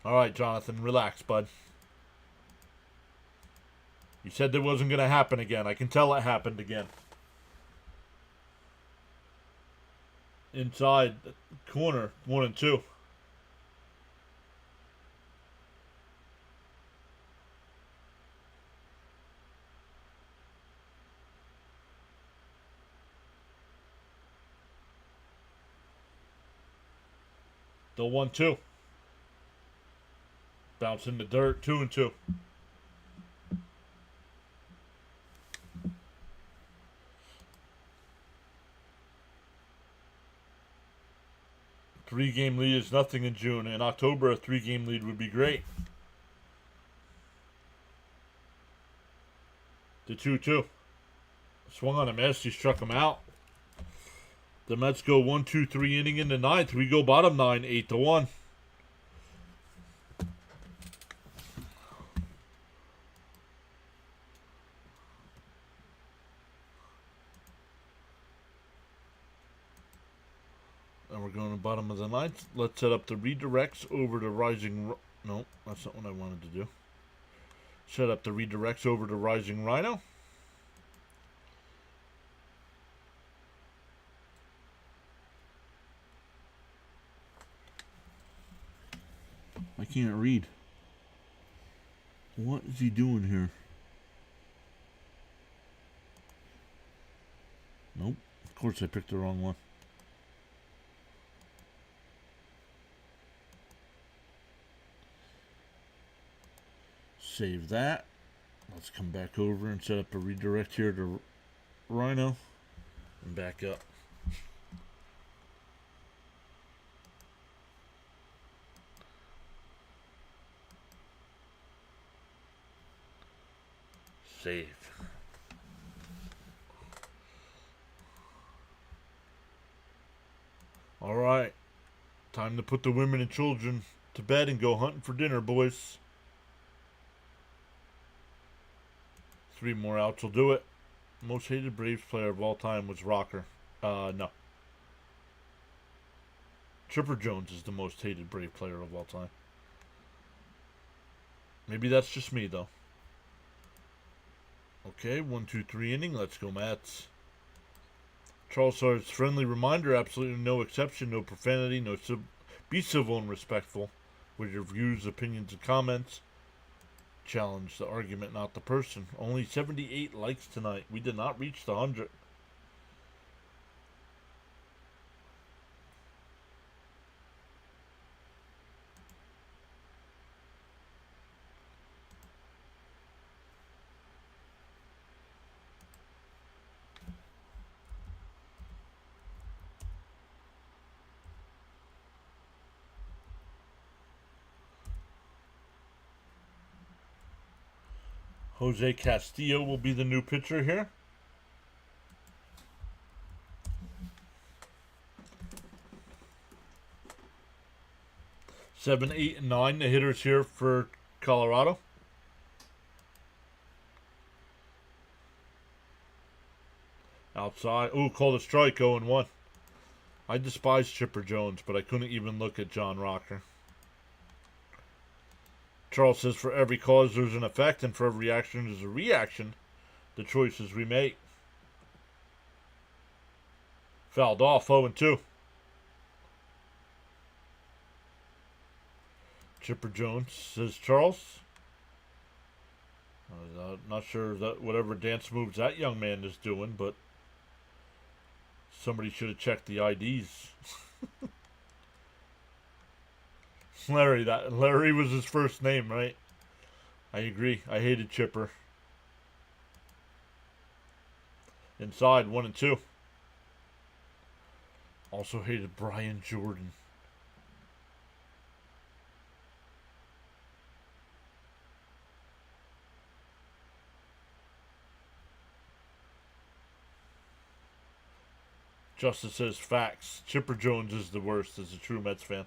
S1: All right, Jonathan, relax, bud. You said that wasn't going to happen again. I can tell it happened again. Inside the corner, 1-2. The 1-2. Bounce in the dirt, 2-2. Three-game lead is nothing in June. In October, a 3-game lead would be great. The 2-2. Swung on a miss. He struck him out. The Mets go 1-2-3 inning in the ninth. We go bottom 9, 8-1. And we're going to bottom of the ninth. Let's set up the redirects over to Rising... No, that's not what I wanted to do. Set up the redirects over to Rising Rhino. I can't read. What is he doing here? Nope. Of course I picked the wrong one. Save that. Let's come back over and set up a redirect here to Rhino. And back up. Save. All right. Time to put the women and children to bed and go hunting for dinner, boys. 3 more outs will do it. Most hated Braves player of all time was Rocker. No. Chipper Jones is the most hated Brave player of all time. Maybe that's just me, though. Okay, 1-2-3 inning. Let's go, Mats. Charles Sar's friendly reminder, absolutely no exception, no profanity, be civil and respectful with your views, opinions, and comments. Challenge the argument, not the person. Only 78 likes tonight. We did not reach the 100. Jose Castillo will be the new pitcher here. Seven, 8, and 9, the hitters here for Colorado. Outside. Ooh, called a strike, 0-1. I despise Chipper Jones, but I couldn't even look at John Rocker. Charles says, for every cause there's an effect, and for every action there's a reaction. The choices we make. Fouled off, 0-2. Chipper Jones, says Charles. Not sure that whatever dance moves that young man is doing, but somebody should have checked the IDs. Larry was his first name, right? I agree. I hated Chipper. Inside, 1-2. Also hated Brian Jordan. Justice says facts. Chipper Jones is the worst as a true Mets fan.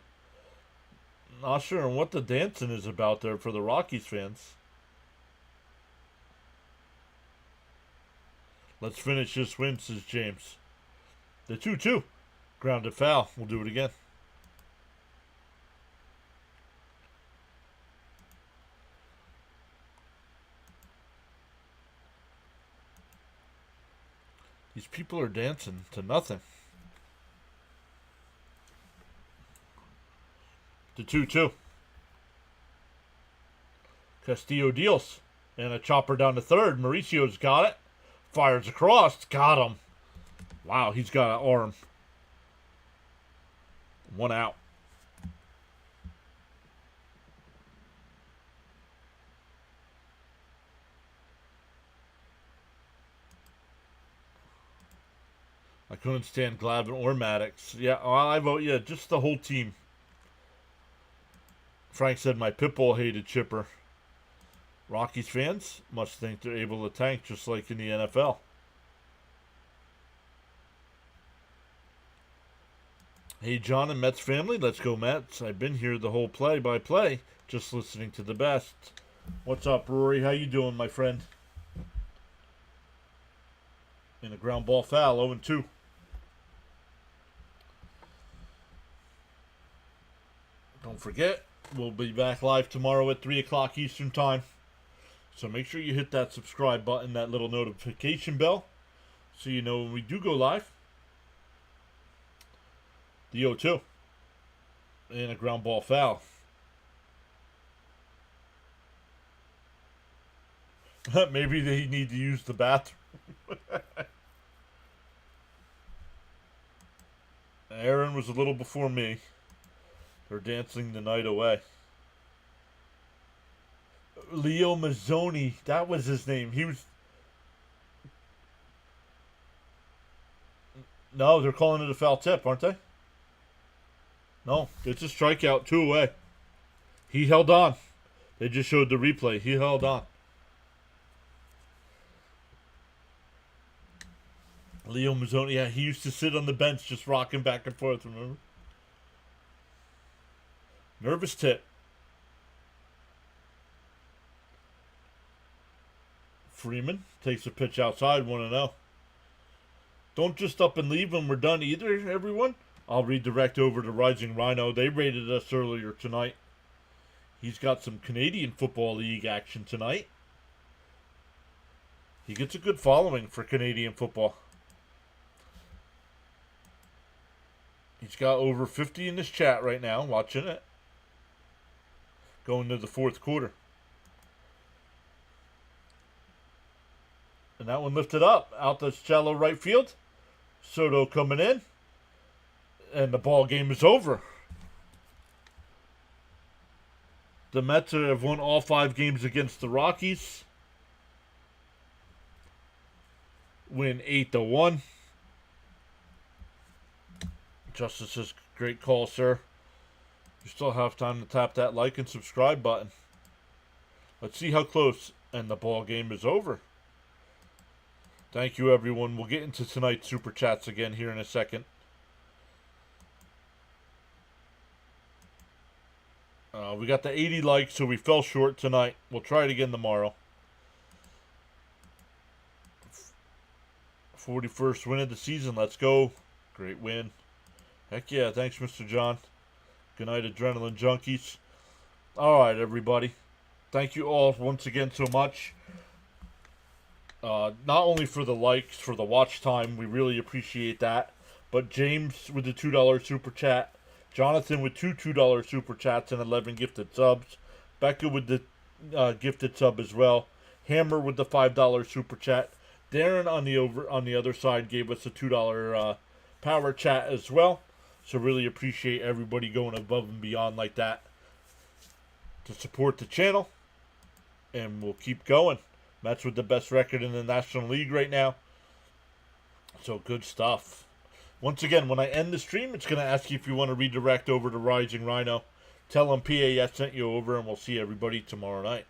S1: Not sure on what the dancing is about there for the Rockies fans. Let's finish this win, says James. The 2-2. Grounded foul. We'll do it again. These people are dancing to nothing. The 2-2. Castillo deals. And a chopper down to third. Mauricio's got it. Fires across. Got him. Wow, he's got an arm. 1 out. I couldn't stand Glavine or Maddox. Yeah, well, I vote, yeah, just the whole team. Frank said my pitbull hated Chipper. Rockies fans must think they're able to tank just like in the NFL. Hey, John and Mets family, let's go Mets. I've been here the whole play-by-play, just listening to the best. What's up, Rory? How you doing, my friend? In a ground ball foul, 0-2. Don't forget, we'll be back live tomorrow at 3 o'clock Eastern Time. So make sure you hit that subscribe button, that little notification bell, so you know when we do go live. The 0-2. And a ground ball foul. Maybe they need to use the bathroom. Aaron was a little before me. They're dancing the night away. Leo Mazzoni, that was his name. He was... No, they're calling it a foul tip, aren't they? No, it's a strikeout, 2 away. He held on. They just showed the replay. He held on. Leo Mazzoni, yeah, he used to sit on the bench just rocking back and forth, remember? Nervous tip. Freeman takes a pitch outside, 1-0. Don't just up and leave when we're done either, everyone. I'll redirect over to Rising Rhino. They rated us earlier tonight. He's got some Canadian Football League action tonight. He gets a good following for Canadian football. He's got over 50 in this chat right now, watching it. Going to the fourth quarter. And that one lifted up. Out to shallow right field. Soto coming in. And the ball game is over. The Mets have won all 5 games against the Rockies. Win 8-1. Justice says, great call, sir. You still have time to tap that like and subscribe button. Let's see how close. And the ball game is over. Thank you, everyone. We'll get into tonight's Super Chats again here in a second. We got the 80 likes, so we fell short tonight. We'll try it again tomorrow. 41st win of the season. Let's go. Great win. Heck yeah. Thanks, Mr. John. Good night, Adrenaline Junkies. All right, everybody. Thank you all once again so much. Not only for the likes, for the watch time. We really appreciate that. But James with the $2 super chat. Jonathan with two $2 super chats and 11 gifted subs. Becca with the gifted sub as well. Hammer with the $5 super chat. Darren on the other side gave us a $2 power chat as well. So really appreciate everybody going above and beyond like that to support the channel. And we'll keep going. Mets with the best record in the National League right now. So good stuff. Once again, when I end the stream, it's going to ask you if you want to redirect over to Rising Rhino. Tell them PAS sent you over, and we'll see everybody tomorrow night.